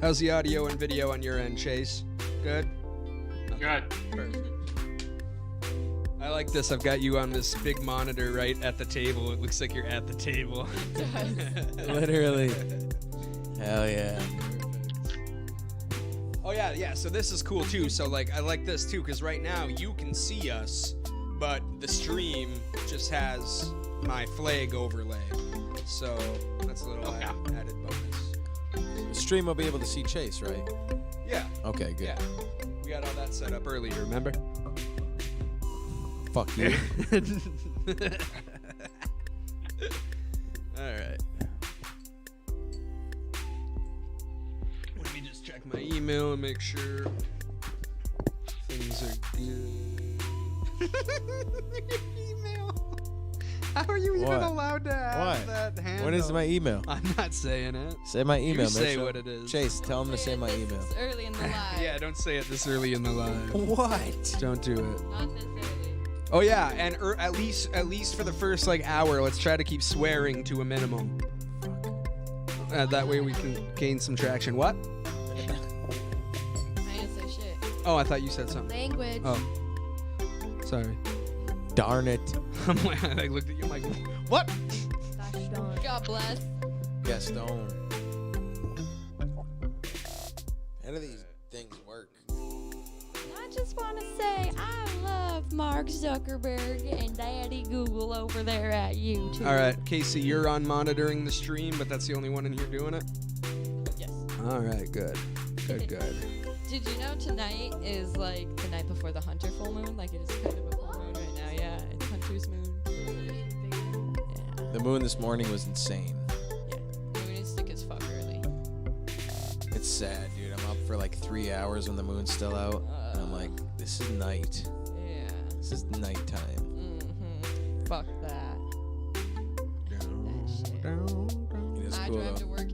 How's the audio and video on your end, Chase? Good? Good. Perfect. I like this. I've got you on this big monitor right at the table. It looks like you're at the table. Literally. Hell yeah. Oh, yeah. So this is cool, too. So, like, I like this, too, because right now you can see us, but the stream just has my flag overlay. So that's a little added bonus. The stream will be able to see Chase, right? Yeah. Okay, good. Yeah. We got all that set up earlier, remember? Fuck you. All right. Let me just check my email and make sure things are good. Email. How are you even allowed to have that handle? What is my email? I'm not saying it. Say my email, You say Mitchell. what it is. Chase, tell him to say my email. This early in the live. Yeah, don't say it this early in the live. What? Don't do it. Not this early. Oh yeah, and at least for the first hour, let's try to keep swearing to a minimum. That way we can gain some traction. What? I didn't say shit. Oh, I thought you said something. Language. Oh, sorry. Darn it. I'm like, I looked at you. I'm like, what? Gosh darn. God bless. Gaston. How do these things work? I just want to say I love Mark Zuckerberg and Daddy Google over there at YouTube. All right, Casey, you're on monitoring the stream, but that's the only one in here doing it. Yes. All right, good. Did you know tonight is like the night before the Hunter full moon? Like it is kind of a full moon right now. Yeah, it's Hunter's moon. Yeah. The moon this morning was insane. Yeah. Moon is thick as fuck early. It's sad, dude. I'm up for like 3 hours when the moon's still out. And I'm like, this is night. Yeah. This is nighttime. Mm-hmm. Fuck that. It is I cool drive to though. work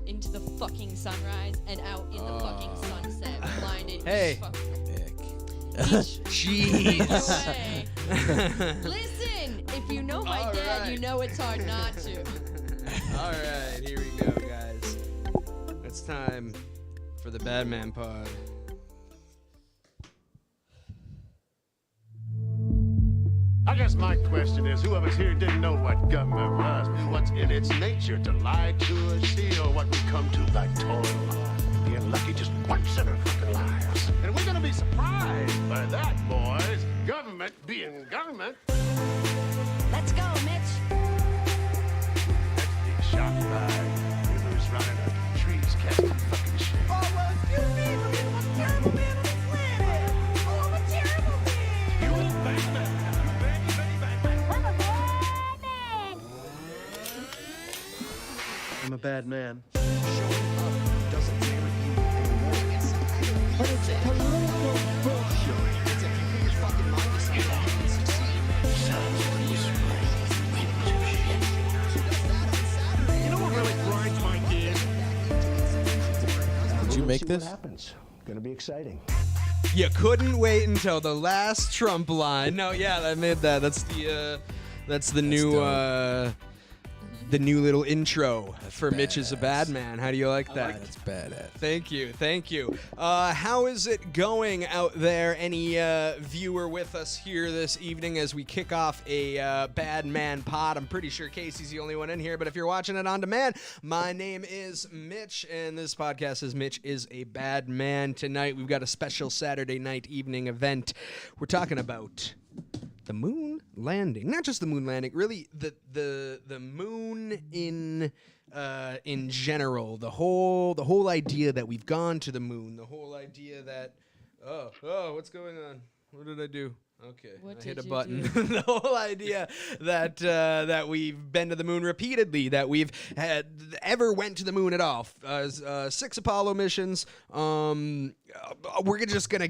into the fucking sunrise and out in the fucking sunset, blinded. Hey. Jeez. Away. Listen, if you know my dad, you know it's hard not to. All right, here we go, guys. It's time for the Badman Pod. I guess my question is, whoever's here didn't know what government was, what's in its nature to lie to us, steal what we come to by toil. Being lucky just once in our fucking lives. And we're gonna be surprised by that, boys. Government being government. Let's go, Mitch. Let's be shocked by who's running up trees, casting fucking shit. Oh, well, excuse me, but it was terrible man on the planet. Oh, I'm a terrible man. You old bang. I'm a bad man. You know what really grinds my gears? Did you make this? What happens? Gonna be exciting. You couldn't wait until the last Trump line. No, yeah, I made that. That's the new little intro for Mitch is a Bad Man. How do you like that? That's badass. Thank you. How is it going out there? Any viewer with us here this evening as we kick off a Bad Man Pod? I'm pretty sure Casey's the only one in here, but if you're watching it on demand, my name is Mitch, and this podcast is Mitch is a Bad Man. Tonight, we've got a special Saturday night evening event. We're talking about the moon landing. Not just the moon landing, really the moon in general. The whole idea that we've gone to the moon. The whole idea that what's going on? What did I do? Okay, What I hit a did you button. do? The whole idea that we've been to the moon repeatedly, that we've ever went to the moon at all. 6 Apollo missions, we're just gonna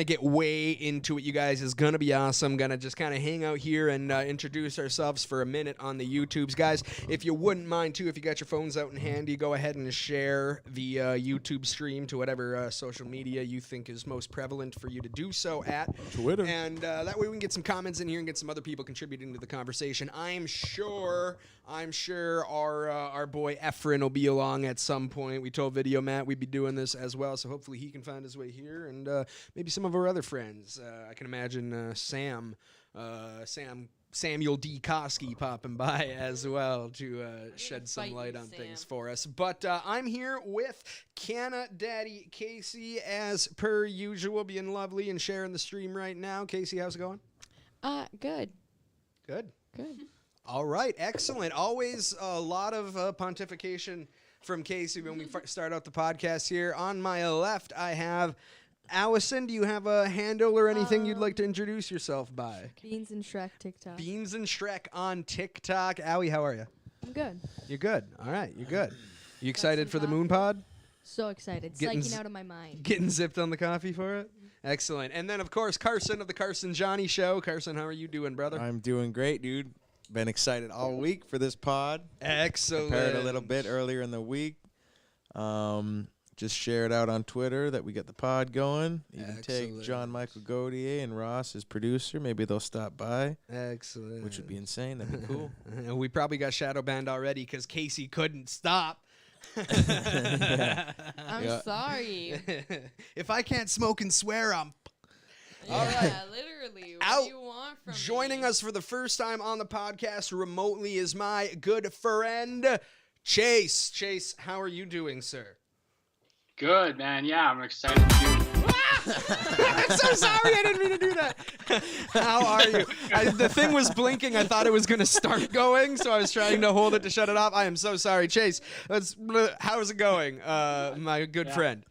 get way into it, you guys. It's gonna be awesome. Gonna just kind of hang out here and introduce ourselves for a minute on the YouTubes, guys. If you wouldn't mind too, if you got your phones out and handy, go ahead and share the YouTube stream to whatever social media you think is most prevalent for you to do so at Twitter. and that way we can get some comments in here and get some other people contributing to the conversation. I'm sure our boy Efren will be along at some point. We told Video Matt we'd be doing this as well, so hopefully he can find his way here, and maybe some of our other friends. I can imagine Samuel D. Koski popping by as well to shed some light on things for us. But I'm here with Canna Daddy Casey, as per usual, being lovely and sharing the stream right now. Casey, how's it going? Good. Good. Good. All right, excellent. Always a lot of pontification from Casey when we start out the podcast here. On my left, I have Allison. Do you have a handle or anything you'd like to introduce yourself by? Beans and Shrek TikTok. Beans and Shrek on TikTok. Allie, how are you? I'm good. You're good. All right, you're good. You excited some for the coffee? Moon Pod? So excited. Getting Psyching out of my mind. Getting zipped on the coffee for it? Excellent. And then, of course, Carson of the Carson Johnny Show. Carson, how are you doing, brother? I'm doing great, dude. Been excited all week for this pod. Excellent. Prepared a little bit earlier in the week. Just shared out on Twitter that we got the pod going. Even take Excellent. John Michael Gautier and Ross as producer. Maybe they'll stop by, Excellent. which would be insane. That'd be cool. And we probably got shadow banned already because Casey couldn't stop. I'm sorry. If I can't smoke and swear, I'm All right. Literally. What Out. do you want from joining me? us for the first time on the podcast remotely is my good friend, Chase. Chase, how are you doing, sir? Good, man. Yeah, I'm excited to do I'm so sorry. I didn't mean to do that. How are you? The thing was blinking. I thought it was going to start going, so I was trying to hold it to shut it off. I am so sorry. Chase, how's it going, my good friend?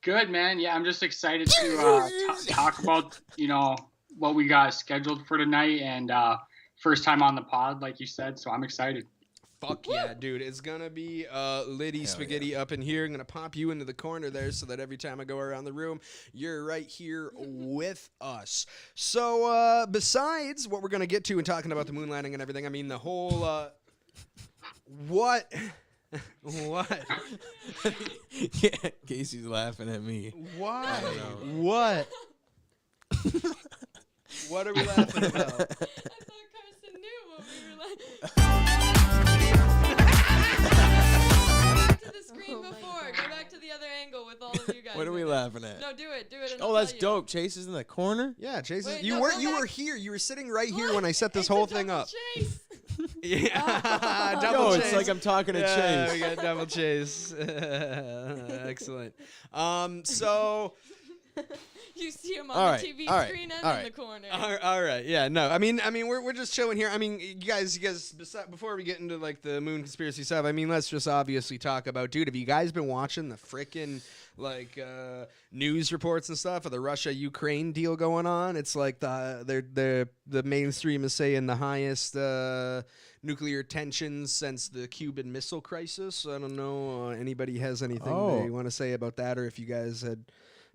Good, man. Yeah, I'm just excited to talk about, what we got scheduled for tonight and first time on the pod, like you said, so I'm excited. Fuck yeah, dude. It's going to be Liddy Spaghetti up in here. I'm going to pop you into the corner there so that every time I go around the room, you're right here with us. So besides what we're going to get to and talking about the moon landing and everything, I mean, the whole... what? What? Yeah, Casey's laughing at me. Why? What? What are we laughing about? I thought Carson knew what we were like. Go back to the screen before. Go back to the other angle with all of you guys. What are we in it. laughing at? No, do it. Do it. And Oh, I'll that's tell you. dope. Chase is in the corner? Yeah, Chase. Wait, You no, were go you were back. here. You were sitting right here Look, when I set this it's a whole thing double up. Chase. Yeah, Yo, double it's chase. like I'm talking to Yeah, Chase. we got double chase. Excellent. So. You see him on All the right, TV all right, screen and all in right. the corner. All right, yeah, no, I mean, we're just chilling here. I mean, you guys, before we get into like the moon conspiracy stuff, I mean, let's just obviously talk about, dude. Have you guys been watching the frickin' like news reports and stuff of the Russia-Ukraine deal going on? It's like the mainstream is saying the highest nuclear tensions since the Cuban Missile Crisis. I don't know anybody has anything they want to say about that, or if you guys had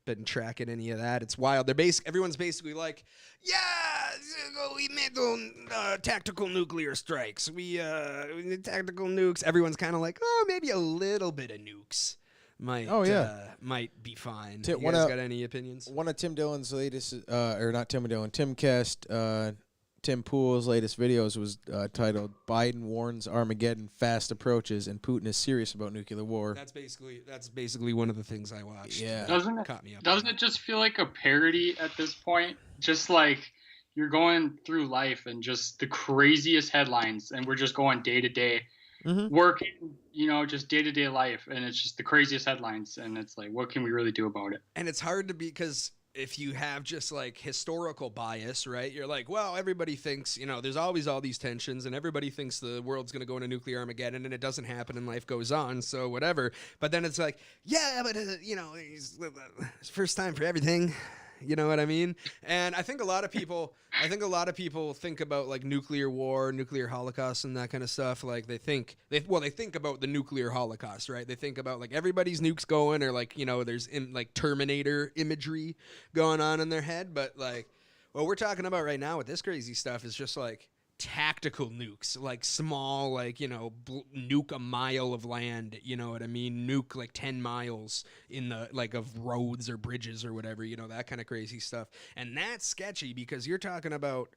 been tracking any of that. It's wild. Everyone's basically like, yeah, we made tactical nuclear strikes. We tactical nukes. Everyone's kind of like, oh, maybe a little bit of nukes might might be fine. You guys got any opinions? One of Tim Dillon's latest, or not Tim Dillon, Tim Kest, Tim Pool's latest videos was titled "Biden Warns Armageddon Fast Approaches and Putin is Serious About Nuclear War." That's basically one of the things I watched. Yeah. Caught me up. Doesn't it just feel like a parody at this point? Just like you're going through life and just the craziest headlines, and we're just going day to day, working, just day to day life, and it's just the craziest headlines, and it's like, what can we really do about it? And it's hard to be, because if you have just like historical bias, right? You're like, well, everybody thinks, there's always all these tensions and everybody thinks the world's going to go into nuclear Armageddon, and it doesn't happen and life goes on. So whatever. But then it's like, yeah, but it's first time for everything. You know what I mean? And I think a lot of people think about like nuclear war, nuclear holocaust, and that kind of stuff. Like they think about the nuclear holocaust, right? They think about like everybody's nukes going, or like there's like Terminator imagery going on in their head. But like what we're talking about right now with this crazy stuff is just like tactical nukes, like small, like nuke a mile of land, you know what I mean, nuke like 10 miles in the like of roads or bridges or whatever, that kind of crazy stuff. And that's sketchy because you're talking about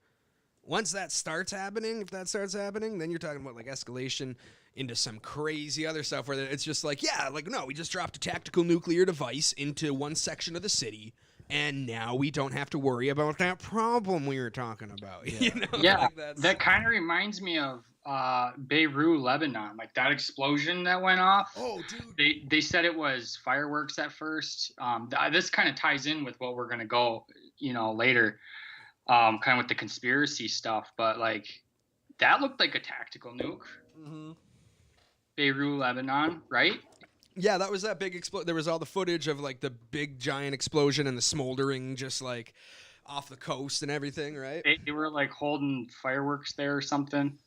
once that starts happening, if that starts happening, then you're talking about like escalation into some crazy other stuff where it's just like, yeah, like no, we just dropped a tactical nuclear device into one section of the city, and now we don't have to worry about that problem we were talking about. Yeah, like that kind of reminds me of Beirut, Lebanon, like that explosion that went off. Oh, dude. They said it was fireworks at first. This kind of ties in with what we're gonna go, later, kind of with the conspiracy stuff. But like, that looked like a tactical nuke. Mm-hmm. Beirut, Lebanon, right? Yeah, that was that big explosion. There was all the footage of like the big giant explosion and the smoldering just like off the coast and everything, right? They were like holding fireworks there or something.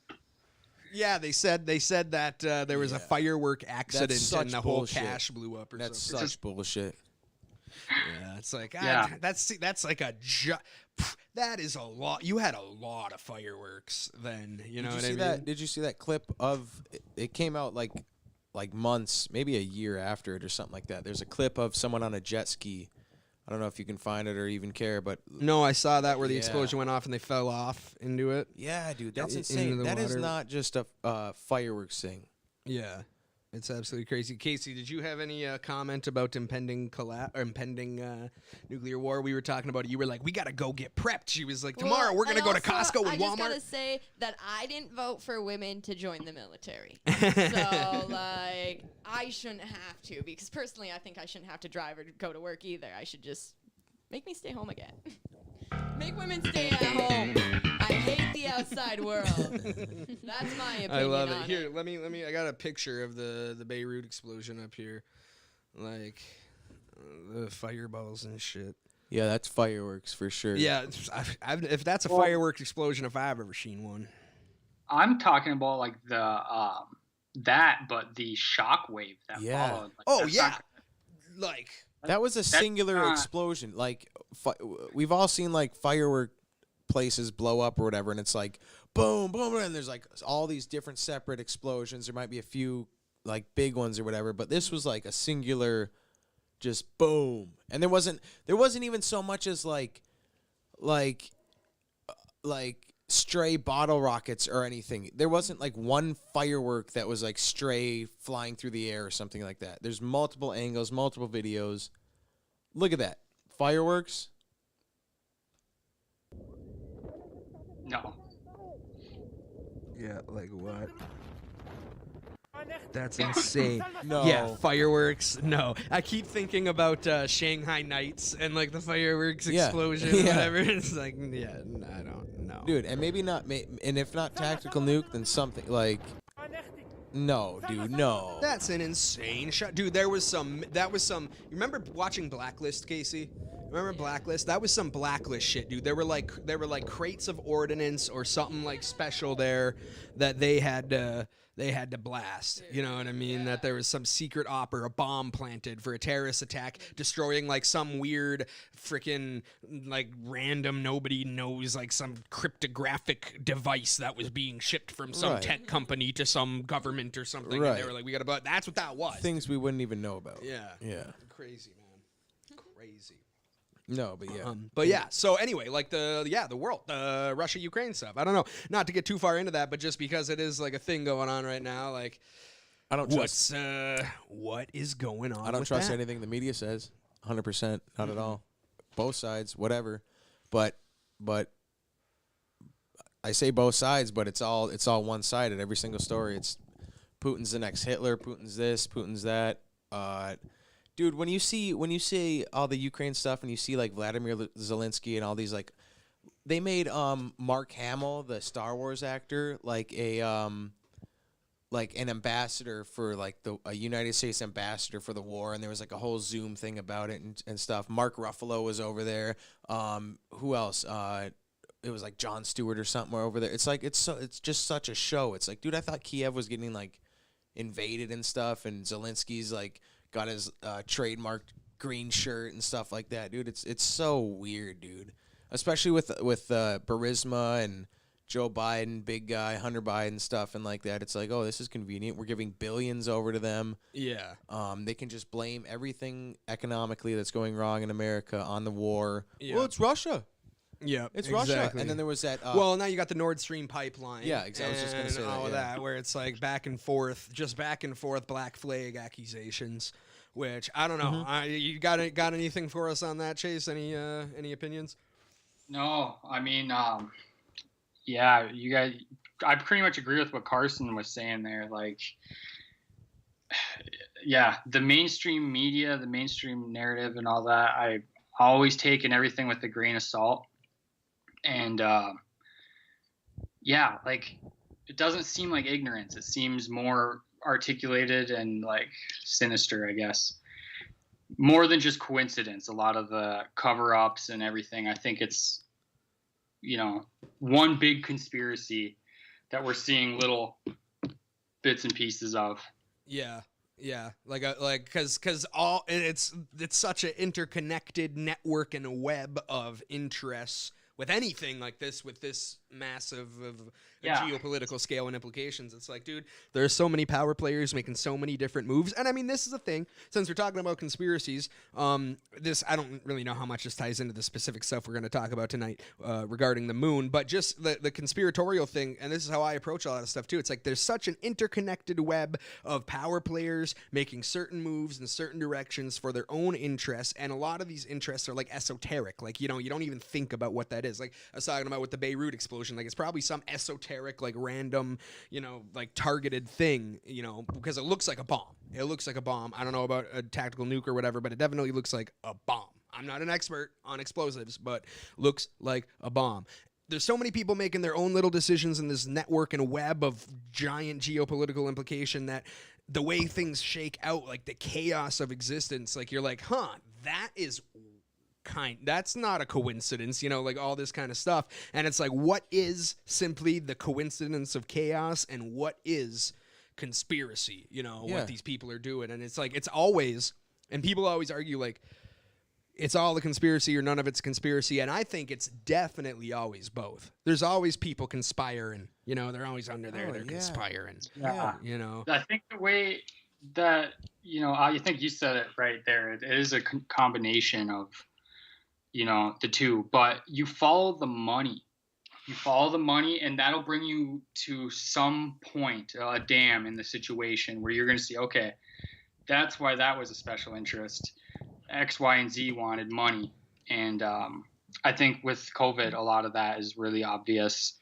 Yeah, they said that there was a firework accident and the whole bullshit. cache blew up or That's something. such bullshit. Yeah, it's like Yeah. that's like that is a lot. You had a lot of fireworks then. You know what I mean? Did you see that clip of it came out like months, maybe a year after it or something like that. There's a clip of someone on a jet ski. I don't know if you can find it or even care, but No, I saw that where the Yeah. explosion went off and they fell off into it. yeah, dude, that's Into insane. the That is water. not just a fireworks thing. Yeah, it's absolutely crazy. Casey, did you have any comment about impending nuclear war? We were talking about it. You were like, we got to go get prepped. She was like, tomorrow we're going to go to Costco I and just Walmart. gotta say that I didn't vote for women to join the military. So, like, I shouldn't have to, because personally I think I shouldn't have to drive or go to work either. I should just make me stay home again. Make women stay at home. I hate the outside world. That's my opinion. I love it. on Here, let me. I got a picture of the Beirut explosion up here, like the fireballs and shit. Yeah, that's fireworks for sure. Yeah, if that's a fireworks explosion, if I've ever seen one. I'm talking about like but the shock wave that Yeah. followed. Like, Oh that's yeah, not- like That was a singular not- explosion. Like we've all seen like firework places blow up or whatever, and it's like boom, boom, and there's like all these different separate explosions. There might be a few like big ones or whatever, but this was like a singular, just boom. And there wasn't even so much as like stray bottle rockets or anything. There wasn't like one firework that was like stray flying through the air or something like that. There's multiple angles, multiple videos. Look at that. Fireworks. No. yeah, like what? That's insane. No. Yeah, fireworks. No, I keep thinking about Shanghai Nights and like the fireworks Yeah. explosion or Yeah. whatever. It's like, yeah, I don't know. Dude, and maybe not and if not tactical nuke, then something like no, dude, no. That's an insane shot, dude. That was some. You remember watching Blacklist, Casey? Remember Blacklist? That was some Blacklist shit, dude. There were like crates of ordnance or something like special there that they had to blast. You know what I mean? That there was some secret op or a bomb planted for a terrorist attack, destroying like some weird freaking like random nobody knows like some cryptographic device that was being shipped from some Right. tech company to some government or something. And Right. they were like, we gotta. But that's what that was. Things we wouldn't even know about. Yeah. Yeah. Crazy, man. Crazy. No, but yeah. But yeah, so anyway, like the world, the Russia-Ukraine stuff. I don't know, not to get too far into that, but just because it is like a thing going on right now, like I don't trust what is going on? I don't with trust that? anything the media says. 100%, not at all. Both sides, whatever. But I say both sides, but it's all one-sided. Every single story, it's Putin's the next Hitler, Putin's this, Putin's that. Dude, when you see all the Ukraine stuff and you see like Vladimir Zelensky and all these like, they made Mark Hamill, the Star Wars actor, like a like an ambassador for like a United States ambassador for the war, and there was like a whole Zoom thing about it and stuff. Mark Ruffalo was over there. Who else? It was like Jon Stewart or something over there. It's like it's just such a show. It's like, dude, I thought Kiev was getting like invaded and stuff, and Zelensky's like got his trademarked green shirt and stuff like that, dude. It's so weird, dude. Especially with Burisma and Joe Biden, big guy, Hunter Biden stuff and like that. It's like, oh, this is convenient. We're giving billions over to them. Yeah. They can just blame everything economically that's going wrong in America on the war. Yeah. Well, it's Russia. Yeah, It's Russia. And then there was that. Well, now you got the Nord Stream pipeline. Yeah, exactly. I was just gonna say that, all of yeah. that, where it's like back and forth black flag accusations. Which I don't know. You got anything for us on that, Chase? Any opinions? No, I mean, yeah, you guys. I pretty much agree with what Carson was saying there. Like, yeah, the mainstream media, the mainstream narrative, and all that. I always taken everything with a grain of salt, and yeah, like it doesn't seem like ignorance. It seems more articulated and like sinister, I guess. More than just coincidence. A lot of the cover-ups and everything. I think it's, one big conspiracy that we're seeing little bits and pieces of. Yeah, because all it's such an interconnected network and a web of interests with anything like this, with this massive of a geopolitical scale and implications. It's like, dude, there are so many power players making so many different moves. And I mean, this is a thing, since we're talking about conspiracies, this, I don't really know how much this ties into the specific stuff we're going to talk about tonight regarding the moon, but just the conspiratorial thing, and this is how I approach a lot of stuff too. It's like there's such an interconnected web of power players making certain moves in certain directions for their own interests, and a lot of these interests are like esoteric. Like, you don't even think about what that is. Like I was talking about with the Beirut explosion, like it's probably some esoteric, like random, like targeted thing, because it looks like a bomb. It looks like a bomb. I don't know about a tactical nuke or whatever, but it definitely looks like a bomb. I'm not an expert on explosives, but looks like a bomb. There's so many people making their own little decisions in this network and web of giant geopolitical implication that the way things shake out, like the chaos of existence, like you're like, that is that's not a coincidence, like all this kind of stuff. And it's like, what is simply the coincidence of chaos and what is conspiracy, what these people are doing? And it's like, it's always, and people always argue like it's all a conspiracy or none of it's conspiracy. And I think it's definitely always both. There's always people conspiring, they're always under there. They're conspiring, Yeah. I think the way that, I think you said it right there. It is a combination of, the two, but you follow the money. And that'll bring you to some point, a dam in the situation where you're going to see, okay, that's why that was a special interest. X, Y, and Z wanted money. And I think with COVID, a lot of that is really obvious.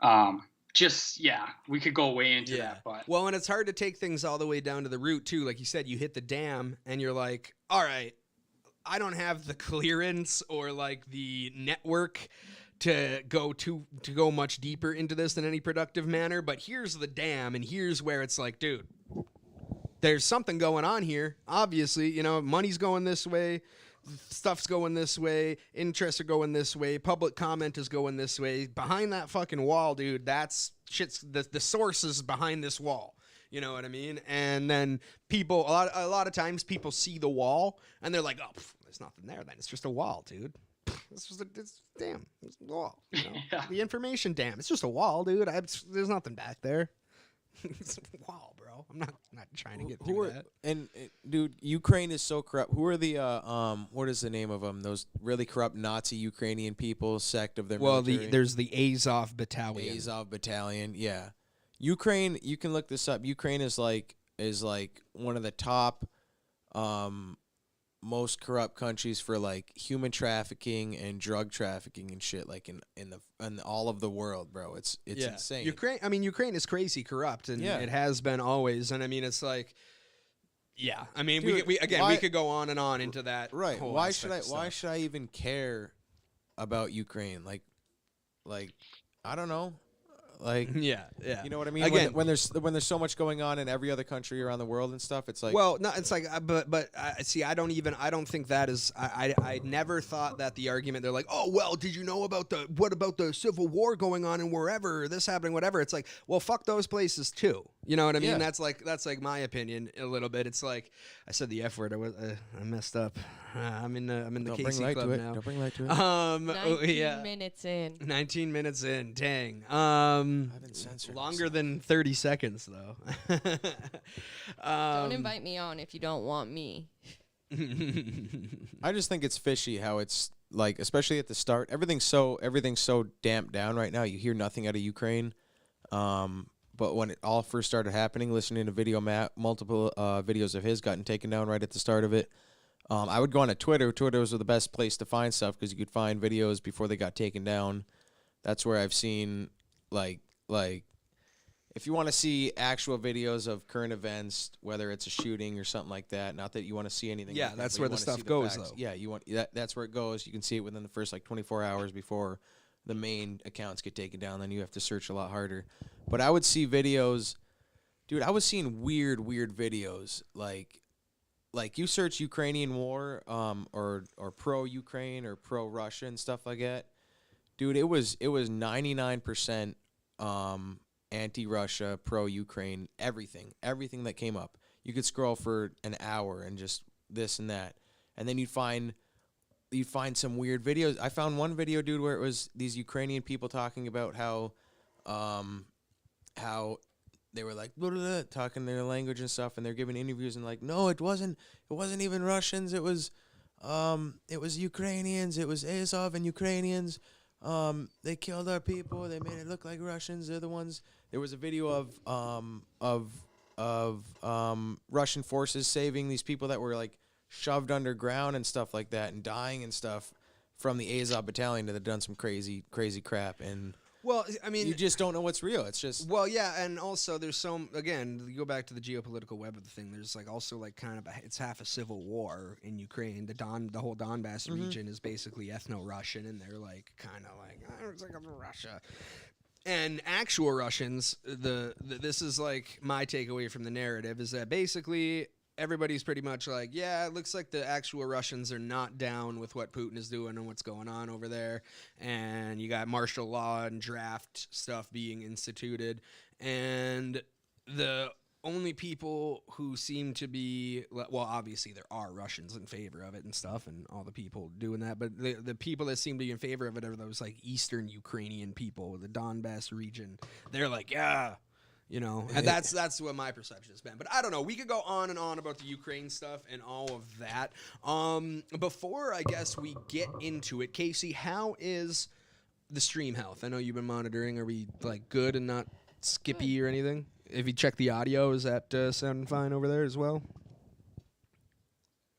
We could go way into that. But well, and it's hard to take things all the way down to the root, too. Like you said, you hit the dam and you're like, all right, I don't have the clearance or like the network to go much deeper into this in any productive manner, but here's the dam, and here's where it's like, dude, there's something going on here. Obviously, money's going this way, stuff's going this way, interests are going this way, public comment is going this way. Behind that fucking wall, dude, that's shit's the source is behind this wall. You know what I mean? And then people, a lot of times people see the wall and they're like, oh, there's nothing there then. It's just a wall, dude. It's just it's a wall. Yeah. The information dam. It's just a wall, dude. There's nothing back there. It's a wall, bro. I'm not trying to get through that. And dude, Ukraine is so corrupt. Who are the what is the name of them? Those really corrupt Nazi Ukrainian people, sect of their military? There's the Azov battalion. Azov battalion, yeah. Ukraine, you can look this up. Ukraine is like one of the top most corrupt countries for like human trafficking and drug trafficking and shit, like in all of the world, bro. It's insane. Ukraine is crazy corrupt, and it has been always. And I mean, it's like, yeah. I mean, dude, we could go on and on into that. Right. Whole Why aspect should I even care about Ukraine? Like I don't know. Like, Yeah, yeah. you know what I mean? Again, When there's so much going on in every other country around the world and stuff, it's like, well, no, it's like, but see, I don't think that is. I never thought that the argument. They're like, oh well, did you know about what about the Civil War going on and wherever this happening, whatever. It's like, well, fuck those places too. You know what I mean? Yeah. That's like my opinion a little bit. It's like I said the F word. I messed up. I'm in the don't bring KC light club to it. now. Don't bring light to it. 19 minutes in. 19 minutes in. Dang. I've been censored. Longer than 30 seconds though. Don't invite me on if you don't want me. I just think it's fishy how it's like, especially at the start, everything's so damped down right now. You hear nothing out of Ukraine. But when it all first started happening, listening to multiple videos of his gotten taken down right at the start of it. I would go on to Twitter. Twitter was the best place to find stuff because you could find videos before they got taken down. That's where I've seen like if you want to see actual videos of current events, whether it's a shooting or something like that. Not that you want to see anything. Yeah, like that, that's but where you the wanna stuff see goes, facts. though. Yeah, you want that's where it goes. You can see it within the first like 24 hours before the main accounts get taken down. Then you have to search a lot harder. But I would see videos, dude. I was seeing weird videos like you search Ukrainian war, or pro Ukraine or pro Russia and stuff like that, dude. It was 99% anti-Russia, pro Ukraine, everything that came up. You could scroll for an hour and just this and that, and then you'd find some weird videos. I found one video, dude, where it was these Ukrainian people talking about how they were like blah, blah, blah, talking their language and stuff, and they're giving interviews and like, no, it wasn't even Russians, it was Ukrainians, it was Azov and Ukrainians. They killed our people, they made it look like Russians, they're the ones. There was a video of Russian forces saving these people that were like shoved underground and stuff like that and dying and stuff from the Azov battalion that had done some crazy crap. And Well, I mean, you just don't know what's real. It's just, well, yeah, and also there's again, you go back to the geopolitical web of the thing. There's like also like kind of it's half a civil war in Ukraine. The whole Donbass region is basically ethno-Russian, and they're like kind of like it's like Russia. And actual Russians, this is like my takeaway from the narrative is that basically everybody's pretty much like, yeah, it looks like the actual Russians are not down with what Putin is doing and what's going on over there. And you got martial law and draft stuff being instituted. And the only people who seem to be, well, obviously there are Russians in favor of it and stuff and all the people doing that. But the people that seem to be in favor of it are those like Eastern Ukrainian people, the Donbass region. They're like, yeah. You know, and that's what my perception has been. But I don't know. We could go on and on about the Ukraine stuff and all of that. Before, I guess, we get into it, Casey, how is the stream health? I know you've been monitoring. Are we, like, good and not skippy or anything? If you check the audio, is that sounding fine over there as well?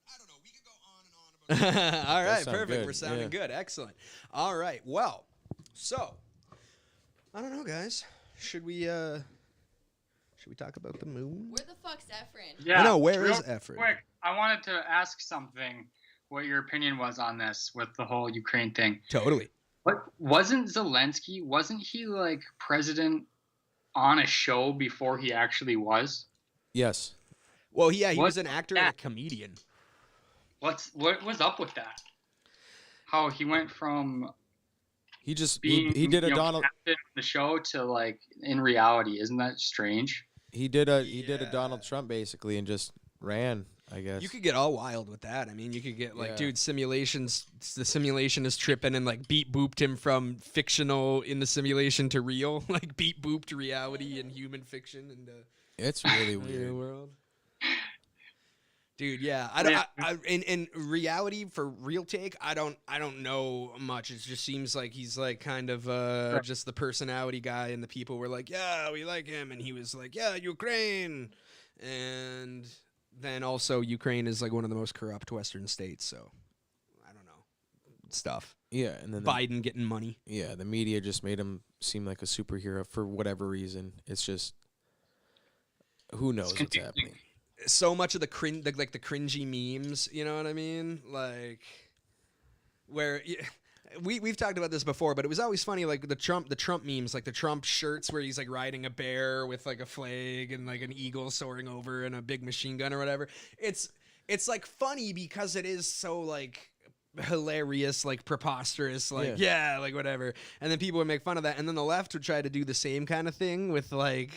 I don't know. We could go on and on about all right, perfect. Good. We're sounding good. Excellent. All right. Well, so, I don't know, guys. Should we talk about the moon? Where the fuck's Efren? Yeah. I know, where real is Efren? Quick, I wanted to ask something. What your opinion was on this with the whole Ukraine thing? Totally. But wasn't Zelensky? Wasn't he like president on a show before he actually was? yes. Well, yeah, he What was an actor and a that? comedian. What was up with that? How he went from He just, being he did a you know, Donald, captain of the show to like in reality? Isn't that strange? he did a Donald Trump basically and just ran, I guess. You could get all wild with that. I mean, you could get like, Yeah. dude, the simulation is tripping and like beat booped him from fictional in the simulation to real, like beat booped reality and human fiction and It's really real weird. world. Dude, yeah, in reality for real take, I don't know much. It just seems like he's like kind of just the personality guy, and the people were like, yeah, we like him, and he was like, yeah, Ukraine, and then also Ukraine is like one of the most corrupt Western states, so I don't know stuff. Yeah, and then Biden getting money. the media just made him seem like a superhero for whatever reason. It's just, who knows what's confusing. happening. So much of the cringy memes, you know what I mean? Like, where we've talked about this before, but it was always funny, like the Trump memes, like the Trump shirts where he's like riding a bear with like a flag and like an eagle soaring over and a big machine gun or whatever. It's like funny because it is so like hilarious, like preposterous, like yeah, like whatever. And then people would make fun of that, and then the left would try to do the same kind of thing with like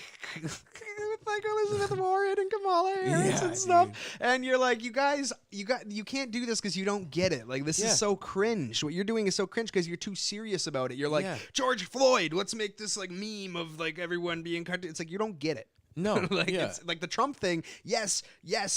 like Elizabeth Warren and Kamala Harris and stuff. Dude. And you're like, you guys, you can't do this because you don't get it. Like this is so cringe. What you're doing is so cringe because you're too serious about it. You're like George Floyd. Let's make this like meme of like everyone being cut. It's like you don't get it. No, like it's like the Trump thing. Yes,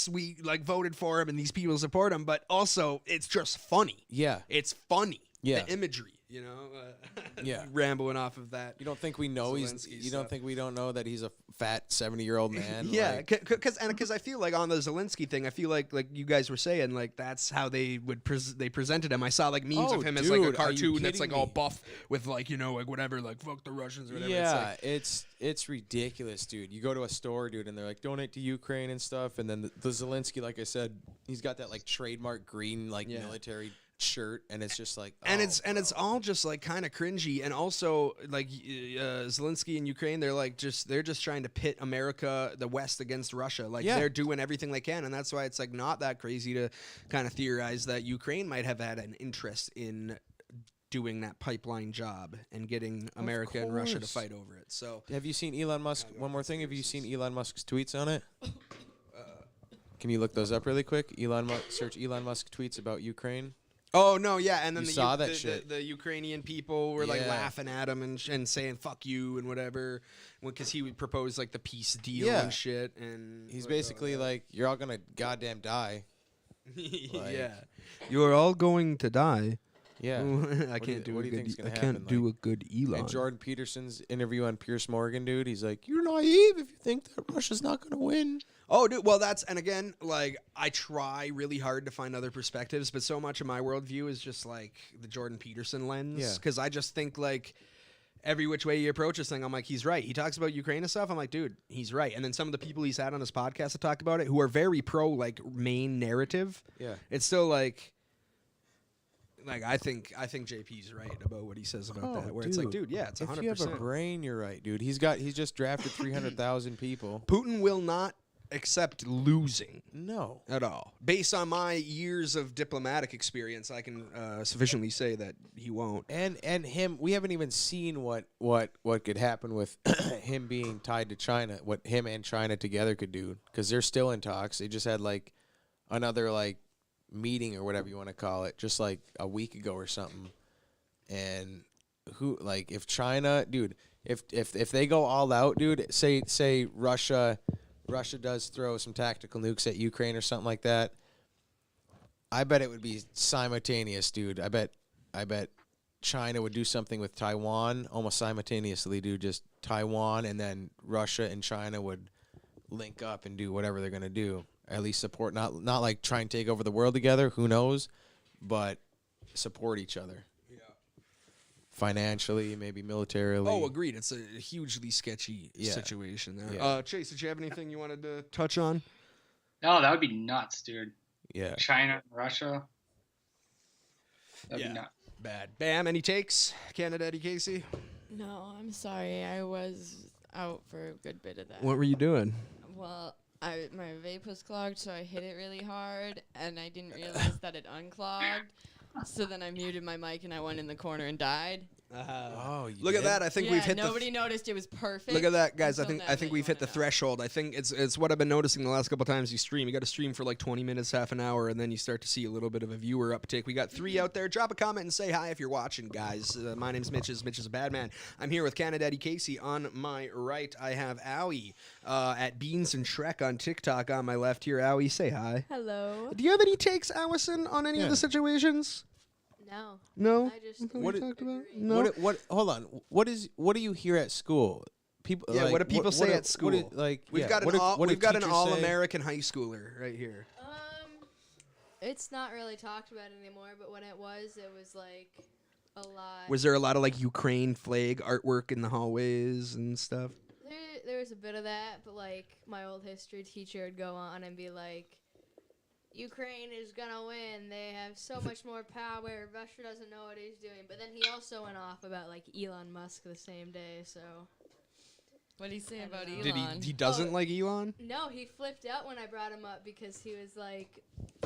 we like voted for him and these people support him, but also it's just funny. Yeah, it's funny. Yeah, the imagery. You know, rambling off of that. You don't think we know you don't think we don't know that he's a fat 70-year-old man? Yeah, because I feel like on the Zelensky thing, I feel like you guys were saying, like that's how they would they presented him. I saw like memes of him as like a cartoon that's like all buff with like, you know, like whatever, like fuck the Russians or whatever. Yeah, it's ridiculous, dude. You go to a store, dude, and they're like donate to Ukraine and stuff, and then the Zelensky, like I said, he's got that like trademark green like military shirt, and it's just like it's all just like kind of cringy. And also like Zelensky and Ukraine, they're just trying to pit America, the West, against Russia. Like they're doing everything they can, and that's why it's like not that crazy to kind of theorize that Ukraine might have had an interest in doing that pipeline job and getting America and Russia to fight over it. So have you seen Elon Musk? One more thing, have you seen Elon Musk's tweets on it? Can you look those up really quick? Search Elon Musk tweets about Ukraine. Oh no, yeah, and then the Ukrainian people were like laughing at him and saying "fuck you" and whatever, because he would propose like the peace deal and shit. And he's basically like, "You're all gonna goddamn die." Yeah, you are all going to die. Yeah, I can't do a good Elon. And Jordan Peterson's interview on Piers Morgan, dude, he's like, "You're naive if you think that Russia's not gonna win." Oh, dude, well, and again, like, I try really hard to find other perspectives, but so much of my worldview is just, like, the Jordan Peterson lens, because I just think, like, every which way you approach this thing, I'm like, he's right. He talks about Ukraine and stuff, I'm like, dude, he's right. And then some of the people he's had on his podcast to talk about it, who are very pro, like, main narrative, it's still, like, I think JP's right about what he says about that. Where it's like, dude, yeah, it's 100%. If you have a brain, you're right, dude. He's just drafted 300,000 people. Putin will not accept losing. No. At all. Based on my years of diplomatic experience, I can sufficiently say that he won't. And him, we haven't even seen what could happen with him being tied to China, what him and China together could do, because they're still in talks. They just had like another like meeting or whatever you want to call it, just like a week ago or something. And who, like, if China, dude, if they go all out, dude, say Russia does throw some tactical nukes at Ukraine or something like that, I bet it would be simultaneous, dude. I bet China would do something with Taiwan almost simultaneously, dude. Just Taiwan, and then Russia and China would link up and do whatever they're gonna do. At least support, not like try and take over the world together. Who knows? But support each other. Yeah. Financially, maybe militarily. Oh, agreed. It's a hugely sketchy situation there. Yeah. Chase, did you have anything you wanted to touch on? No, that would be nuts, dude. Yeah. China and Russia. That'd be nuts. Bad. Bam, any takes? Canada, Eddie Casey? No, I'm sorry. I was out for a good bit of that. What were you doing? Well, my vape was clogged, so I hit it really hard, and I didn't realize that it unclogged. So then I muted my mic, and I went in the corner and died. Look at that! I think we've hit. Nobody noticed. It was perfect. Look at that, guys! I think we've hit the threshold. I think it's what I've been noticing the last couple times you stream. You got to stream for like 20 minutes, half an hour, and then you start to see a little bit of a viewer uptick. We got 3 out there. Drop a comment and say hi if you're watching, guys. My name's Mitch. Mitch is a bad man. I'm here with Canada Eddie Casey. On my right, I have Owie at Beans and Shrek on TikTok. On my left here, Owie, say hi. Hello. Do you have any takes, Allison, on any of the situations? No. No. I just what talked about? No. What? Hold on. What do you hear at school? People. Yeah. Like, what do people say at school? We've got an teachers all-American high schooler right here. It's not really talked about anymore, but when it was like a lot. Was there a lot of like Ukraine flag artwork in the hallways and stuff? There was a bit of that, but like my old history teacher would go on and be like, Ukraine is gonna win. They have so much more power. Russia doesn't know what he's doing. But then he also went off about like Elon Musk the same day. So What did he say about Elon? Did he doesn't like Elon? no, he flipped out when I brought him up because he was like,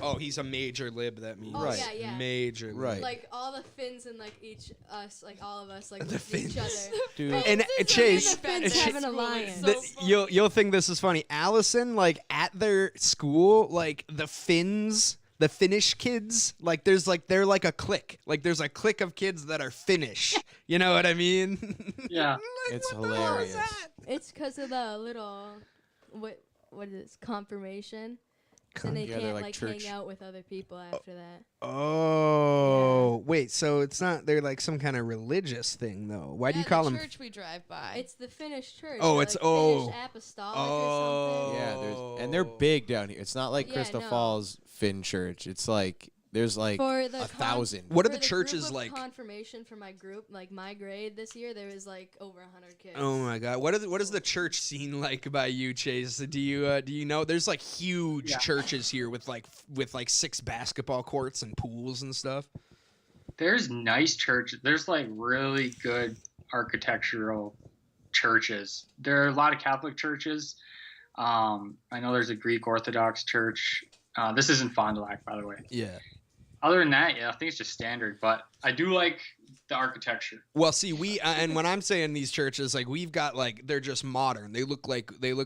Oh, he's a major lib. That means oh yeah, yeah, major lib. Right. like all the Finns and like all of us, like The with each Finns. other. Dude. And Chase, the Finns have an alliance. you'll think this is funny. Allison, like at their school, like the Finns, the Finnish kids, like they're like a clique. Like there's a clique of kids that are Finnish. You know what I mean? Yeah. It's hilarious. It's because of the little what is this, confirmation? And they Yeah, they're can't like like church. hang out with other people after that. Oh, wait. So it's not. They're like some kind of religious thing, though. Why do you call the them? church we drive by? It's the Finnish church. Oh, they're, it's- like, oh. Finnish apostolic or something. Yeah, and they're big down here. It's not like Yeah, Crystal no. Falls Finn Church. It's like there's like For the 1,000. What are for the group churches of like? Confirmation for my group, like my grade this year, there was like over 100 kids. Oh my God! What is the church scene like by you, Chase? Do you know? There's like huge Yeah. churches here with like 6 basketball courts and pools and stuff. There's nice churches. There's like really good architectural churches. There are a lot of Catholic churches. I know there's a Greek Orthodox church. This is in Fond du Lac, by the way. Yeah. Other than that, yeah, I think it's just standard. But I do like the architecture. Well, see, we and when I'm saying these churches, like we've got like they're just modern. They look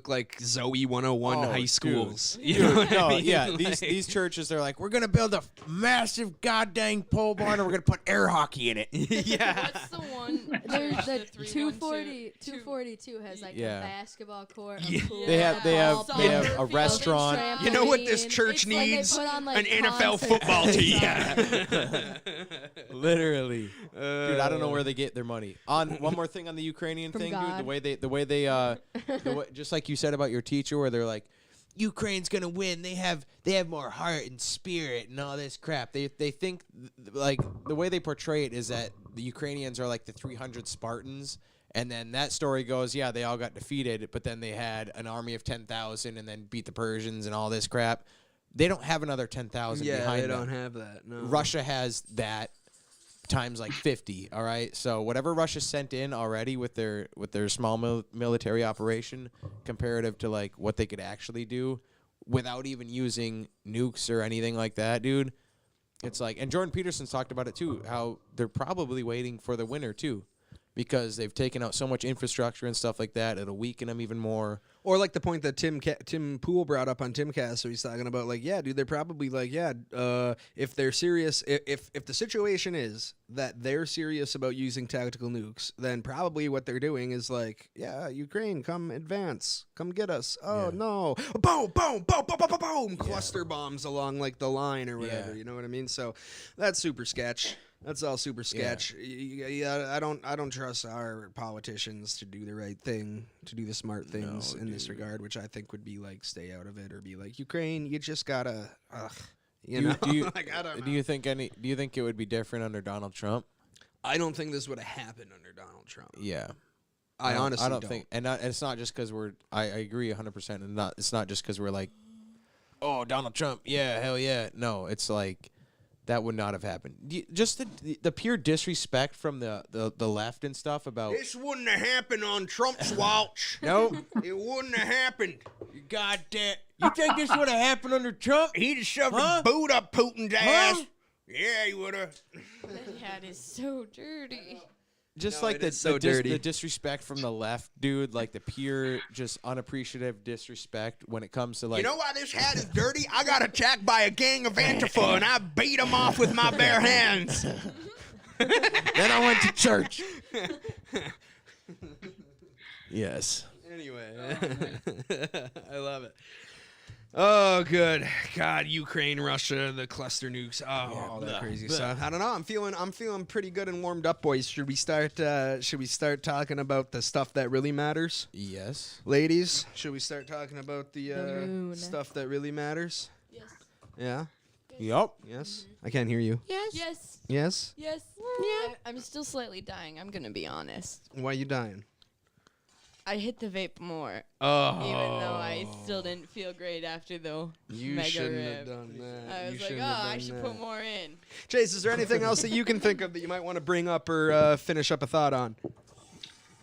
like Zoe 101 Oh, high dude. schools. You Dude, know what I no, mean? yeah, Like- these churches are like, we're gonna build a massive goddamn pole barn and we're gonna put air hockey in it. yeah. What's the one? There's the 312? 242 has like Yeah. a basketball court, Yeah. a pool, They have a a ballpark, restaurant. You know what this trampoline. church It's like they needs? put on, like, An NFL concerts football team. outside. Literally, dude. I don't know where they get their money. On one more thing on the Ukrainian From thing, dude. God. The way they just like you said about your teacher, where they're like, Ukraine's gonna win. They have more heart and spirit and all this crap. They think like the way they portray it is that the Ukrainians are like the 300 Spartans. And then that story goes, yeah, they all got defeated, but then they had an army of 10,000 and then beat the Persians and all this crap. They don't have another 10,000 Yeah, behind they them. don't have that. No. Russia has that times like 50. All right, so whatever Russia sent in already with their small military operation, comparative to like what they could actually do without even using nukes or anything like that, dude. It's like, and Jordan Peterson's talked about it too, how they're probably waiting for the winter too, because they've taken out so much infrastructure and stuff like that. It'll weaken them even more. Or like the point that Tim Poole brought up on Timcast, so he's talking about like, yeah, dude, they're probably like, yeah, if they're serious, if the situation is that they're serious about using tactical nukes, then probably what they're doing is like, yeah, Ukraine, come advance, come get us. Oh no, boom, boom, boom, boom, boom, boom, boom, cluster bombs along like the line or whatever. Yeah. You know what I mean? So that's super sketch. That's all super sketch. Yeah, I don't trust our politicians to do the right thing, to do the smart things in this regard, which I think would be like stay out of it or be like Ukraine. You just gotta, you know. Like, I don't know. Do you think it would be different under Donald Trump? I don't think this would have happened under Donald Trump. Yeah. I honestly don't. think, and it's not just because we're. I agree 100%, and it's not just because we're like, oh, Donald Trump, yeah, hell yeah. No, it's like that would not have happened. Just the pure disrespect from the left and stuff about. This wouldn't have happened on Trump's watch. No, It wouldn't have happened. goddamn. You think this would have happened under Trump? He'd have shoved Huh? a boot up Putin's Huh? ass. Yeah, he would have. That hat is so dirty. Just No, like it the is so the dirty. the disrespect from the left, dude. Like the pure, just unappreciative disrespect when it comes to like. You know why this hat is dirty? I got attacked by a gang of Antifa, and I beat them off with my bare hands. Then I went to church. Yes. Anyway, I love it. Oh, good God! Ukraine, Russia, the cluster nukes, all that crazy stuff. I don't know. I'm feeling pretty good and warmed up, boys. Should we start talking about the stuff that really matters, Yes. ladies? Should we start talking about the moon. stuff that really matters? Yes. Yeah. Yup. Yes. I can't hear you. Yes. Yes. Yes. Yes. Yeah. I'm still slightly dying. I'm gonna be honest. Why are you dying? I hit the vape more. Oh. Even though I still didn't feel great after the You mega shouldn't rip. have done that. I You was like, shouldn't oh, have I done should that. put more in. Chase, is there anything else that you can think of that you might want to bring up or finish up a thought on?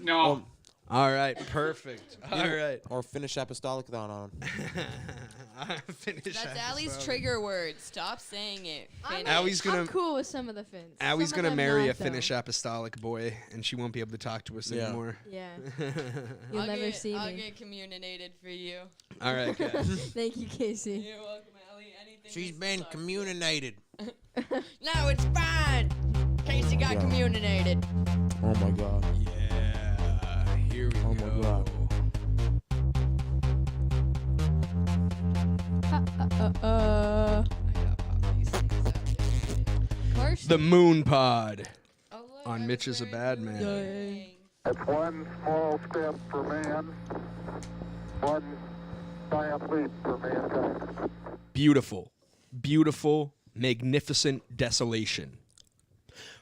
No. All right, perfect. All right. Or finish apostolic thought on. Finish That's that Allie's stuff. trigger word. Stop saying it. I'm, Allie's gonna- I'm cool with some of the fins. Allie's Some of gonna them marry a not, though. Finnish apostolic boy, and she won't be able to talk to us Yeah. anymore. Yeah. You'll never see I'll me. get communinated for you. All right, guys. Thank you, Casey. You're welcome, Allie. Anything. She's you been suck. communinated. No, it's fine. Casey got Yeah. communinated. Oh my god. Yeah. Here we Oh go. my God. I gotta pop these things out. Carson. The Moon Pod. Oh, look, On I Mitch was is a wearing Bad blue Man. earrings. That's one small step for man, one giant leap for mankind. Beautiful, beautiful, magnificent desolation.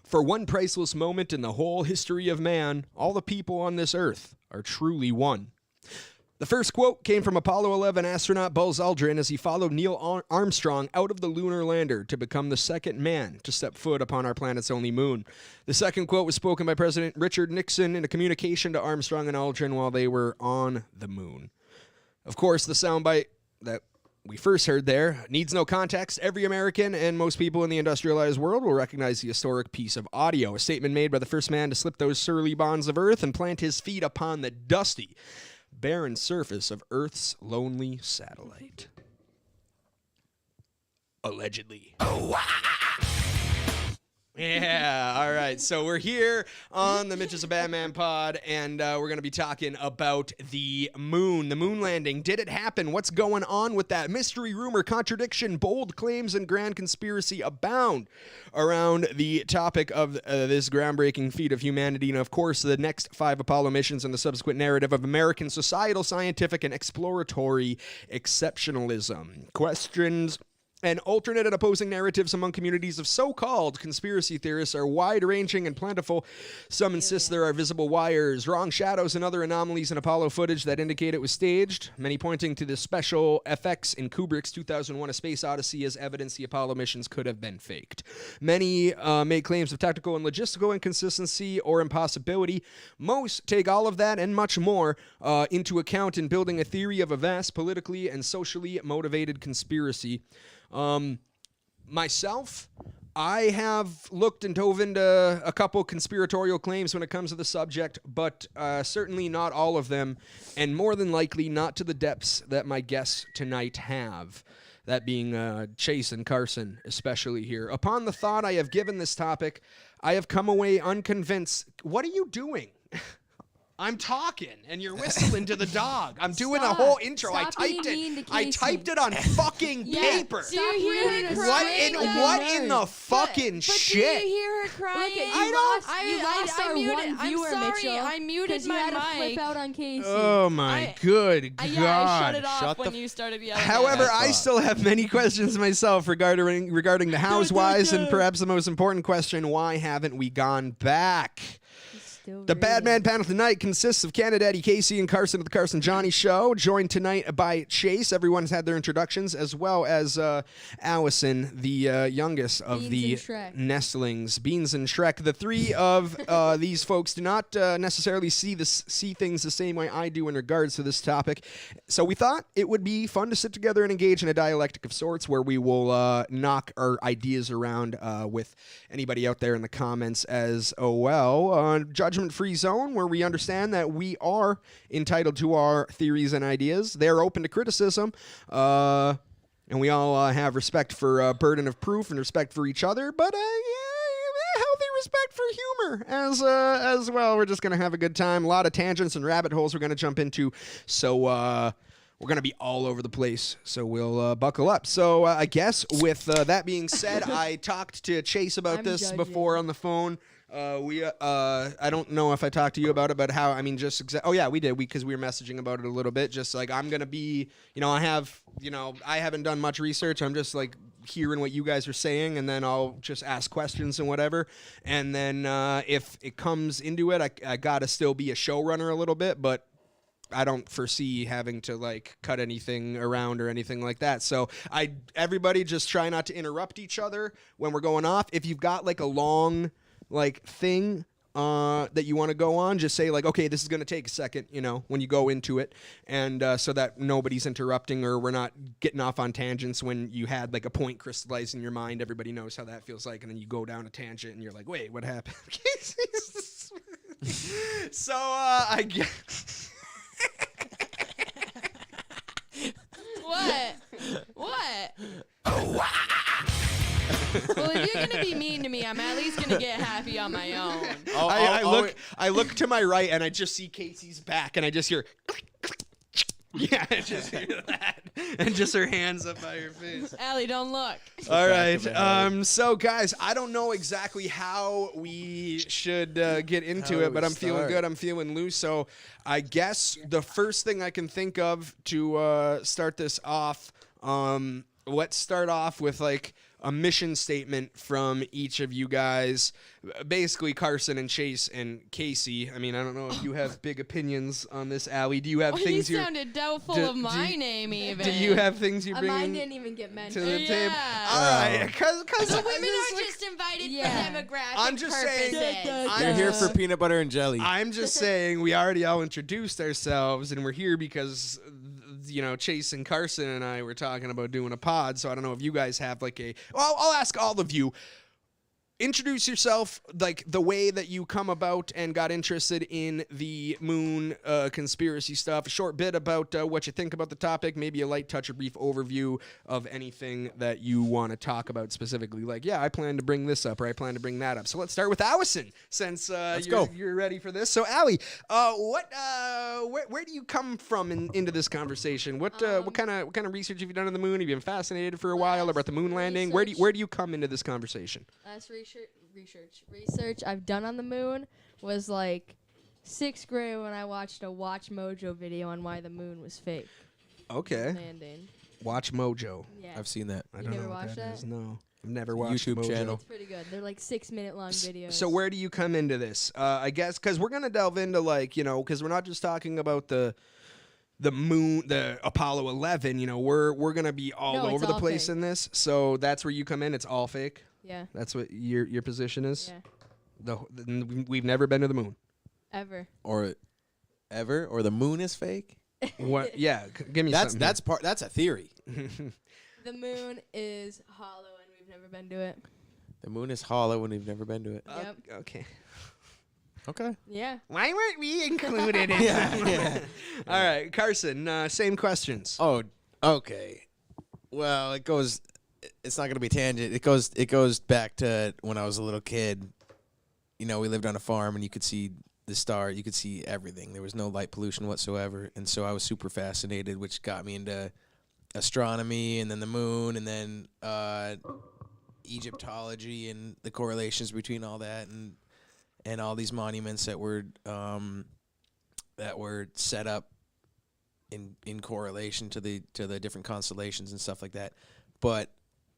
For one priceless moment in the whole history of man, all the people on this earth are truly one. The first quote came from Apollo 11 astronaut Buzz Aldrin as he followed Neil Armstrong out of the lunar lander to become the second man to step foot upon our planet's only moon. The second quote was spoken by President Richard Nixon in a communication to Armstrong and Aldrin while they were on the moon. Of course, the soundbite that we first heard there needs no context. Every American and most people in the industrialized world will recognize the historic piece of audio, a statement made by the first man to slip those surly bonds of Earth and plant his feet upon the dusty, barren surface of Earth's lonely satellite. Allegedly. Yeah, all right. So we're here on the Mitch is a Bad Man pod, and we're going to be talking about the moon landing. Did it happen? What's going on with that? Mystery, rumor, contradiction, bold claims, and grand conspiracy abound around the topic of this groundbreaking feat of humanity. And, of course, the next 5 Apollo missions and the subsequent narrative of American societal, scientific, and exploratory exceptionalism. Questions and alternate and opposing narratives among communities of so-called conspiracy theorists are wide-ranging and plentiful. Some insist there are visible wires, wrong shadows, and other anomalies in Apollo footage that indicate it was staged, many pointing to the special effects in Kubrick's 2001 A Space Odyssey as evidence the Apollo missions could have been faked. Many make claims of technical and logistical inconsistency or impossibility. Most take all of that and much more into account in building a theory of a vast politically and socially motivated conspiracy. Myself, I have looked and dove into a couple conspiratorial claims when it comes to the subject, but certainly not all of them, and more than likely not to the depths that my guests tonight have. That being Chase and Carson, especially here. Upon the thought I have given this topic, I have come away unconvinced. What are you doing? I'm talking, and you're whistling to the dog. I'm doing a Stop. whole intro. Stop I typed being mean it. to I Casey. typed it on fucking paper. Do you hear her Stop crying? reading What Like a in nerd. the fucking But shit? do you hear her crying? Look at you I lost, you lost our muted. one viewer, I'm sorry. Mitchell. I muted 'cause you my had to mic. flip out on Casey. Oh my I- good God. Yeah, I shut it off Shut when the you started yelling. However, at me. I still have many questions myself regarding the hows, whys, and perhaps the most important question: why haven't we gone back? Still The Bad Man reading. panel tonight consists of Canada Eddie Casey and Carson of the Carson Johnny Show, joined tonight by Chase. Everyone's had their introductions, as well as Allison, the youngest of Beans the and Shrek. nestlings, Beans and Shrek. The three of these folks do not necessarily see things the same way I do in regards to this topic. So we thought it would be fun to sit together and engage in a dialectic of sorts where we will knock our ideas around with anybody out there in the comments as well. Judgment-free zone where we understand that we are entitled to our theories and ideas. They're open to criticism. And we all have respect for burden of proof and respect for each other, but healthy respect for humor as well. We're just going to have a good time. A lot of tangents and rabbit holes we're going to jump into. So we're going to be all over the place, so we'll buckle up. So I guess with that being said, I talked to Chase about I'm this judging. before on the phone. I don't know if I talked to you about it, but how, I mean, just, oh yeah, we did, because we were messaging about it a little bit, just like, I'm going to be, I haven't done much research, I'm just like hearing what you guys are saying, and then I'll just ask questions and whatever, and then if it comes into it, I got to still be a showrunner a little bit, but I don't foresee having to like cut anything around or anything like that. So everybody just try not to interrupt each other when we're going off. If you've got like a long like thing that you want to go on, just say like, okay, this is going to take a second, you know, when you go into it, and so that nobody's interrupting or we're not getting off on tangents when you had like a point crystallized in your mind. Everybody knows how that feels like, and then you go down a tangent and you're like, wait, what happened? So I guess. What? Well, if you're gonna be mean to me, I'm at least gonna get happy on my own. I look to my right and I just see Casey's back and I just hear click, click, yeah, I just hear that and just her hands up by her face. Allie, don't look. All right. So guys, I don't know exactly how we should get into it, but I'm feeling good. I'm feeling loose. So I guess the first thing I can think of to start this off, let's start off with like a mission statement from each of you guys. Basically, Carson and Chase and Casey. I mean, I don't know if you have big opinions on this, Allie. Do you have things you sounded doubtful of my name, even. Do you have things you bring Mine didn't even get mentioned. to the table? All right, because the women are just invited for demographic I'm just saying, purposes. You're here for peanut butter and jelly. I'm just saying we already all introduced ourselves, and we're here because, you know, Chase and Carson and I were talking about doing a pod, so I don't know if you guys have like a... Well, I'll ask all of you. Introduce yourself, like the way that you come about and got interested in the moon conspiracy stuff. A short bit about what you think about the topic, maybe a light touch or brief overview of anything that you want to talk about specifically. Like, yeah, I plan to bring this up or I plan to bring that up. So let's start with Allison, since you're ready for this. So, Allie, where do you come from into this conversation? What kind of research have you done on the moon? Have you been fascinated for a while about the moon landing? Where do you come into this conversation? Last research I've done on the moon was like 6th grade when I watched a Watch Mojo video on why the moon was fake. Okay. Landing. Watch Mojo. Yeah. I've seen that. I You don't never know what watched that that? is. No, I've never watched YouTube Mojo. channel. It's pretty good. They're like 6-minute-long videos. So where do you come into this? I guess because we're gonna delve into like, you know, because we're not just talking about the moon, the Apollo 11. You know, we're gonna be all No, it's over the all place fake. in this. So that's where you come in. It's all fake. Yeah. That's what your position is. Yeah. We've never been to the moon. Ever. Or ever? Or the moon is fake? What? Yeah. Give me something. That's a theory. The moon is hollow and we've never been to it. The moon is hollow and we've never been to it. Yep. Okay. Okay. Yeah. Why weren't we included in Yeah. All right, Carson, same questions. Oh, okay. Well, it goes. It's not gonna be tangent. It goes back to when I was a little kid. You know, we lived on a farm, and you could see the star. You could see everything. There was no light pollution whatsoever, and so I was super fascinated, which got me into astronomy, and then the moon, and then Egyptology, and the correlations between all that, and all these monuments that were set up in correlation to the different constellations and stuff like that. But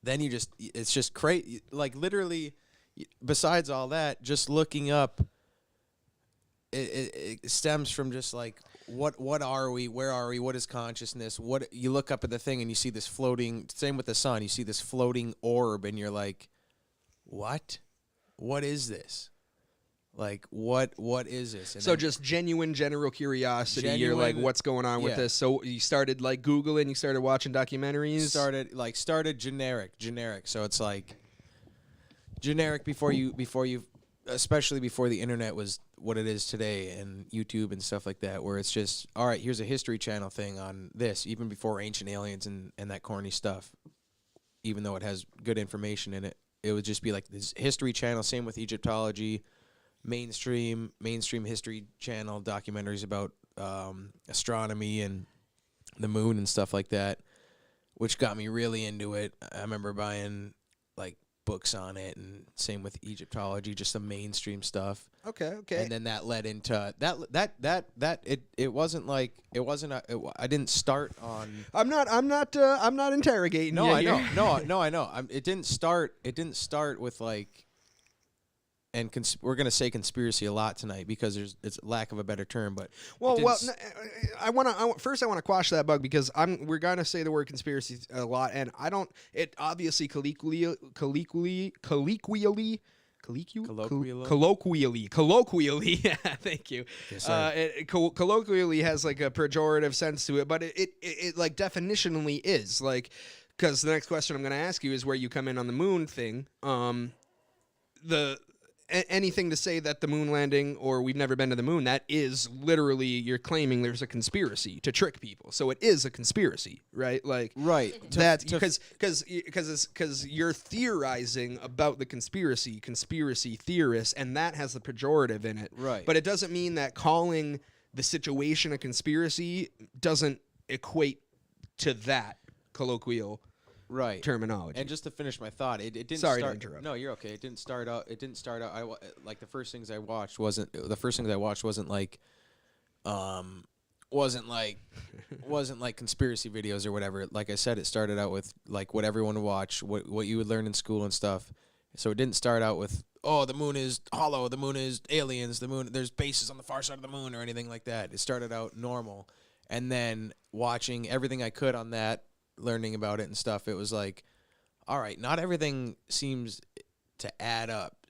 then it's just crazy. Like literally, besides all that, just looking up, it stems from just like what are we? Where are we? What is consciousness? What you look up at the thing and you see this floating. Same with the sun. You see this floating orb and you're like, what? What is this? Like what is this? And So just genuine general curiosity. You're like, what's going on with yeah. this? So you started like Googling, you started watching documentaries. Started generic. So it's like generic before you especially before the internet was what it is today and YouTube and stuff like that, where it's just, all right, here's a History Channel thing on this, even before Ancient Aliens and that corny stuff, even though it has good information in it. It would just be like this History Channel, same with Egyptology, mainstream History Channel documentaries about astronomy and the moon and stuff like that, which got me really into it. I remember buying like books on it, and same with Egyptology, just the mainstream stuff. Okay. And then that led into I didn't start on. I'm not interrogating you. No, I here. know. No, I know. It didn't start with like and we're gonna say conspiracy a lot tonight because it's lack of a better term, but I want to quash that bug because we're gonna say the word conspiracy a lot, and I don't. It obviously colloquially, thank you. Yes, sir. It colloquially has like a pejorative sense to it, but it like definitionally is like, because the next question I'm gonna ask you is where you come in on the moon thing. Anything to say that the moon landing or we've never been to the moon, that is literally you're claiming there's a conspiracy to trick people. So it is a conspiracy, right? Like right. That's because you're theorizing about the conspiracy theorists, and that has the pejorative in it. Right. But it doesn't mean that calling the situation a conspiracy doesn't equate to that colloquial terminology. And just to finish my thought, it didn't. Sorry start, to interrupt. No, you're okay. It didn't start out. Like the first things I watched wasn't like, wasn't like conspiracy videos or whatever. Like I said, it started out with like what everyone would watch, what you would learn in school and stuff. So it didn't start out with, oh, the moon is hollow, the moon is aliens, the moon, there's bases on the far side of the moon or anything like that. It started out normal, and then watching everything I could on that, learning about it and stuff, it was like, all right, not everything seems to add up.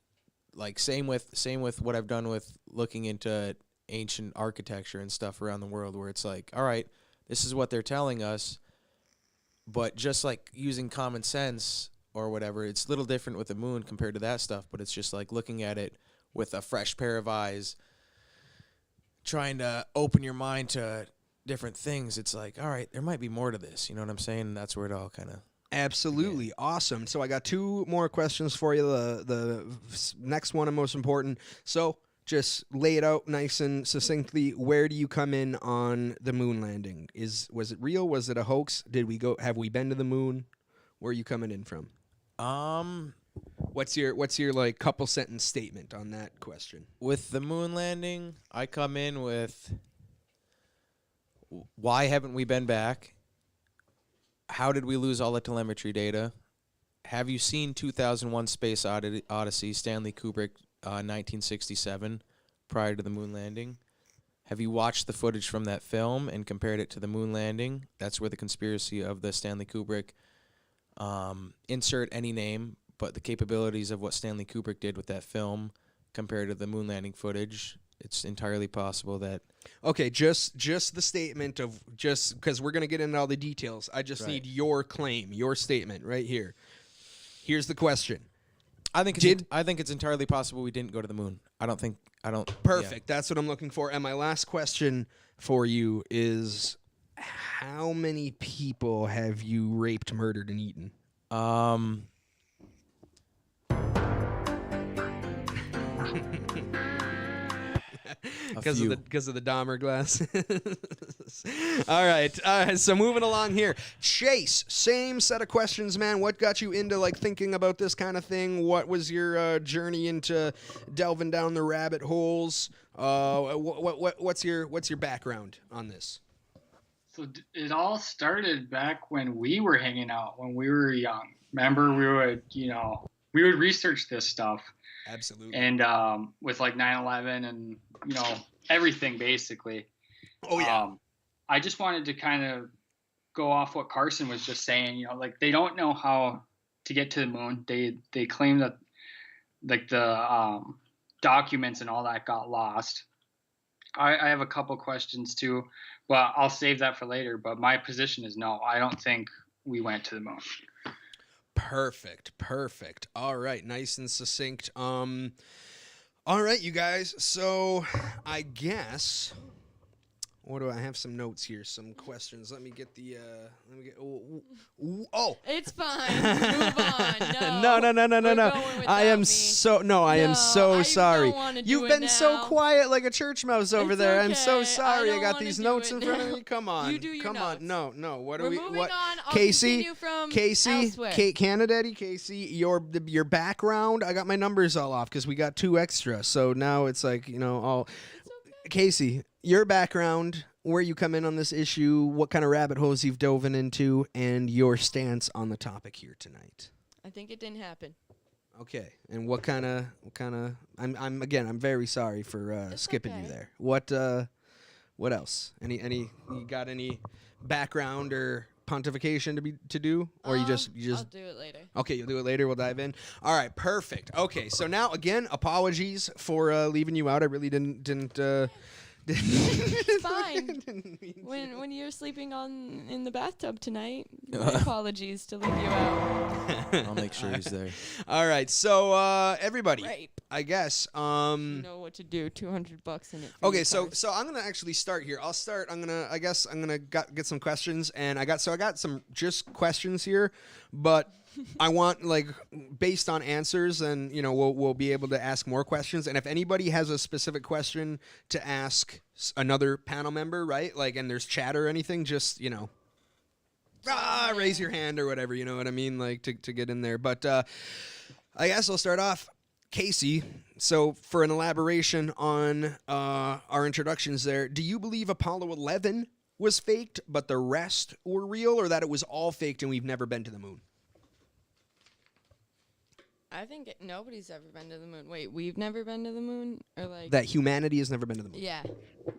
Like same with what I've done with looking into ancient architecture and stuff around the world, where it's like, all right, this is what they're telling us, but just like using common sense or whatever, it's a little different with the moon compared to that stuff, but it's just like looking at it with a fresh pair of eyes, trying to open your mind to different things. It's like, all right, there might be more to this. You know what I'm saying? And that's where it all kind of. Absolutely. Yeah. Awesome. So I got two more questions for you. The next one and most important. So just lay it out nice and succinctly. Where do you come in on the moon landing? Was it real? Was it a hoax? Have we been to the moon? Where are you coming in from? What's your like couple sentence statement on that question? With the moon landing, I come in with, why haven't we been back? How did we lose all the telemetry data? Have you seen 2001 Space Odyssey, Stanley Kubrick, 1967, prior to the moon landing? Have you watched the footage from that film and compared it to the moon landing? That's where the conspiracy of the Stanley Kubrick, insert any name, but the capabilities of what Stanley Kubrick did with that film compared to the moon landing footage. It's entirely possible that. Okay, just the statement of, just because we're gonna get into all the details. I just need your claim, your statement right here. Here's the question. I think it's entirely possible we didn't go to the moon. Perfect. Yeah. That's what I'm looking for. And my last question for you is, how many people have you raped, murdered, and eaten? Because of the Dahmer glasses. All right. So moving along here, Chase. Same set of questions, man. What got you into like thinking about this kind of thing? What was your journey into delving down the rabbit holes? What's your background on this? So it all started back when we were hanging out when we were young. Remember, we would research this stuff. Absolutely. And with like 9/11 and everything basically. Oh yeah. I just wanted to kind of go off what Carson was just saying. Like they don't know how to get to the moon. They claim that like the documents and all that got lost. I have a couple questions too, but I'll save that for later. But my position is no. I don't think we went to the moon. Perfect. All right, nice and succinct. All right, you guys. So I guess, what do I have? Some notes here, some questions. Let me get. Oh, it's fine. Move on. No. I am so sorry. You've been so quiet like a church mouse over there. Okay. I'm so sorry. I got wanna these do notes it in front of now. me. Come on. You do your notes. No. What We're are we? moving What? on. I'll Casey, continue from Casey, elsewhere. Canada, Casey, your background. I got my numbers all off because we got 2 extra. So now it's like all. Casey, your background, where you come in on this issue, what kind of rabbit holes you've dove into, and your stance on the topic here tonight. I think it didn't happen. Okay, and what kind of? I'm very sorry for skipping you okay. there. What else? You got any background or pontification to do, or you I'll just do it later. Okay, you'll do it later. We'll dive in. All right, perfect. Okay, so now again, apologies for leaving you out. I really didn't. It's fine. When you're sleeping in the bathtub tonight, my apologies to leave you out. I'll make sure he's there. All right, so everybody, Rape. I guess. You know what to do. $200 in it. For Okay, your so cars. I'm gonna actually start here. I'll start. I'm gonna get some questions, and I got some just questions here, but I want like based on answers, and we'll be able to ask more questions. And if anybody has a specific question to ask another panel member, right? Like, and there's chat or anything, just raise your hand or whatever. You know what I mean? Like to get in there. But I guess I'll start off. Casey, so for an elaboration on our introductions there, do you believe Apollo 11 was faked, but the rest were real, or that it was all faked and we've never been to the moon? I think nobody's ever been to the moon. Wait, we've never been to the moon, or like That humanity has never been to the moon? Yeah.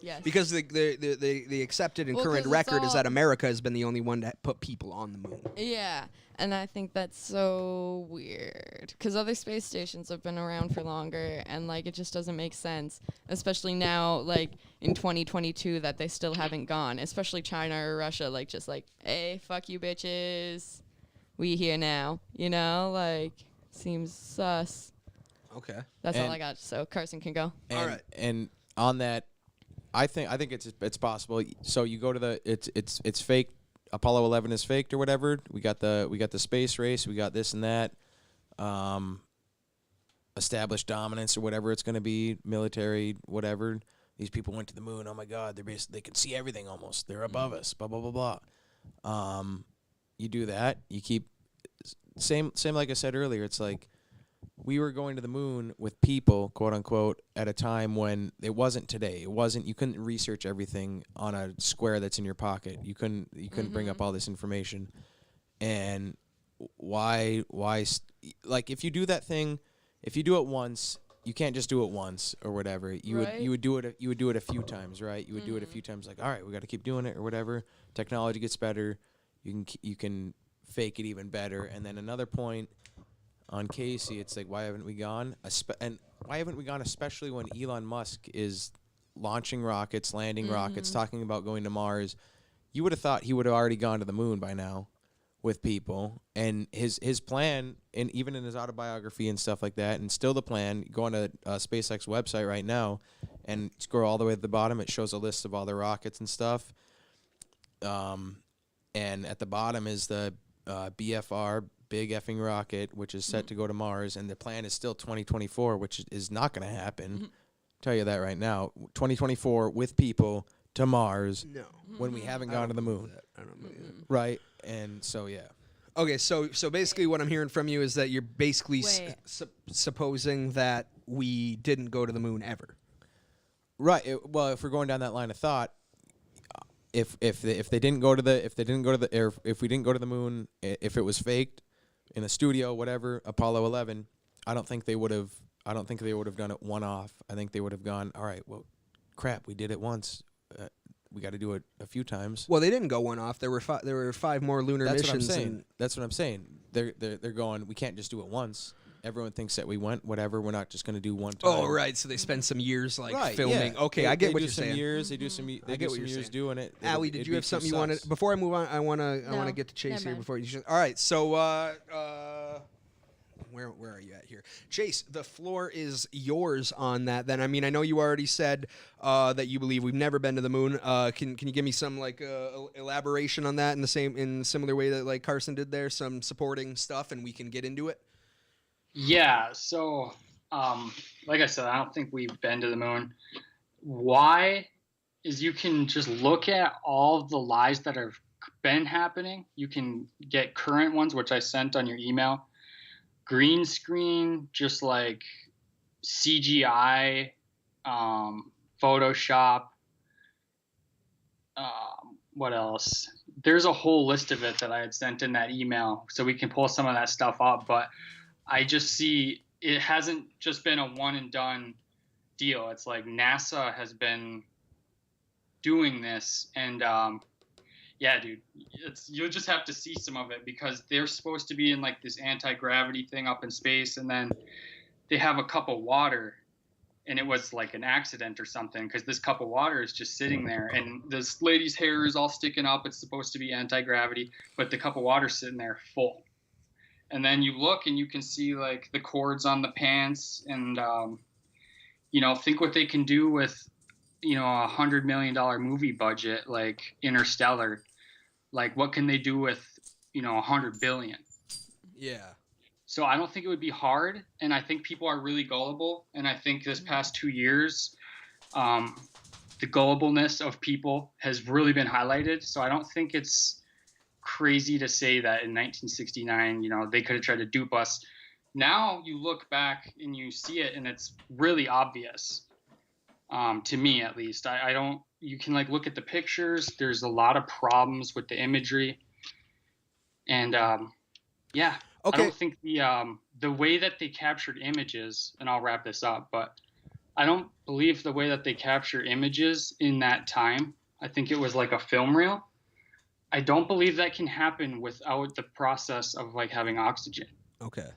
Yes. Because the accepted and Well, current 'cause it's record is all- that America has been the only one to put people on the moon. Yeah, and I think that's so weird because other space stations have been around for longer, and like it just doesn't make sense, especially now, like in 2022, that they still haven't gone. Especially China or Russia, like just like, hey, fuck you, bitches, we here now. Like seems sus. Okay. That's all And- I got. So Carson can go. And, All right. And on that, I think it's possible. So you go to it's fake. Apollo 11 is faked or whatever. We got the space race. We got this and that. Established dominance or whatever it's going to be, military, whatever. These people went to the moon. Oh my God, they can see everything almost. They're above us. Blah blah blah blah. You do that. You keep same like I said earlier. It's like we were going to the moon with people, quote unquote, at a time when it wasn't today. It wasn't. You couldn't research everything on a square that's in your pocket. You couldn't bring up all this information. And why like if you do that thing, if you do it once, you can't just do it once or whatever. You would do it a few times, right? You would do it a few times. Like, all right, we got to keep doing it or whatever. Technology gets better. You can fake it even better. And then another point on Casey, it's like, why haven't we gone? And why haven't we gone, especially when Elon Musk is launching rockets, landing rockets, talking about going to Mars? You would have thought he would have already gone to the moon by now with people. And his plan, and even in his autobiography and stuff like that, and still the plan, go on a SpaceX website right now and scroll all the way to the bottom. It shows a list of all the rockets and stuff. And at the bottom is the BFR, big effing rocket, which is set to go to Mars, and the plan is still 2024, which is not going to happen. Tell you that right now. 2024 with people to Mars. No. When we haven't gone to the moon. I don't believe that. Right? And so, yeah. Okay, so basically what I'm hearing from you is that you're basically Wait. supposing that we didn't go to the moon ever. Right. Well, if we're going down that line of thought, if they didn't go to the if we didn't go to the moon, if it was faked in a studio, whatever, Apollo 11, I don't think they would have done it one off. I think they would have gone, all right, well, crap, we did it once. We got to do it a few times. Well, they didn't go one off. There were five more lunar That's what I'm missions. saying. That's what I'm saying. They're going, we can't just do it once. Everyone thinks that we went, whatever. We're not just going to do one time. Oh, right. So they spend some years Right, filming. yeah. Okay, They- I get they what do you're some saying. Years, they do some. They I do get what some you're years saying. doing it. Allie, did you have something you wanted? Before I move on, I want to get to Chase never here. mind. Before you. All right. So where are you at here, Chase? The floor is yours on that. Then I mean, I know you already said that you believe we've never been to the moon. Can you give me some elaboration on that in similar way that like Carson did there? Some supporting stuff, and we can get into it. Yeah. So, like I said, I don't think we've been to the moon. Why is you can just look at all of the lies that have been happening. You can get current ones, which I sent on your email. Green screen, just like CGI, Photoshop. What else? There's a whole list of it that I had sent in that email, so we can pull some of that stuff up. But I just see it hasn't just been a one and done deal. It's like NASA has been doing this, and yeah, dude, you'll just have to see some of it because they're supposed to be in like this anti-gravity thing up in space, and then they have a cup of water, and it was like an accident or something because this cup of water is just sitting there, and this lady's hair is all sticking up. It's supposed to be anti-gravity, but the cup of water's sitting there full. And then you look and you can see like the cords on the pants, and you know, think what they can do with, you know, $100 million movie budget like Interstellar. Like, what can they do with, you know, 100 billion? Yeah. So I don't think it would be hard, and I think people are really gullible. And I think this past 2 years, the gullibleness of people has really been highlighted. So I don't think it's crazy to say that in 1969, you know, they could have tried to dupe us. Now you look back and you see it, and it's really obvious, to me at least. I don't. You can like look at the pictures. There's a lot of problems with the imagery, and yeah. Okay. I don't think the way that they captured images, and I'll wrap this up, but I don't believe the way that they capture images in that time. I think it was like a film reel. I don't believe that can happen without the process of like having oxygen. Okay.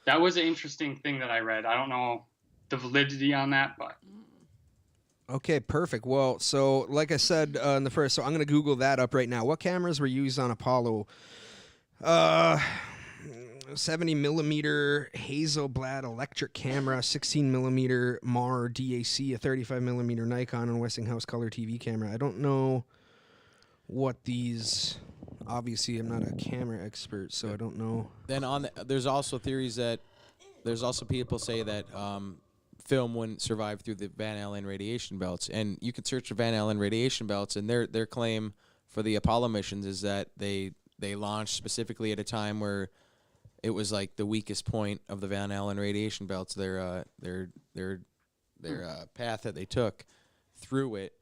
That was an interesting thing that I read. I don't know the validity on that, but. Okay, perfect. Well, so like I said in the first, so I'm going to Google that up right now. What cameras were used on Apollo? 70 millimeter Hasselblad electric camera, 16 millimeter Mar DAC, a 35 millimeter Nikon, and Westinghouse color TV camera. I don't know what these. Obviously, I'm not a camera expert, so I don't know. Then there's also theories that there's also people say that film wouldn't survive through the Van Allen radiation belts, and you can search for Van Allen radiation belts, and their claim for the Apollo missions is that they launched specifically at a time where it was like the weakest point of the Van Allen radiation belts. Their path that they took through it,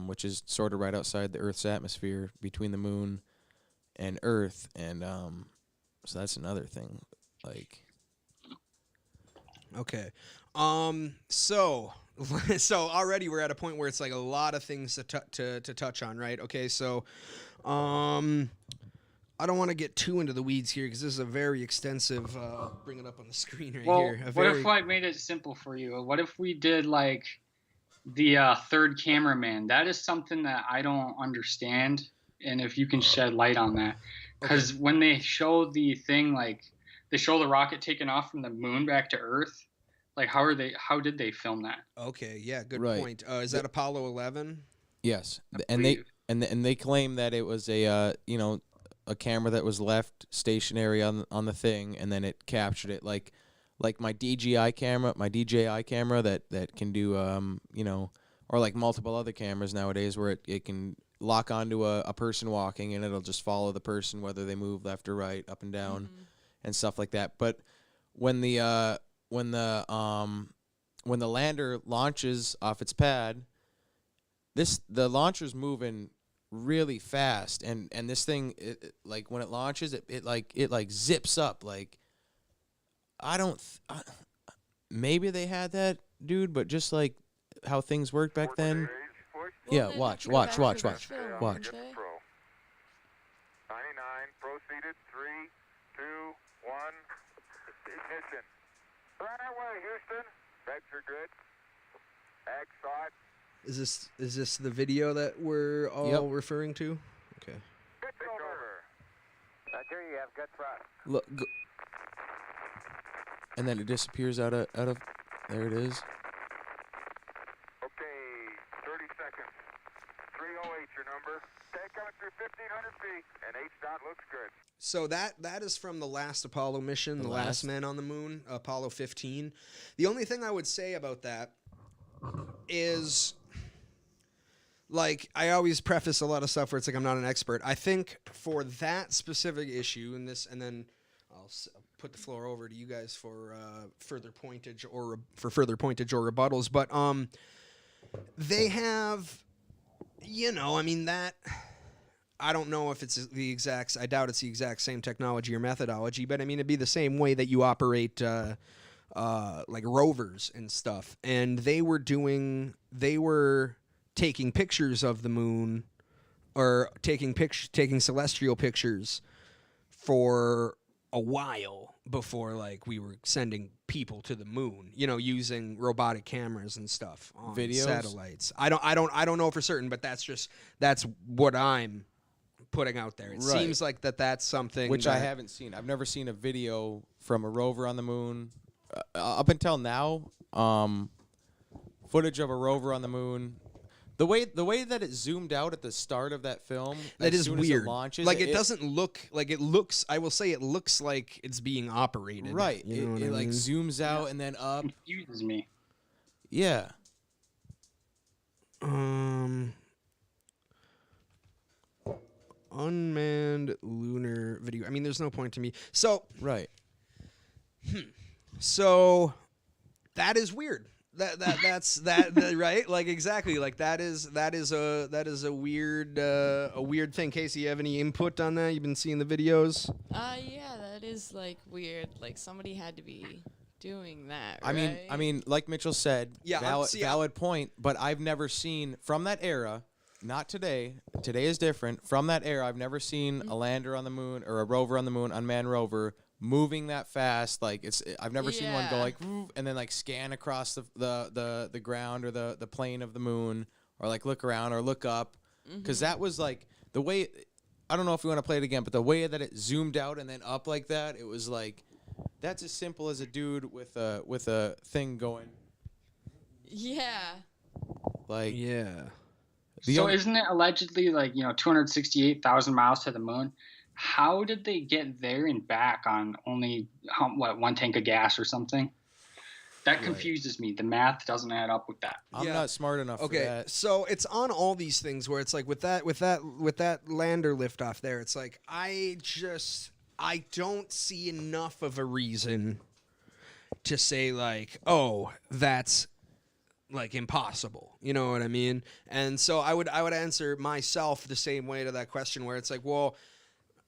which is sort of right outside the Earth's atmosphere between the moon and Earth, and so that's another thing. Like, okay, so already we're at a point where it's like a lot of things to touch on, right? Okay, so I don't want to get too into the weeds here because this is a very extensive. Bring it up on the screen right here. What if I made it simple for you? What if we did like the third cameraman? That is something that I don't understand, and if you can shed light on that, because when they show the thing, like they show the rocket taking off from the moon back to Earth, like how did they film that? Okay, yeah, good Right. point. Is that Apollo 11? yes, and they claim that it was a a camera that was left stationary on the thing, and then it captured it like my DJI camera that can do or like multiple other cameras nowadays where it can lock onto a person walking, and it'll just follow the person whether they move left or right, up and down, and stuff like that. But when the lander launches off its pad, the launcher's moving really fast, and this thing, like when it launches, it like zips up. Like, maybe they had that, dude, but just like how things worked back then. Yeah, watch. 99 proceeded. 3, 2, 1. Ignition. Right away, Houston. Vector good. Ag side. Is this the video that we're all referring to? Okay. Pitch over. Back here you have good thrust. Look, and then it disappears out of. There it is. Okay, 30 seconds. 308 your number. Take coming through 1,500 feet, and H-dot looks good. So that is from the last Apollo mission, the last man on the moon, Apollo 15. The only thing I would say about that is, like, I always preface a lot of stuff where it's like I'm not an expert. I think for that specific issue, and then I'll put the floor over to you guys for further pointage or rebuttals. But they have, I mean, that I don't know if it's the exact. I doubt it's the exact same technology or methodology, but I mean, it'd be the same way that you operate like rovers and stuff. And they were taking pictures of the moon, or taking celestial pictures for a while before like we were sending people to the moon, using robotic cameras and stuff on Videos? satellites. I don't know for certain, but that's what I'm putting out there. It Right. seems like that's something Which I that- haven't seen. I've never seen a video from a rover on the moon. Up until now, footage of a rover on the moon. The way that it zoomed out at the start of that film, That as is soon weird. As it launches, like it doesn't look like it looks. I will say it looks like it's being operated. right. You know what I It like mean? zooms out and then up. Confuses me. Yeah. Unmanned lunar video. I mean, there's no point to me. So Right. So that is weird. That's right? Like exactly. Like that is a weird thing. Casey, you have any input on that? You've been seeing the videos? Yeah, that is like weird. Like somebody had to be doing that. I mean, like Mitchell said, Yeah, valid point. But I've never seen from that era. Not today. Today is different. From that era, I've never seen a lander on the moon or a rover on the moon, unmanned rover, moving that fast. Like I've never seen one go Yeah. like "Woo," and then like scan across the ground or the plane of the moon, or like look around or look up, because that was like the way. I don't know if we want to play it again, but the way that it zoomed out and then up like that, it was like that's as simple as a dude with a thing going Yeah. like Yeah. The So only- isn't it allegedly like 268,000 miles to the moon? How did they get there and back on only one tank of gas or something? That confuses me. The math doesn't add up with that. I'm Yeah. not smart enough for Okay, that. so it's on all these things where it's like with that lander liftoff there, it's like I don't see enough of a reason to say like, oh, that's like impossible. You know what I mean? And so I would answer myself the same way to that question, where it's like, well,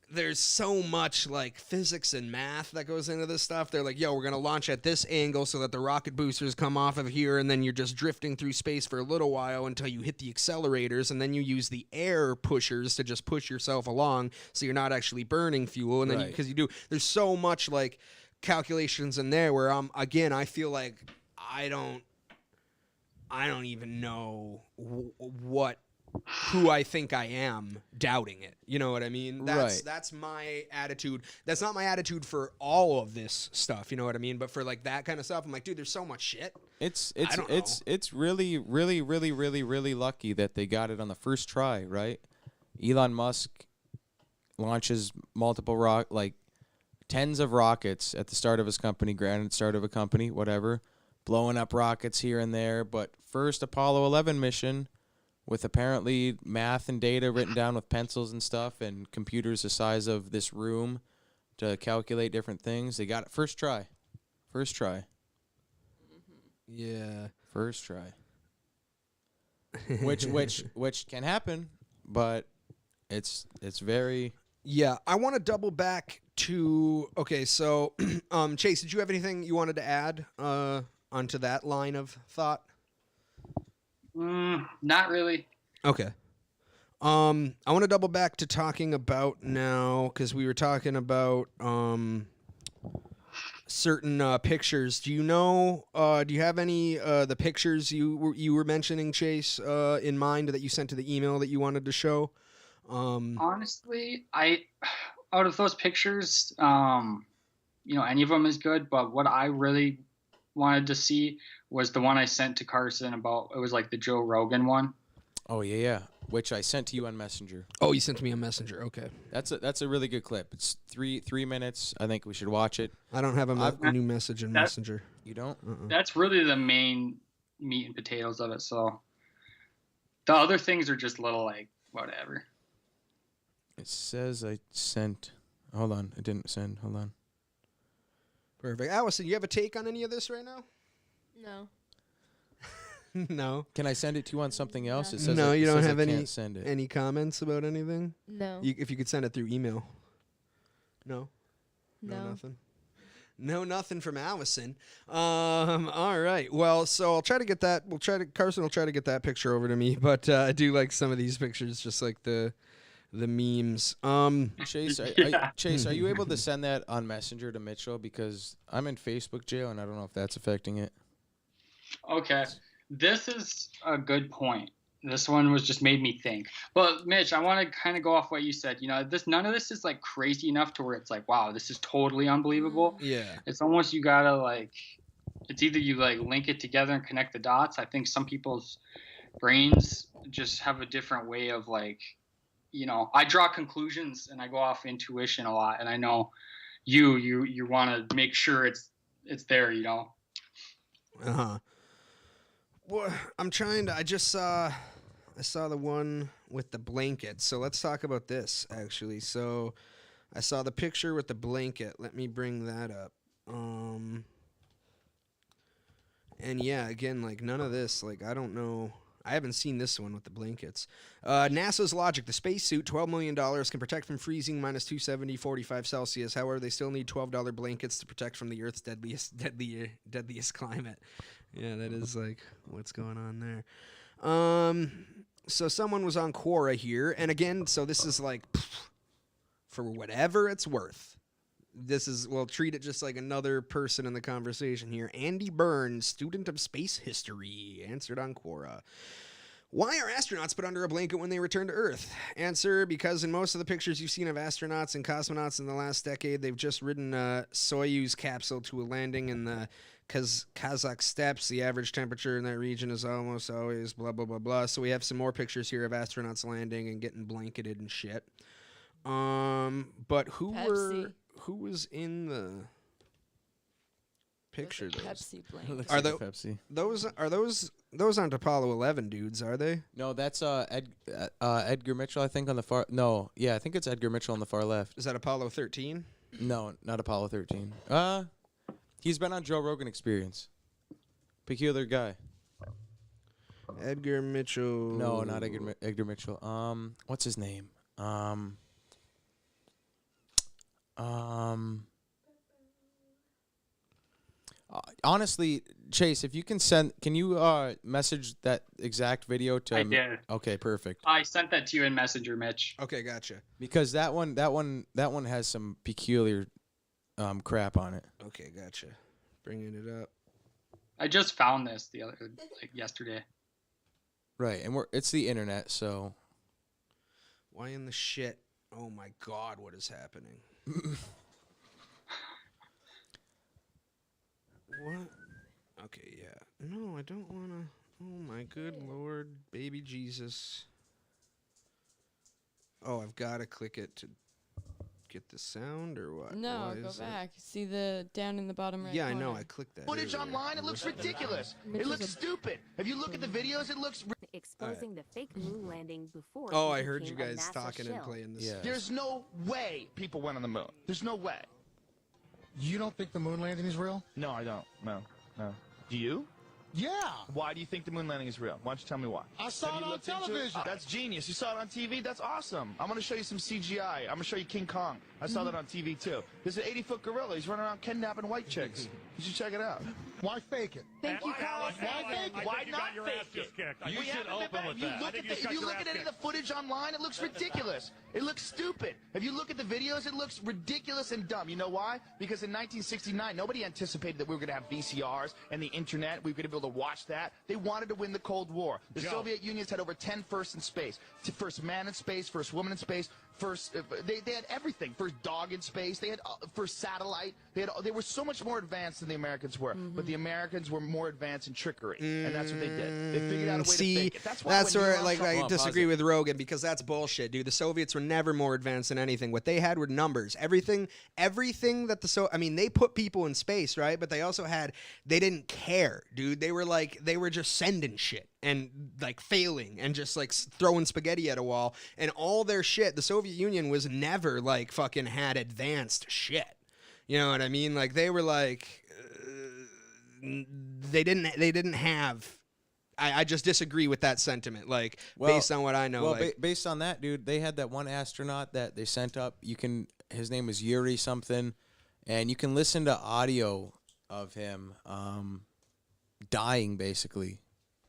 there's so much like physics and math that goes into this stuff. They're like, yo, we're going to launch at this angle so that the rocket boosters come off of here, and then you're just drifting through space for a little while until you hit the accelerators, and then you use the air pushers to just push yourself along so you're not actually burning fuel. And then Right. because you do, there's so much like calculations in there where I feel like I don't even know who I think I am doubting it. You know what I mean? Right. That's my attitude. That's not my attitude for all of this stuff. You know what I mean? But for like that kind of stuff, I'm like, dude, there's so much shit. It's don't it's really really lucky that they got it on the first try, right? Elon Musk launches multiple tens of rockets at the start of his company, granted start of a company, whatever, blowing up rockets here and there, but first Apollo 11 mission with apparently math and data written down with pencils and stuff and computers the size of this room to calculate different things. They got it first try. Yeah. First try. which can happen, but it's very Yeah, I want to double back to so Chase, did you have anything you wanted to add onto that line of thought? Not really. Okay. I want to double back to talking about now, because we were talking about certain pictures. Do you know? Do you have any the pictures you were mentioning, Chase, in mind that you sent to the email that you wanted to show? Honestly, out of those pictures, any of them is good. But what I really wanted to see was the one I sent to Carson about. It was like the Joe Rogan one. Oh yeah, which I sent to you on Messenger. Oh, you sent to me on Messenger. Okay. That's a really good clip. It's three minutes. I think we should watch it. I don't have a new message in Messenger. You don't? That's really the main meat and potatoes of it. So the other things are just little like whatever. It says I sent. Hold on, it didn't send. Hold on. Perfect. Allison, you have a take on any of this right now? No. No. Can I send it to you on something else? It says No, you it don't says I have any can't send it. any comments about anything? No. If you could send it through email. No. No. Nothing. No, nothing from Allison. All right. Well, so I'll try to get that. Carson will try to get that picture over to me. But I do like some of these pictures, just like the memes. Chase, Chase, are you able to send that on Messenger to Mitchell? Because I'm in Facebook jail, and I don't know if that's affecting it. Okay, this is a good point. This one was just made me think. But Mitch, I want to kind of go off what you said. You know, none of this is like crazy enough to where it's like, wow, this is totally unbelievable. Yeah. It's almost you gotta like, it's either you like link it together and connect the dots. I think some people's brains just have a different way of like, you know, I draw conclusions and I go off intuition a lot, and I know you want to make sure it's there, you know. Well, I'm trying to. I saw the one with the blanket. So let's talk about this actually. So I saw the picture with the blanket. Let me bring that up. And yeah, again, like none of this. Like I don't know. I haven't seen this one with the blankets. NASA's logic: the spacesuit, $12 million, can protect from freezing minus 270, 45 Celsius. However, they still need $12 blankets to protect from the Earth's deadliest climate. Yeah, that is like what's going on there. So someone was on Quora here, and again, so this is like for whatever it's worth. This is, well, treat it just like another person in the conversation here. Andy Burns, student of space history, answered on Quora. Why are astronauts put under a blanket when they return to Earth? Answer, because in most of the pictures you've seen of astronauts and cosmonauts in the last decade, they've just ridden a Soyuz capsule to a landing in the Kazakh steppes. The average temperature in that region is almost always blah, blah, blah, blah. So we have some more pictures here of astronauts landing and getting blanketed and shit. But who was in the picture? Pepsi blanket. Are like Pepsi. Those aren't Apollo 11 dudes, are they? No, that's Edgar Mitchell, I think, on the far. No, yeah, I think it's Edgar Mitchell on the far left. Is that Apollo 13? No, not Apollo 13. He's been on Joe Rogan Experience. Peculiar guy. Edgar Mitchell. No, not Edgar Mitchell. What's his name? Honestly, Chase, if you can you message that exact video to? I did. Okay, perfect. I sent that to you in Messenger, Mitch. Okay, gotcha. Because that one has some peculiar crap on it. Okay, gotcha. Bringing it up. I just found this yesterday. Right, and it's the internet, so. Why in the shit? Oh my God, what is happening? What? Okay, yeah. No, I don't want to. Oh my good Lord, baby Jesus. Oh, I've got to click it to get the sound or what? No, Why go is back. See the down in the bottom right Yeah, I corner. know. I clicked that. Footage earlier. online, it looks ridiculous. It looks stupid. If you look at the videos, it looks. Exposing the fake moon landing before. Oh, it I heard you became a guys NASA talking and shell. playing this. Yeah. There's no way people went on the moon. There's no way. You don't think the moon landing is real? No, I don't. No. Do you? Yeah. Why do you think the moon landing is real? Why don't you tell me why? I saw Have it you on looked into it? television. That's genius. You saw it on TV? That's awesome. I'm going to show you some CGI. I'm going to show you King Kong. I saw that on TV too. There's an 80-foot gorilla. He's running around kidnapping white chicks. You should check it out. Why fake it? Thank you, Carl. Why not fake it? You We should haven't open been- with you that. look at if you look at any of the footage online, it looks ridiculous. It looks stupid. If you look at the videos, it looks ridiculous and dumb. You know why? Because in 1969, nobody anticipated that we were going to have VCRs and the internet. We were going to be able to watch that. They wanted to win the Cold War. The Soviet Union's had over 10 firsts in space. First man in space, first woman in space, first they had everything. First dog in space. They had first satellite. They were so much more advanced than the Americans were. But the Americans were more advanced in trickery, and that's what they did. They figured out a way to fake it. That's why when where Neil like Armstrong- I disagree with Rogan because that's bullshit, dude. The Soviets were never more advanced than anything. What they had were numbers. Everything that they put people in space, right? But they also they didn't care, dude. They were just sending shit and like failing and just like throwing spaghetti at a wall and all their shit. The Soviet Union was never like fucking had advanced shit. You know what I mean? Like they were like they didn't have I just disagree with that sentiment. Like, based on what I know. Well, like, based on that, dude, they had that one astronaut that they sent up. His name was Yuri something, and you can listen to audio of him dying basically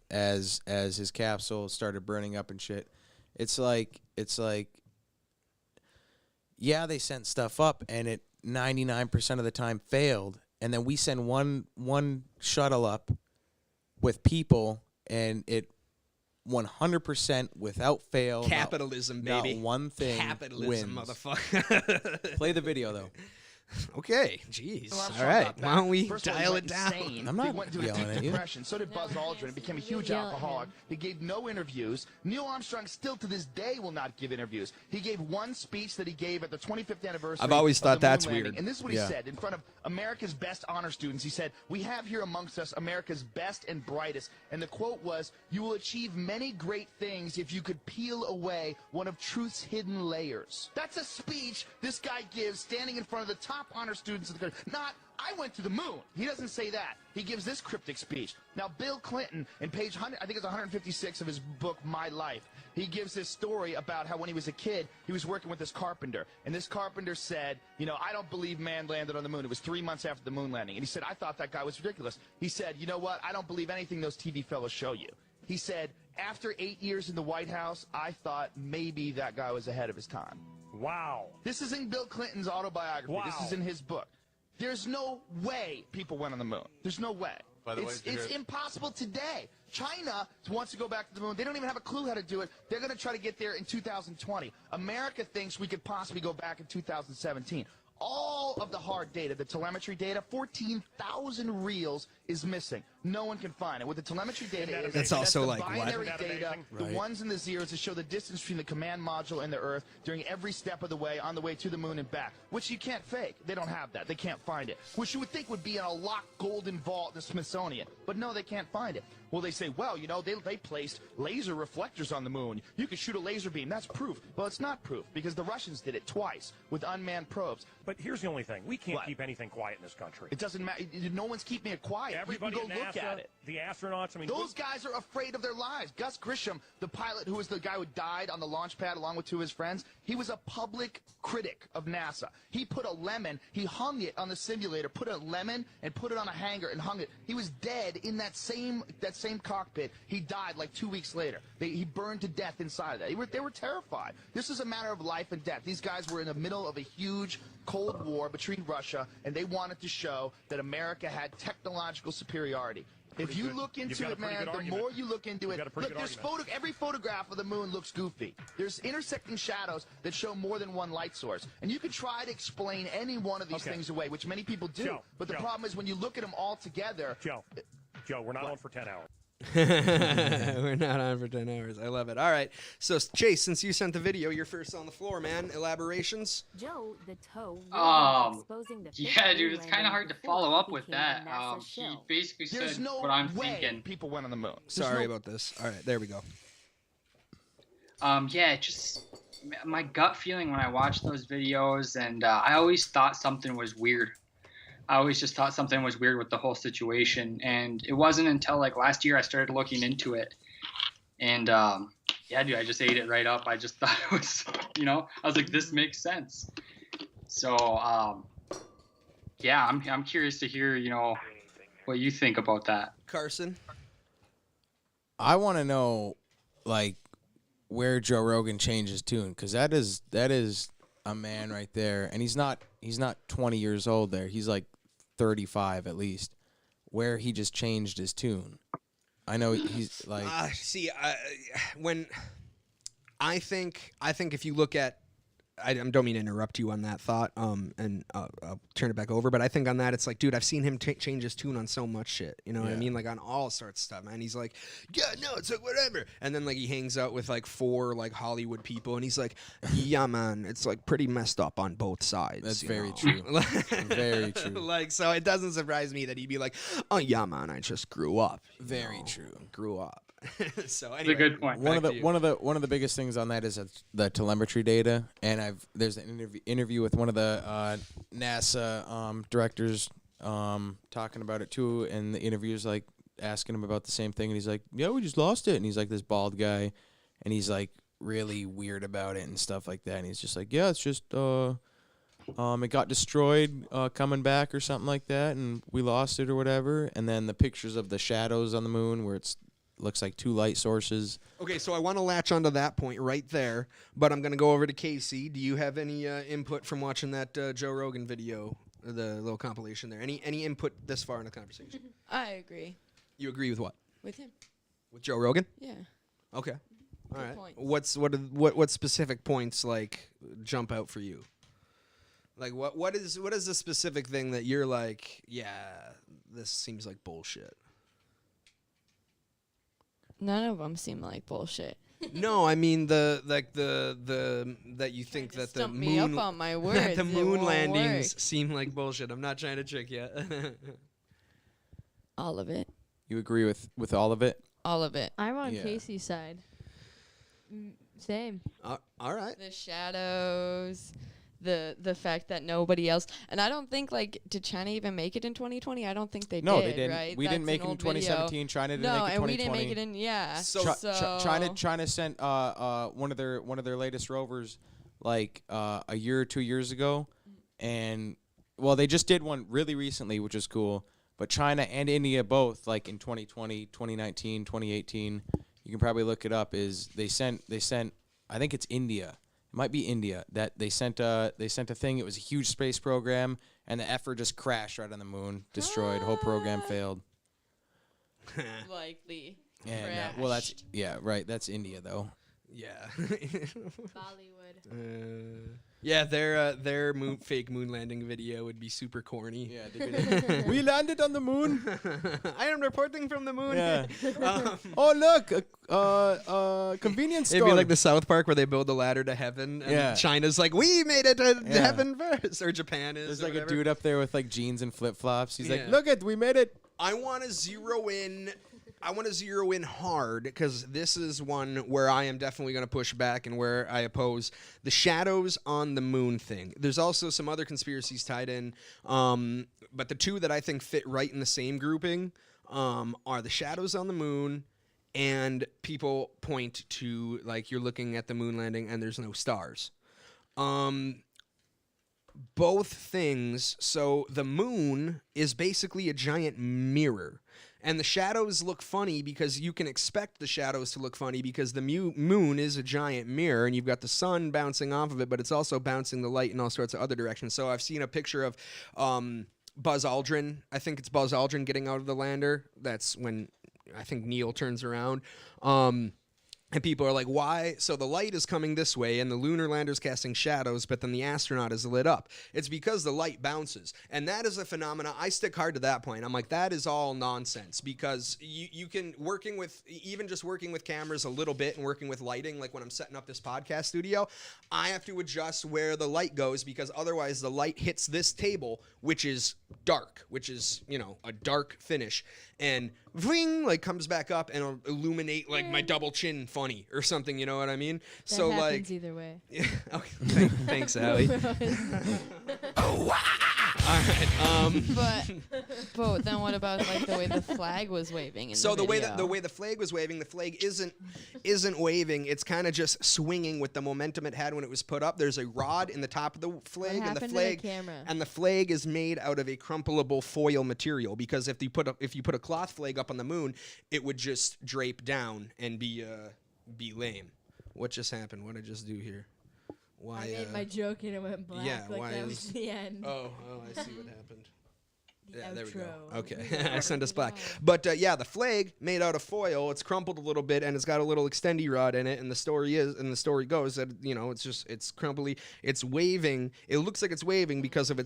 as his capsule started burning up and shit. It's like yeah, they sent stuff up and it 99% of the time failed, and then we send one shuttle up with people and it 100% without fail. capitalism, baby. Not one thing. Capitalism, wins. motherfucker. Play the video though. Okay, jeez. Well, I'm All sorry right, about that. why don't we First of all, dial he it went down? insane. I'm not He went into a yelling deep at you. depression. So did Buzz Aldrin and became a huge Yell at alcoholic. him. He gave no interviews. Neil Armstrong still to this day will not give interviews. He gave one speech that he gave at the 25th anniversary. I've always of thought the moon that's landing. weird. And this is what Yeah. he said in front of America's best honor students. He said, "We have here amongst us America's best and brightest." And the quote was, "You will achieve many great things if you could peel away one of truth's hidden layers." That's a speech this guy gives standing in front of the top honor students of the country. Not, "I went to the moon." He doesn't say that. He gives this cryptic speech. Now, Bill Clinton, in page 100, I think it's 156 of his book, My Life, he gives this story about how when he was a kid, he was working with this carpenter. And this carpenter said, "You know, I don't believe man landed on the moon." It was 3 months after the moon landing. And he said, "I thought that guy was ridiculous." He said, "You know what? I don't believe anything those TV fellows show you." He said, "After 8 years in the White House, I thought maybe that guy was ahead of his time." Wow. This is in Bill Clinton's autobiography. Wow. This is in his book. There's no way people went on the moon. There's no way. By the way, It's impossible today. China wants to go back to the moon. They don't even have a clue how to do it. They're going to try to get there in 2020. America thinks we could possibly go back in 2017. All of the hard data, the telemetry data, 14,000 reels is missing. No one can find it. What the telemetry data is, That's also the like what? binary Isn't that data, amazing? the Right. ones and the zeros to show the distance between the command module and the Earth during every step of the way on the way to the moon and back, which you can't fake. They don't have that. They can't find it, which you would think would be in a locked golden vault in the Smithsonian. But no, they can't find it. Well, they say, well, you know, they placed laser reflectors on the moon. You could shoot a laser beam. That's proof. Well, it's not proof because the Russians did it twice with unmanned probes. But here's the only thing. We can't What? keep anything quiet in this country. It doesn't matter. No one's keeping it quiet. Everybody you at can go look NASA, at it. the astronauts, I mean, Those guys are afraid of their lives. Gus Grisham, the pilot who was the guy who died on the launch pad along with two of his friends, he was a public critic of NASA. He put a lemon, he hung it on the simulator, put a lemon and put it on a hanger and hung it. He was dead in that same cockpit. He died like 2 weeks later. He burned to death inside of that. They were terrified. This is a matter of life and death. These guys were in the middle of a huge Cold War between Russia, and they wanted to show that America had technological superiority. If you look into it, man, the more you look into it, look, there's every photograph of the moon looks goofy. There's intersecting shadows that show more than one light source. And you can try to explain any one of these things away, which many people do. But the problem is when you look at them all together... Joe, we're not on for 10 hours. We're not on for 10 hours. I love it. All right. So, Chase, since you sent the video, you're first on the floor, man. Elaborations? Joe, the toe. Exposing the Yeah, dude, it's kind of hard to follow up with that. He basically There's said no what I'm way thinking. people went on the moon. Sorry about this. All right, there we go. Yeah, just my gut feeling when I watched those videos, and I always thought something was weird. I always just thought something was weird with the whole situation, and it wasn't until like last year I started looking into it, and yeah, dude, I just ate it right up. I just thought it was, I was like, this makes sense. So yeah, I'm curious to hear, what you think about that. Carson? I want to know, like, where Joe Rogan changed his tune, because that is a man right there, and he's not 20 years old there. He's like 35 at least, where he just changed his tune. I know he's like... when I think if you look at... I don't mean to interrupt you on that thought, and I'll turn it back over, but I think on that, it's like, dude, I've seen him change his tune on so much shit, you know what I mean? Like, on all sorts of stuff, man. He's like, yeah, no, it's like, whatever. And then, like, he hangs out with, like, 4, like, Hollywood people, and he's like, yeah, man, it's, like, pretty messed up on both sides. That's very know? true. Very true. Like, so it doesn't surprise me that he'd be like, oh, yeah, man, I just grew up. Very true. Grew up. So anyway, That's a good point. One of the biggest things on that is the telemetry data, and there's an interview with one of the NASA directors talking about it too, and the interview's like asking him about the same thing, and he's like, "Yeah, we just lost it." And he's like this bald guy, and he's like really weird about it and stuff like that. And he's just like, "Yeah, it's just it got destroyed coming back or something like that, and we lost it or whatever." And then the pictures of the shadows on the moon, where it's looks like two light sources. Okay, so I want to latch onto that point right there, but I'm going to go over to Casey. Do you have any input from watching that Joe Rogan video, the little compilation there? Any input this far in the conversation? I agree You agree with what? with him. With Joe Rogan? Yeah. Okay. All Good right. points. What specific points like jump out for you? Like what is the specific thing that you're like, yeah, this seems like bullshit? None of them seem like bullshit. No, I mean the that you think that the Stump me moon up on my that words. the It moon won't landings work. seem like bullshit. I'm not trying to trick you. All of it. You agree with all of it? All of it. I'm on Yeah. Casey's side. Same. All right. The shadows, the fact that nobody else, and I don't think did China even make it in 2020? I don't think they No, did. they didn't. Right? We didn't That's make an it in old video. 2017. China didn't No, make it in 2020. and we didn't make it in. Yeah. So- China sent one of their latest rovers like a year or 2 years ago, and well, they just did one really recently, which is cool. But China and India both, like in 2020, 2019, 2018, you can probably look it up. Is they sent I think it's India. It might be India that they sent a thing. It was a huge space program, and the effort just crashed right on the moon, destroyed. Whole program failed. Likely. And well, that's right. That's India though. Yeah. Bollywood. Yeah, their fake moon landing video would be super corny. Yeah, we landed on the moon. I am reporting from the moon. Yeah. Oh look, convenience store. It'd be like the South Park where they build the ladder to heaven, and Yeah. China's like, we made it to heaven first, or Japan is. There's or like whatever. a dude up there with like jeans and flip flops. He's Yeah. like, look we made it. I want to zero in. Hard because this is one where I am definitely going to push back and where I oppose the shadows on the moon thing. There's also some other conspiracies tied in, but the two that I think fit right in the same grouping are the shadows on the moon, and people point to like you're looking at the moon landing and there's no stars. Both things. So the moon is basically a giant mirror. And the shadows look funny because you can expect the shadows to look funny because the moon is a giant mirror and you've got the sun bouncing off of it, but it's also bouncing the light in all sorts of other directions. So I've seen a picture of Buzz Aldrin. I think it's Buzz Aldrin getting out of the lander. That's when I think Neil turns around. And people are like, why? So the light is coming this way, and the lunar lander's casting shadows, but then the astronaut is lit up. It's because the light bounces. And that is a phenomena. I stick hard to that point. I'm like, that is all nonsense, because you can, working with cameras a little bit and working with lighting, like when I'm setting up this podcast studio, I have to adjust where the light goes, because otherwise the light hits this table, which is dark, which is, a dark finish, and ving, like comes back up and it'll illuminate like my double chin funny or something, you know what I mean? That so happens like either way. Yeah, okay, thanks, Allie. All right. But then what about like the way the flag was waving in So the way video? the way the flag was waving, the flag isn't waving. It's kind of just swinging with the momentum it had when it was put up. There's a rod in the top of the flag, and the flag is made out of a crumpleable foil material, because if you put a cloth flag up on the moon, it would just drape down and be lame. What just happened? What did I just do here? Why? I made my joke and it went black. Yeah. Like Why that is was the end. Oh, I see what happened. Yeah, there we go. outro. Okay, I sent us black. But the flag made out of foil. It's crumpled a little bit, and it's got a little extendy rod in it. And the story goes that it's crumply. It's waving. It looks like it's waving because of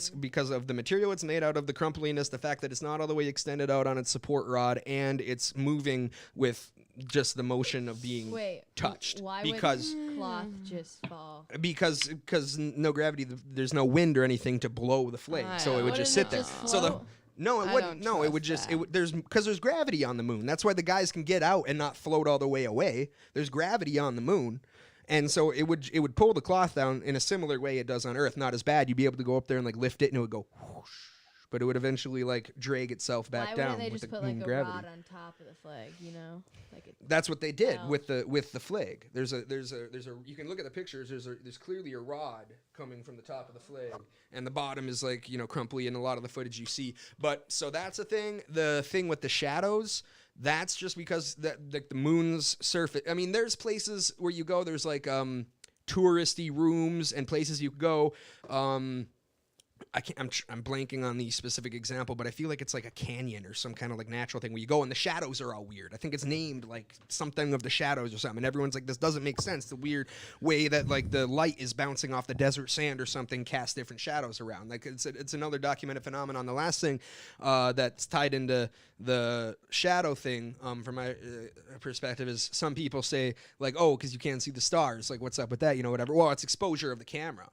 the material it's made out of, the crumpliness, the fact that it's not all the way extended out on its support rod, and it's moving with just the motion of being touched. Why because would cloth just fall? because no gravity, there's no wind or anything to blow the flag, so it would just sit there. So no, it wouldn't. No, it would just there's gravity on the moon. That's why the guys can get out and not float all the way away. There's gravity on the moon. And so it would pull the cloth down in a similar way it does on Earth. Not as bad. You'd be able to go up there and like lift it, and it would go whoosh, but it would eventually like drag itself back Why down wouldn't they with just the put like a gravity. rod on top of the flag? You know, like it, That's what they did Oh. with the flag. There's a you can look at the pictures. There's clearly a rod coming from the top of the flag, and the bottom is like crumply in a lot of the footage you see. But so that's a thing. The thing with the shadows, that's just because the moon's surface. I mean, there's places where you go. There's like touristy rooms and places you go. I'm blanking on the specific example, but I feel like it's like a canyon or some kind of like natural thing where you go and the shadows are all weird. I think it's named like something of the shadows or something. And everyone's like, this doesn't make sense. The weird way that like the light is bouncing off the desert sand or something casts different shadows around. Like it's another documented phenomenon. The last thing that's tied into the shadow thing from my perspective is some people say like, oh, because you can't see the stars. Like, what's up with that? Whatever. Well, it's exposure of the camera.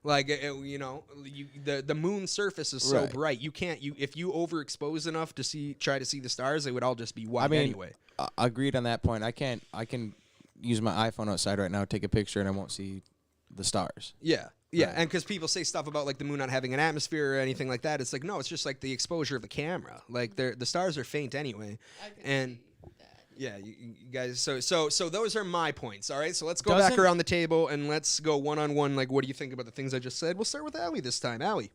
Like the moon's surface is so bright. You can't if you overexpose enough to try to see the stars, they would all just be white anyway. Agreed on that point. I can use my iPhone outside right now, take a picture, and I won't see the stars. Yeah, and because people say stuff about like the moon not having an atmosphere or anything like that, it's like no, it's just like the exposure of the camera. Like the stars are faint anyway, and. Yeah, you guys. So those are my points. All right. So let's go back around the table and let's go one-on-one. Like, what do you think about the things I just said? We'll start with Allie this time. Allie.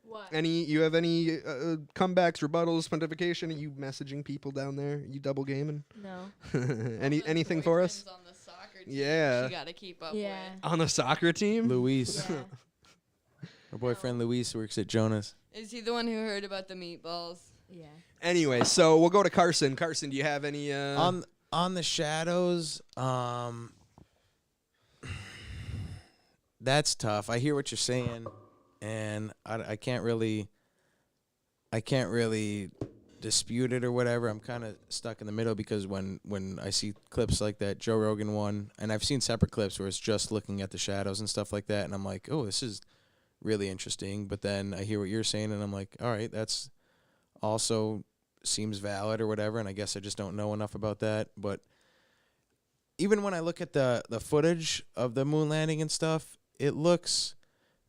What? You have any comebacks, rebuttals, pontification? Are you messaging people down there? Are you double gaming? No. Anything for us? On the soccer team, yeah. You gotta keep up with. On the soccer team? Luis. Yeah. Our boyfriend Luis works at Jonas. Is he the one who heard about the meatballs? Yeah. Anyway, so we'll go to Carson. Carson, do you have any on the shadows? That's tough. I hear what you're saying, and I can't really dispute it or whatever. I'm kind of stuck in the middle because when I see clips like that Joe Rogan one, and I've seen separate clips where it's just looking at the shadows and stuff like that, and I'm like, oh, this is really interesting. But then I hear what you're saying, and I'm like, all right, that's also seems valid or whatever, and I guess I just don't know enough about that. But even when I look at the footage of the moon landing and stuff, it looks,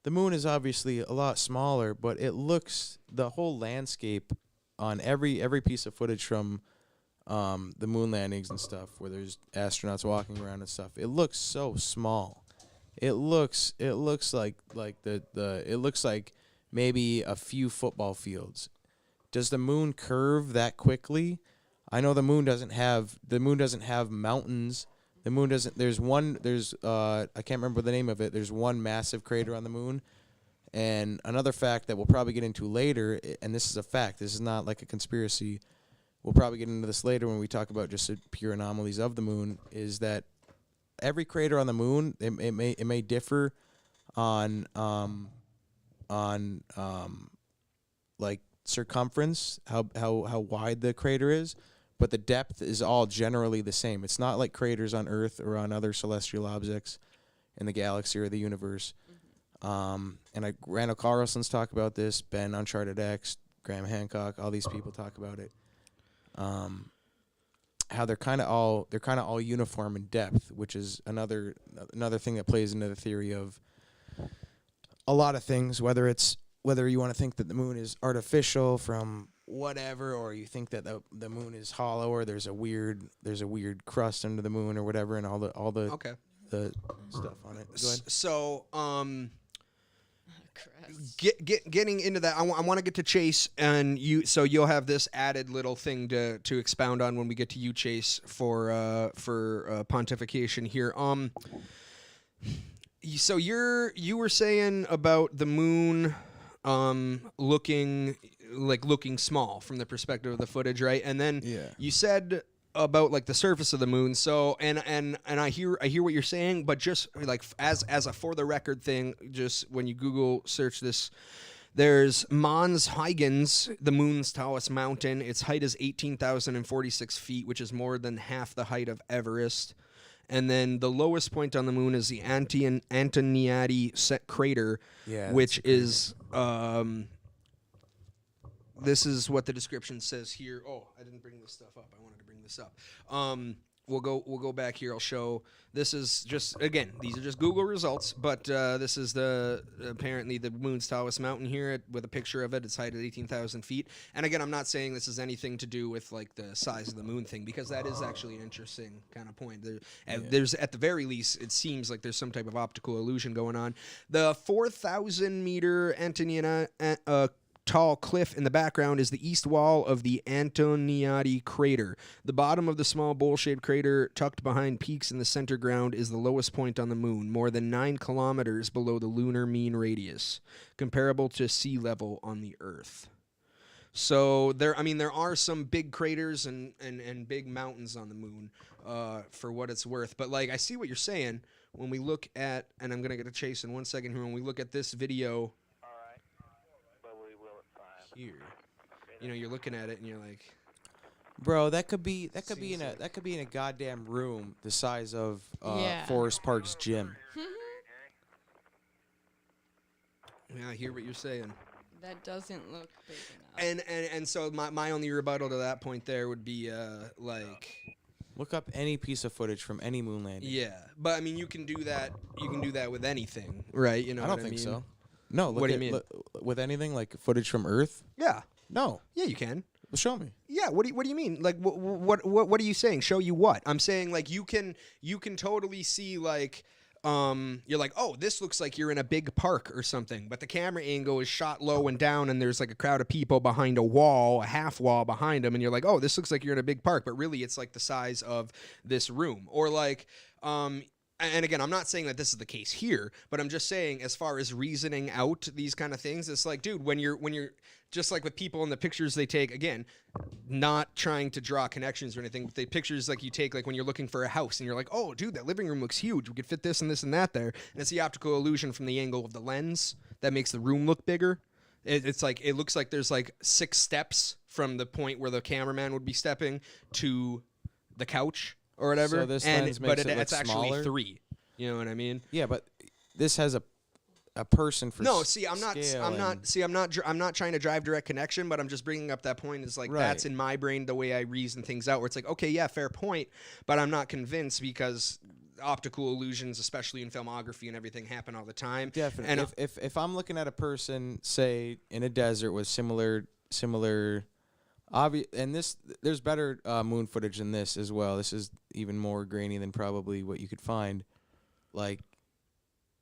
the moon is obviously a lot smaller, but it looks, the whole landscape on every piece of footage from the moon landings and stuff where there's astronauts walking around and stuff, it looks so small. It looks like it looks like maybe a few football fields. Does the moon curve that quickly? I know the moon doesn't have mountains. The moon doesn't. I can't remember the name of it. There's one massive crater on the moon, and another fact that we'll probably get into later. And this is a fact. This is not like a conspiracy. We'll probably get into this later when we talk about just the pure anomalies of the moon. Is that every crater on the moon it may differ on like circumference, how wide the crater is, but the depth is all generally the same. It's not like craters on Earth or on other celestial objects in the galaxy or the universe. And Randall Carlson's talk about this, Ben Uncharted X, Graham Hancock, all these people talk about it. How they're kind of all uniform in depth, which is another thing that plays into the theory of a lot of things, whether you want to think that the moon is artificial from whatever, or you think that the moon is hollow, or there's a weird crust under the moon or whatever, and all the the stuff on it. Go ahead. So getting into that, I want to get to Chase, and you'll have this added little thing to expound on when we get to you, Chase, for pontification here. So you were saying about the moon looking small from the perspective of the footage, right? And then you said about like the surface of the moon. So and I hear what you're saying, but just like as a for the record thing, just when you Google search this, there's Mons Huygens, the moon's tallest mountain. Its height is 18,046 feet, which is more than half the height of Everest. And then the lowest point on the moon is the Antoniadi crater, which is this is what the description says here. Oh, I didn't bring this stuff up. I wanted to bring this up. we'll go back here. I'll show. This is just, again, these are just Google results, but this is apparently the moon's tallest mountain here with a picture of it. It's height at 18,000 feet. And again, I'm not saying this is anything to do with like the size of the moon thing, because that is actually an interesting kind of point. There's at the very least, it seems like there's some type of optical illusion going on. The 4,000 meter Antoniana tall cliff in the background is the east wall of the Antoniadi crater. The bottom of the small bowl-shaped crater tucked behind peaks in the center ground is the lowest point on the moon, more than 9 kilometers below the lunar mean radius, comparable to sea level on the Earth. So there are some big craters and big mountains on the moon, for what it's worth. But like, I see what you're saying when we look at, and I'm gonna get a Chase in 1 second here. When we look at this video here, you're looking at it and you're like, bro, that could be in a goddamn room the size of Forest Park's gym. Yeah, I hear what you're saying. That doesn't look big enough. And so my only rebuttal to that point there would be like, look up any piece of footage from any moon landing. Yeah, but I mean, you can do that. You can do that with anything, right? You know, I don't think so. No, what do you mean? With anything like footage from Earth? Yeah. No. Yeah, you can. Well, show me. Yeah. What do you mean? Like, what are you saying? Show you what? I'm saying like you can totally see like. You're like, oh, this looks like you're in a big park or something, but the camera angle is shot low and down, and there's like a crowd of people behind a wall, a half wall behind them, and you're like, oh, this looks like you're in a big park, but really it's like the size of this room. Or like, and again, I'm not saying that this is the case here, but I'm just saying as far as reasoning out these kind of things, it's like, dude, when you're just like with people in the pictures they take, again, not trying to draw connections or anything, but the pictures like you take like when you're looking for a house and you're like, oh, dude, that living room looks huge. We could fit this and this and that there. And it's the optical illusion from the angle of the lens that makes the room look bigger. It's like, it looks like there's like 6 steps from the point where the cameraman would be stepping to the couch or whatever. So this lens makes it look it's actually smaller? 3. You know what I mean? Yeah, but this has a person for no. See, I'm not trying to drive direct connection, but I'm just bringing up that point. Is like that's in my brain the way I reason things out. Where it's like, okay, yeah, fair point, but I'm not convinced because optical illusions, especially in filmography and everything, happen all the time. Definitely. And if I'm looking at a person, say in a desert with similar obvious, and there's better moon footage than this as well. This is even more grainy than probably what you could find. Like,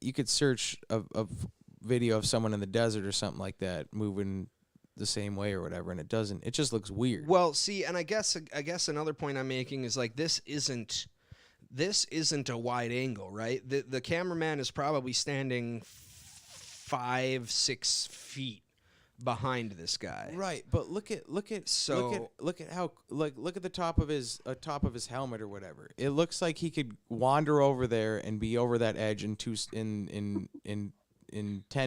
you could search a video of someone in the desert or something like that moving the same way or whatever, and it doesn't. It just looks weird. Well, see, and I guess another point I'm making is like this isn't a wide angle, right? The cameraman is probably standing 5-6 feet behind this guy. Right, but look at how look at the top of his helmet or whatever. It looks like he could wander over there and be over that edge in 10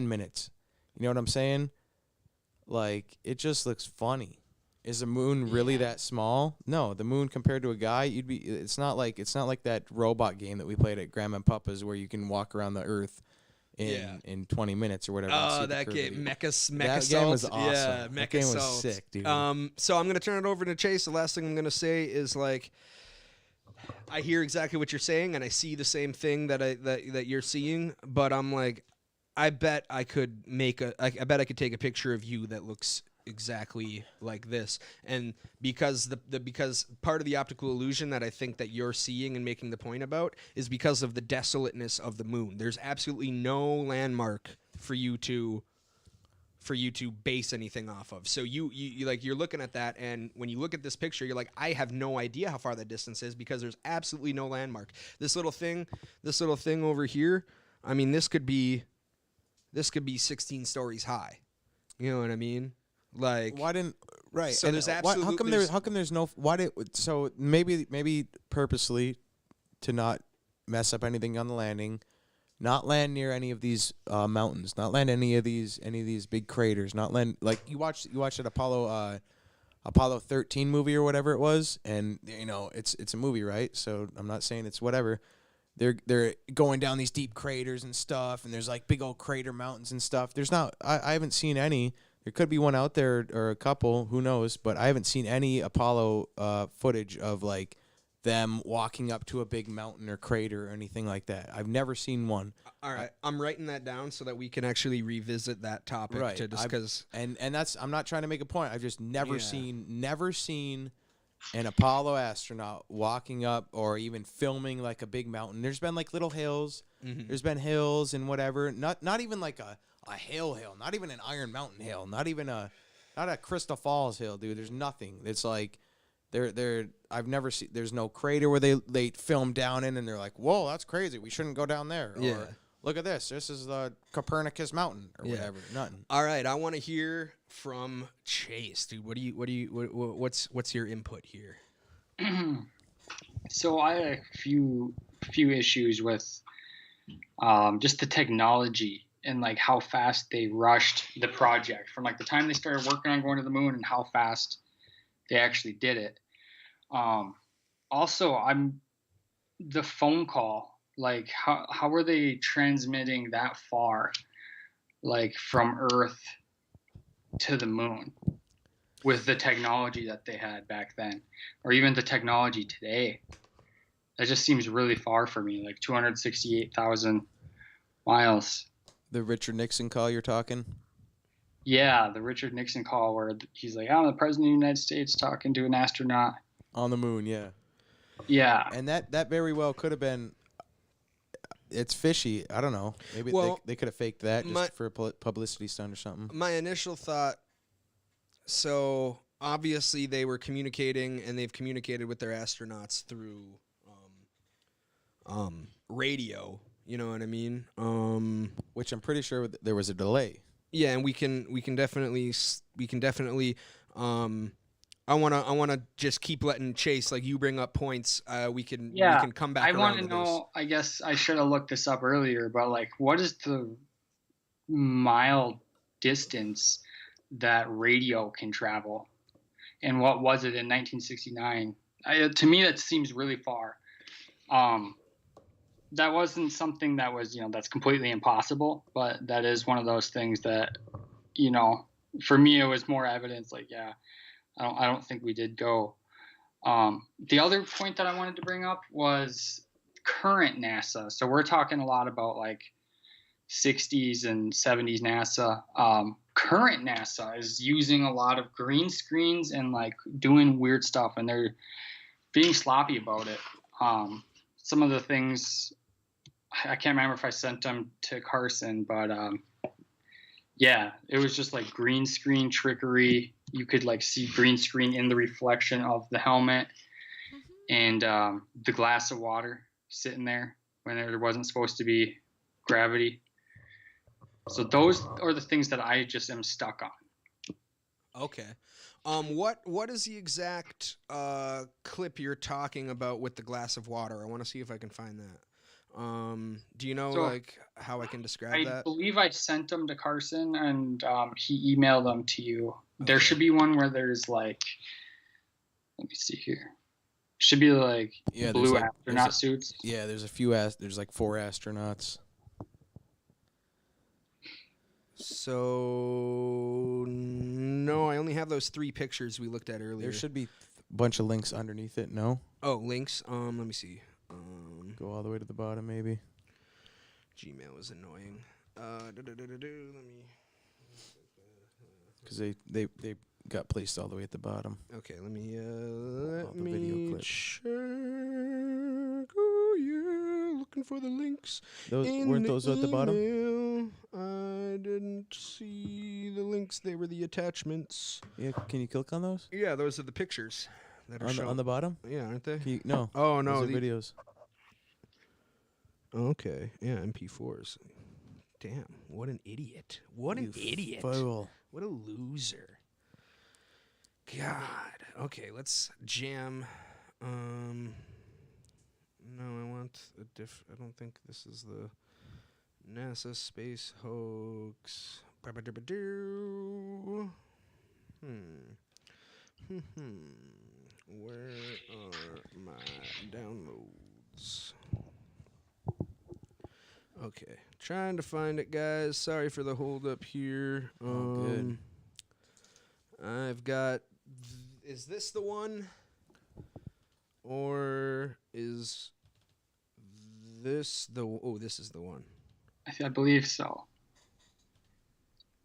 minutes. You know what I'm saying? Like, it just looks funny. Is the moon really that small? No, the moon compared to a guy, it's not like that robot game that we played at Grandma and Papa's where you can walk around the earth in 20 minutes or whatever. Oh, that game, Mecha That game was awesome. Yeah, that game was sick, dude. So I'm gonna turn it over to Chase. The last thing I'm gonna say is like, I hear exactly what you're saying, and I see the same thing that you're seeing. But I'm like, I bet I could take a picture of you that looks exactly like this, and because because part of the optical illusion that I think that you're seeing and making the point about is because of the desolateness of the moon. There's absolutely no landmark for you to base anything off of. So you like, you're looking at that, and when you look at this picture, you're like, I have no idea how far that distance is because there's absolutely no landmark. This little thing over here, I mean, this could be 16 stories high. You know what I mean? Like, why didn't right? So there's absolutely how come there's no so maybe purposely to not mess up anything on the landing, not land near any of these mountains, not land any of these big craters, not land like you watched that Apollo 13 movie or whatever it was, and you know it's a movie, right? So I'm not saying it's whatever. They're going down these deep craters and stuff, and there's like big old crater mountains and stuff. There's not I haven't seen any. There could be one out there or a couple, who knows, but I haven't seen any Apollo footage of like them walking up to a big mountain or crater or anything like that. I've never seen one. All right, I'm writing that down so that we can actually revisit that topic. Right. To discuss. And that's, I'm not trying to make a point. I've just never Yeah. seen an Apollo astronaut walking up or even filming like a big mountain. There's been like little hills. Mhm. There's been hills and whatever. Not even like a hill, not even an Iron Mountain hill, not a Crystal Falls hill, dude. There's nothing. It's like I've never seen, there's no crater where they film down in and they're like, whoa, that's crazy. We shouldn't go down there. Yeah. Or look at this. This is the Copernicus Mountain or whatever. Nothing. All right, I want to hear from Chase, dude. What's your input here? So I had a few issues with just the technology and like how fast they rushed the project from like the time they started working on going to the moon and how fast they actually did it. Also, the phone call, like how were they transmitting that far, like from Earth to the moon with the technology that they had back then, or even the technology today? That just seems really far for me, like 268,000 miles. The Richard Nixon call you're talking? Yeah, the Richard Nixon call where he's like, I'm the president of the United States talking to an astronaut. On the moon, yeah. Yeah. And that very well could have been, it's fishy. I don't know. Maybe they could have faked that just for a publicity stunt or something. My initial thought, so obviously they were communicating and they've communicated with their astronauts through radio, you know what I mean? Which I'm pretty sure there was a delay. Yeah, and we can definitely I want to just keep letting Chase, like, you bring up points. We can come back I around want to to know, this. I guess I should have looked this up earlier, but like what is the mile distance that radio can travel? And what was it in 1969? To me that seems really far. That wasn't something that was, that's completely impossible, but that is one of those things that, for me, it was more evidence like, yeah, I don't think we did go. The other point that I wanted to bring up was current NASA. So we're talking a lot about like 60s and 70s NASA. Current NASA is using a lot of green screens and like doing weird stuff, and they're being sloppy about it. Some of the things, I can't remember if I sent them to Carson, but yeah, it was just like green screen trickery. You could like see green screen in the reflection of the helmet and the glass of water sitting there when there wasn't supposed to be gravity. So those are the things that I just am stuck on. Okay. What is the exact clip you're talking about with the glass of water? I want to see if I can find that. Do you know like how I can describe that? I believe I sent them to Carson and he emailed them to you. Okay. There should be one where there's like, let me see here. Should be like blue astronaut suits. Yeah, there's there's like 4 astronauts. So no, I only have those 3 pictures we looked at earlier. There should be a bunch of links underneath it. No. Oh, links. Let me see. Go all the way to the bottom, maybe. Gmail is annoying. Let me. Because they got placed all the way at the bottom. Okay, let me check. Oh yeah, looking for the links. Weren't those at the bottom? Email. I didn't see the links. They were the attachments. Yeah, can you click on those? Yeah, those are the pictures that are on the bottom. Yeah, aren't they? No. Oh no, those are videos. Okay, yeah, MP4s. Damn, what an idiot! What an idiot! Fool. What a loser! God. Okay, let's jam. No, I want a I don't think this is the NASA space hoax. Where are my downloads? Okay, trying to find it, guys. Sorry for the hold up here. Good. I've got. Is this the one? or is this the? Oh, this is the one. I believe so.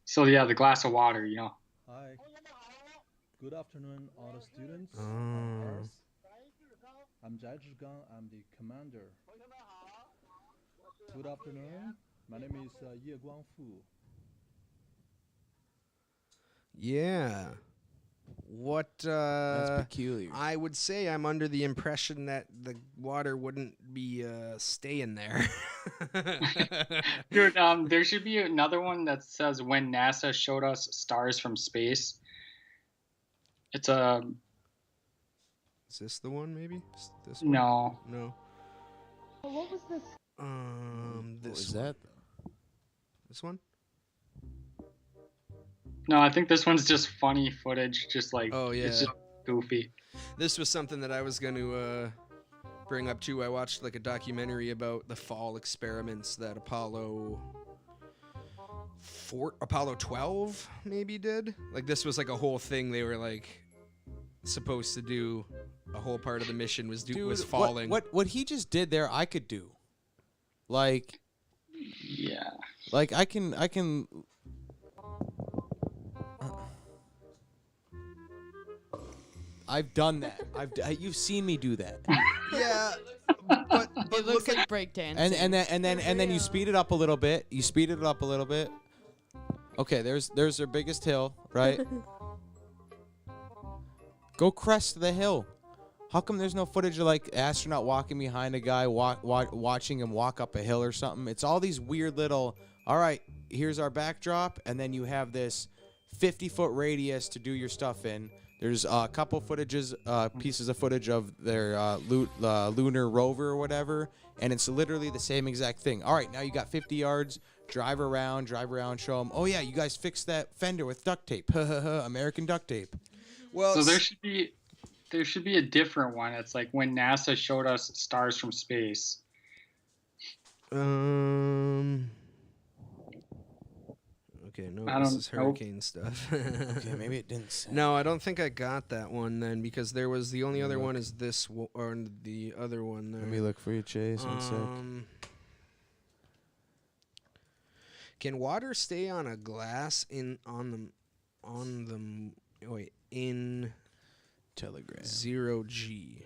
So yeah, the glass of water, you know. Hi. Good afternoon, all the students. Oh. I'm Zhang. I'm the commander. Good afternoon. My name is Ye Guangfu. Yeah. What? That's peculiar. I would say I'm under the impression that the water wouldn't be staying there. Dude, there should be another one that says when NASA showed us stars from space. It's a. Is this the one? Maybe this one? No. No. What was this? This What was one. that? This one? No, I think this one's just funny footage. Just like, Oh, yeah. it's just goofy. This was something that I was going to bring up too. I watched like a documentary about the fall experiments that Apollo 12 maybe did. Like this was like a whole thing. They were like supposed to do. A whole part of the mission was falling. What he just did there, I could do. Like, yeah. Like I can. I've done that. You've seen me do that. Yeah, but It looks like breakdancing. And then you speed it up a little bit. You speed it up a little bit. Okay, there's their biggest hill, right? Go crest the hill. How come there's no footage of like astronaut walking behind a guy, watching him walk up a hill or something? It's all these weird little. All right, here's our backdrop, and then you have this 50-foot radius to do your stuff in. There's a couple pieces of footage of their lunar rover or whatever, and it's literally the same exact thing. All right, now you got 50 yards. Drive around, show them. Oh yeah, you guys fixed that fender with duct tape. American duct tape. Well, so there should be a different one. It's like when NASA showed us stars from space. Okay, no, this is hurricane stuff. Okay, maybe it didn't say. No, I don't think I got that one then because there was the only other one is this or the other one there. Let me look for you, Chase. One sec. Can water stay on a glass in Telegram 0G?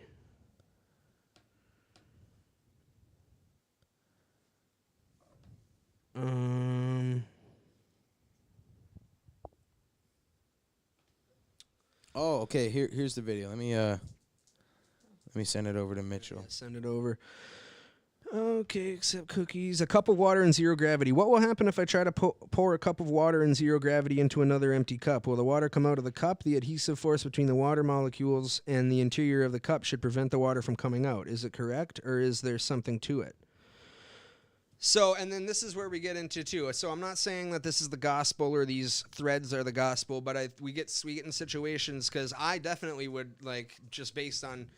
Oh, okay. Here's the video. Let me send it over to Mitchell. Yeah, send it over. Okay, accept cookies. A cup of water in zero gravity. What will happen if I try to pour a cup of water in zero gravity into another empty cup? Will the water come out of the cup? The adhesive force between the water molecules and the interior of the cup should prevent the water from coming out. Is it correct, or is there something to it? So, and then this is where we get into too. So I'm not saying that this is the gospel or these threads are the gospel, but we get in situations because I definitely would like just based on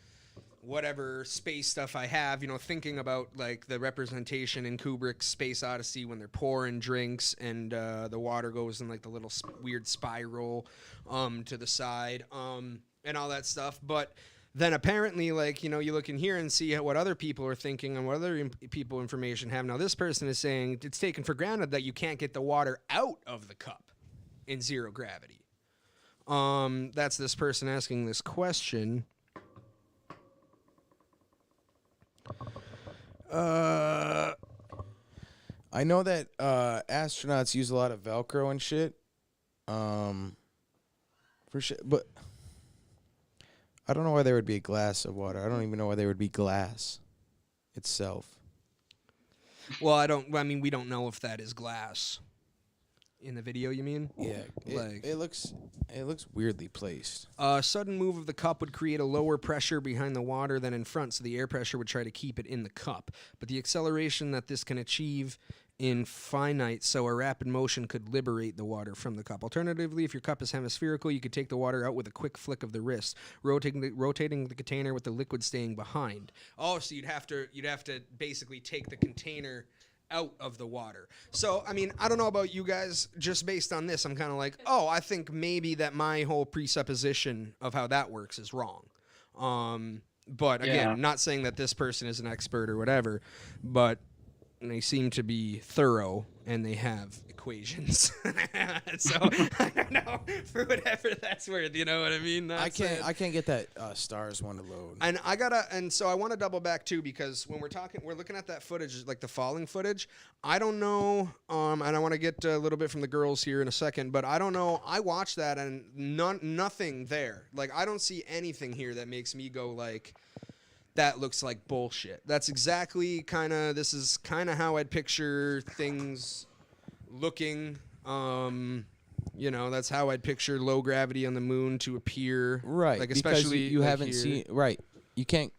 whatever space stuff I have, thinking about like the representation in Kubrick's Space Odyssey when they're pouring drinks and the water goes in like the little weird spiral to the side and all that stuff. But then apparently, like, you look in here and see what other people are thinking and what other people information have. Now, this person is saying it's taken for granted that you can't get the water out of the cup in zero gravity. That's this person asking this question. I know that astronauts use a lot of Velcro and shit. For sure, but I don't know why there would be a glass of water. I don't even know why there would be glass itself. Well, we don't know if that is glass. In the video, you mean? Yeah, it looks weirdly placed. A sudden move of the cup would create a lower pressure behind the water than in front, so the air pressure would try to keep it in the cup. But the acceleration that this can achieve in finite, so a rapid motion could liberate the water from the cup. Alternatively, if your cup is hemispherical, you could take the water out with a quick flick of the wrist, rotating the container with the liquid staying behind. Oh, so you'd have to basically take the container out of the water. So, I don't know about you guys, just based on this, I'm kind of like, I think maybe that my whole presupposition of how that works is wrong. But again, Yeah. not saying that this person is an expert or whatever, but they seem to be thorough and they have equations. So I don't know, for whatever that's worth. You know what I mean? I can't get that stars one to load. And so I want to double back too, because when we're looking at that footage, like the falling footage. I don't know, and I want to get a little bit from the girls here in a second, but I don't know. I watched that and nothing there. Like I don't see anything here that makes me go like, that looks like bullshit. That's exactly this is kind of how I'd picture things looking. That's how I'd picture low gravity on the moon to appear. Right. Like because especially you like haven't here. seen. Right. You can't.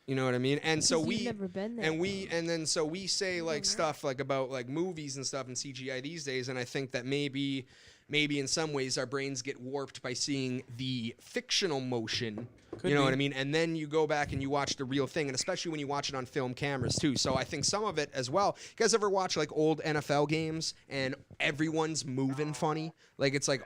You know what I mean? And so You've never been there. so we say like stuff like about like movies and stuff and CGI these days, and I think that maybe in some ways our brains get warped by seeing the fictional motion. You know what I mean? And then you go back and you watch the real thing, and especially when you watch it on film cameras too. So I think some of it as well. You guys ever watch like old NFL games and everyone's moving funny? Like it's like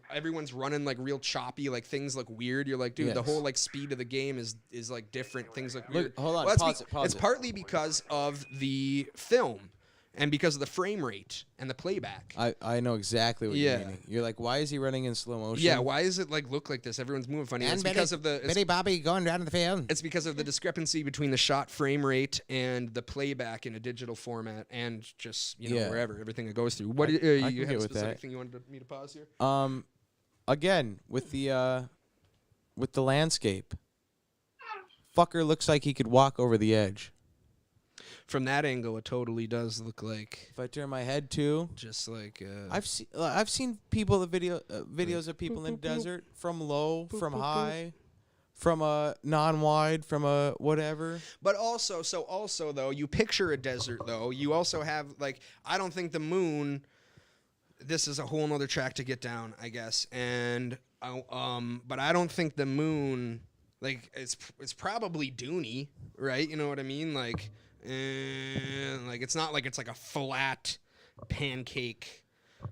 everyone's running like real choppy, like things look weird. You're like, dude, the whole like speed of the game is like different. Things look weird. Hold on, Well, pause it. it's partly because of the film and because of the frame rate and the playback. I know exactly what you're meaning. You're like, why is he running in slow motion? Yeah, why is it like look like this? Everyone's moving funny. And It's because of the Betty Bobby going down to the field. It's because of the discrepancy between the shot frame rate and the playback in a digital format, and just wherever everything that goes through. What I you can have get a with specific that. thing you wanted me to pause here? Again with the landscape, fucker looks like he could walk over the edge. From that angle, it totally does look like. If I turn my head too, just like I've seen people videos of people in the desert from low, from high, from a non-wide, from a whatever. But also though, you picture a desert though. You also have like, I don't think the moon. This is a whole nother track to get down, I guess. And but I don't think the moon, like it's probably duny, right? You know what I mean? Like it's not like it's like a flat pancake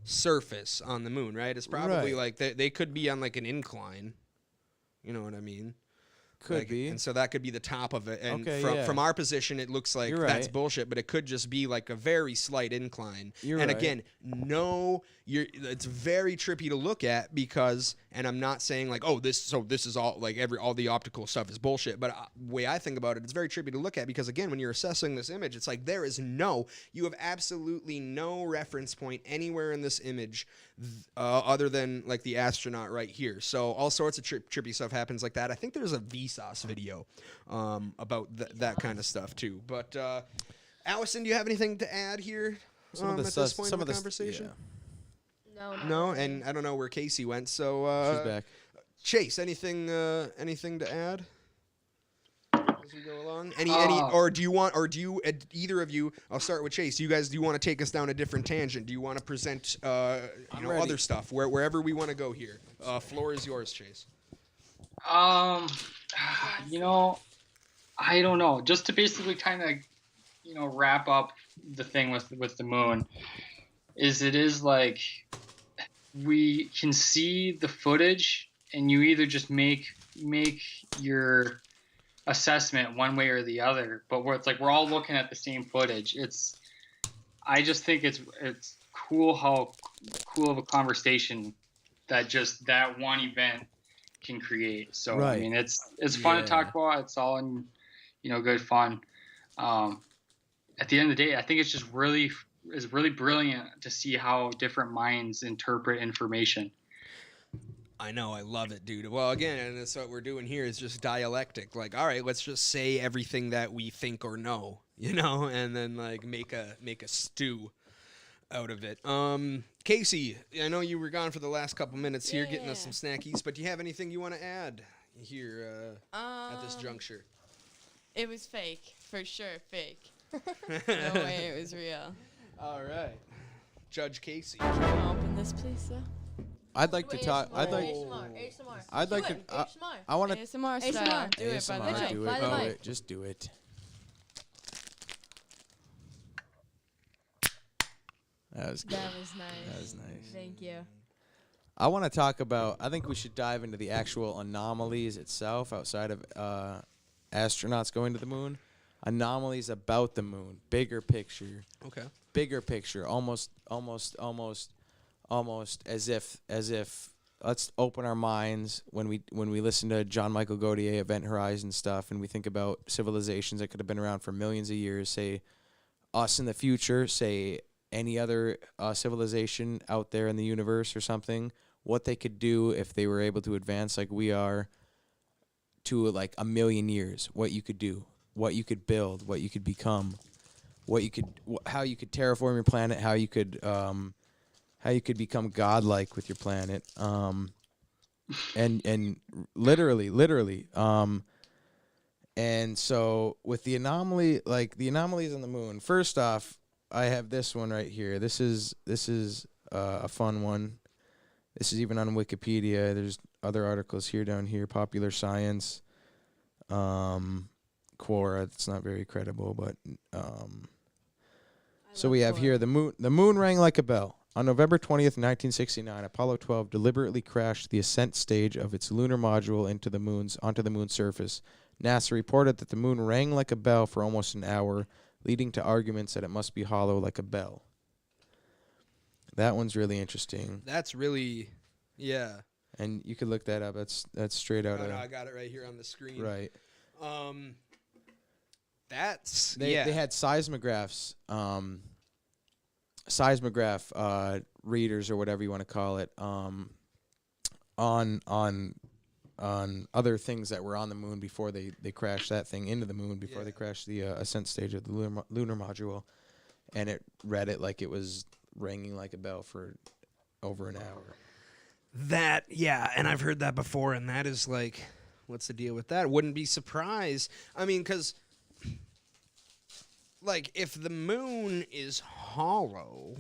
surface on the moon, right? It's probably like they could be on like an incline. You know what I mean? Could be. And so that could be the top of it. And Okay, from our position, it looks like You're that's right. bullshit, but it could just be like a very slight incline. You're and right. again, it's very trippy to look at because, and I'm not saying like, this is all like all the optical stuff is bullshit, but the way I think about it, it's very trippy to look at because again, when you're assessing this image, it's like you have absolutely no reference point anywhere in this image other than like the astronaut right here. So all sorts of trippy stuff happens like that. I think there's a Vsauce video about that kind of stuff too. But Allison, do you have anything to add here at this point in the conversation? No, and I don't know where Casey went. So She's back. Chase, anything to add as we go along? Or do you either of you? I'll start with Chase. Do you want to take us down a different tangent? Do you want to present ready. other stuff wherever we want to go here? Floor is yours, Chase. I don't know. Just to basically kind of, wrap up the thing with the moon, it is like we can see the footage, and you either just make your assessment one way or the other. But where it's like we're all looking at the same footage. I just think it's cool how cool of a conversation that one event can create. So Right. I mean, it's fun to talk about. It's all in good fun. At the end of the day, I think it's really brilliant to see how different minds interpret information. I know, I love it, dude. Well, again, and that's what we're doing here is just dialectic. Like, all right, let's just say everything that we think or know, and then like make a stew out of it. Casey, I know you were gone for the last couple minutes here, getting us some snackies, but do you have anything you want to add here at this juncture? It was fake, for sure, fake. No way it was real. All right, Judge Casey. Can you open this, please, though? I'd like to talk. I'd like. ASMR. I'd like to. I want to. ASMR style. Do it, by the ASMR. way. Do By it. the Do mic. it. Just do it. That was good. That was nice. That was nice. Thank you. I want to talk about. I think we should dive into the actual anomalies itself outside of astronauts going to the moon. Anomalies about the moon, bigger picture. Okay. Bigger picture, almost as if. Let's open our minds when we listen to John Michael Gaudier, Event Horizon stuff, and we think about civilizations that could have been around for millions of years. Say us in the future. Say any other civilization out there in the universe or something. What they could do if they were able to advance like we are to like a million years. What you could do. What you could build. What you could become. What you could. How you could terraform your planet. How you could become godlike with your planet, and literally, and so with the anomaly, like the anomalies on the moon. First off, I have this one right here. This is a fun one. This is even on Wikipedia. There's other articles here down here. Popular Science, Quora. It's not very credible, but so we have here the moon. The moon rang like a bell. On November 20th, 1969, Apollo 12 deliberately crashed the ascent stage of its lunar module onto the moon's surface. NASA reported that the moon rang like a bell for almost an hour, leading to arguments that it must be hollow like a bell. That one's really interesting. That's really, yeah. And you could look that up. That's straight out of. No, I got it right here on the screen. Right. They had seismographs. Seismograph readers or whatever you want to call it on other things that were on the moon before they crashed that thing into the moon before they crashed the ascent stage of the lunar module, and it read it like it was ringing like a bell for over an hour. And I've heard that before, and that is like, what's the deal with that? Wouldn't be surprised. I mean, because like if the moon is hollow,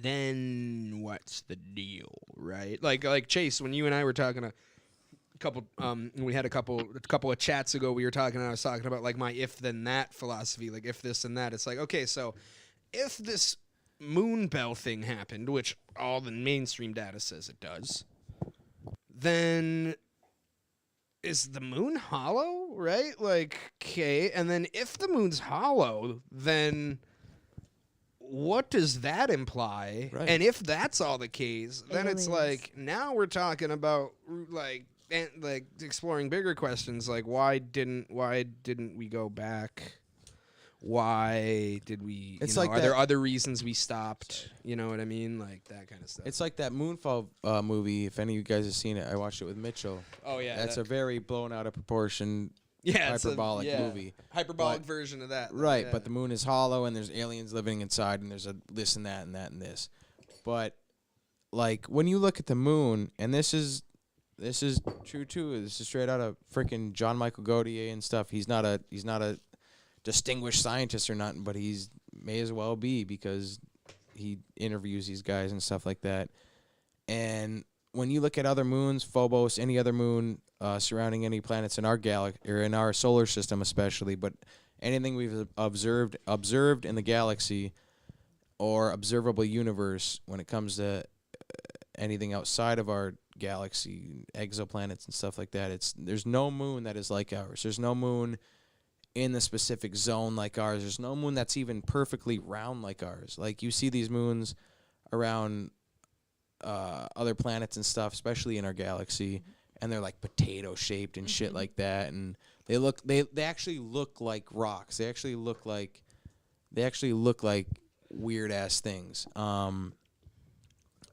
then what's the deal, right? Like Chase, when you and I were talking a couple, we had a couple of chats ago, we were talking, and I was talking about like my if then that philosophy, like if this and that. It's like, okay, so if this moon bell thing happened, which all the mainstream data says it does, then is the moon hollow, right? Like, okay, and then if the moon's hollow, then what does that imply? Right. And if that's all the case, then it's Aliens. like now we're talking about like exploring bigger questions, like why didn't we go back? Why did we? It's are like there that- other reasons we stopped? You know what I mean? Like that kind of stuff. It's like that Moonfall movie. If any of you guys have seen it, I watched it with Mitchell. Oh yeah, That's a very blown out of proportion, it's hyperbolic movie. Hyperbolic But- version of that. Right, yeah. but the moon is hollow, and there's aliens living inside, and there's a this and that and that and this. But like when you look at the moon, and this is true too. This is straight out of freaking John Michael Gaudier and stuff. He's not a distinguished scientist or nothing, but he's may as well be because he interviews these guys and stuff like that. And when you look at other moons, Phobos, any other moon surrounding any planets in our galaxy or in our solar system especially, but anything we've observed in the galaxy or observable universe when it comes to anything outside of our galaxy, exoplanets and stuff like that, there's no moon that is like ours. There's no moon in the specific zone like ours. There's no moon that's even perfectly round like ours. Like you see these moons around other planets and stuff, especially in our galaxy, and they're like potato shaped and shit like that, and they actually look like rocks. They actually look like weird ass things.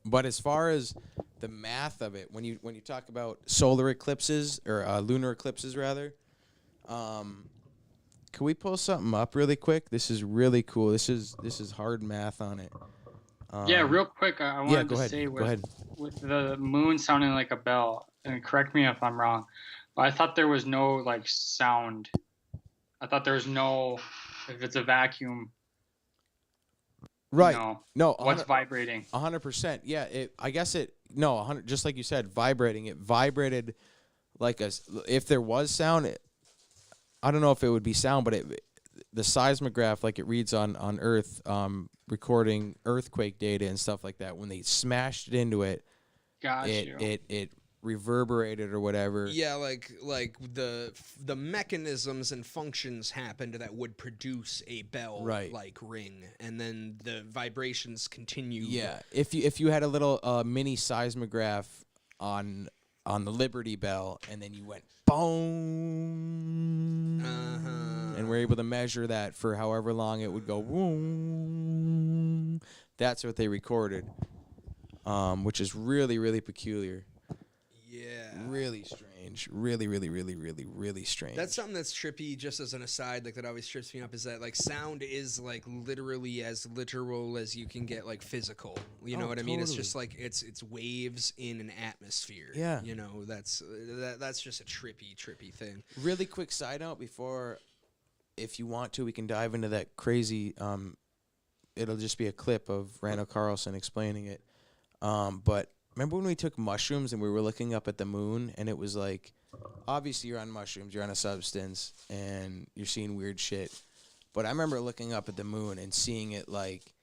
But as far as the math of it, when you talk about solar eclipses or lunar eclipses rather, can we pull something up really quick? This is really cool. This is hard math on it. Yeah, real quick, I wanted go to ahead. say Go ahead. with the moon sounding like a bell, and correct me if I'm wrong, but I thought there was no like sound. I thought there was no, if it's a vacuum. Right. No. No. What's vibrating? 100%. Yeah. I guess 100. Just like you said, vibrating. It vibrated like if there was sound. I don't know if it would be sound, but the seismograph, like it reads on Earth, recording earthquake data and stuff like that. When they smashed it into it, it reverberated or whatever. Yeah, like the mechanisms and functions happened that would produce a bell like ring, and then the vibrations continue. Yeah, if you had a little mini seismograph on the Liberty Bell, and then you went boom, and we're able to measure that for however long it would go. Boom. That's what they recorded, which is really, really peculiar. Yeah. Really strange. Really, really, really, really, really strange. That's something that's trippy, just as an aside, like that always trips me up, is that like sound is like literally as literal as you can get, like physical. You know what I mean? It's just like it's waves in an atmosphere. Yeah. You know, that's just a trippy thing. Really quick side note before, if you want to, we can dive into that crazy it'll just be a clip of Randall Carlson explaining it. But remember when we took mushrooms and we were looking up at the moon, and it was like, obviously you're on mushrooms, you're on a substance, and you're seeing weird shit. But I remember looking up at the moon and seeing it, like,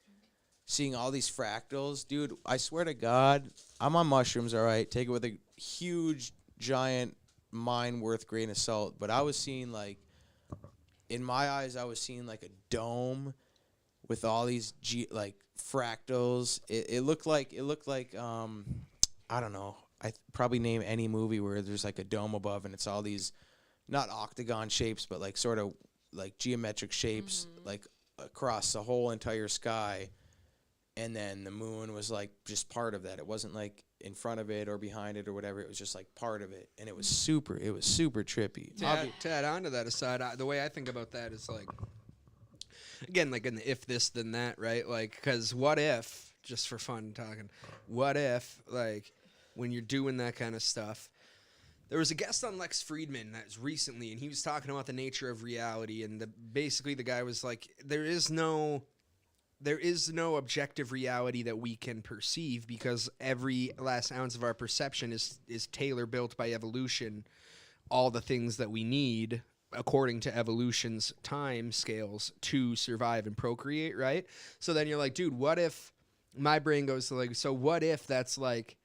seeing all these fractals. Dude, I swear to God, I'm on mushrooms, all right? Take it with a huge, giant, mind-worth grain of salt. But I was seeing, like, in my eyes, I was seeing, like, a dome with all these, fractals. It looked like I don't know. Probably name any movie where there's like a dome above and it's all these not octagon shapes, but like sort of like geometric shapes like across the whole entire sky. And then the moon was like just part of that. It wasn't like in front of it or behind it or whatever. It was just like part of it, and it was super trippy. To add on to that aside, the way I think about that is like, again, like in the if this then that, right? Like, because what if, just for fun talking, what if, like, when you're doing that kind of stuff, there was a guest on Lex Friedman that was recently, and he was talking about the nature of reality, and basically the guy was like, there is no objective reality that we can perceive, because every last ounce of our perception is tailor built by evolution, all the things that we need according to evolution's time scales to survive and procreate, right? So then you're like, dude, what if my brain goes to like, so what if that's like,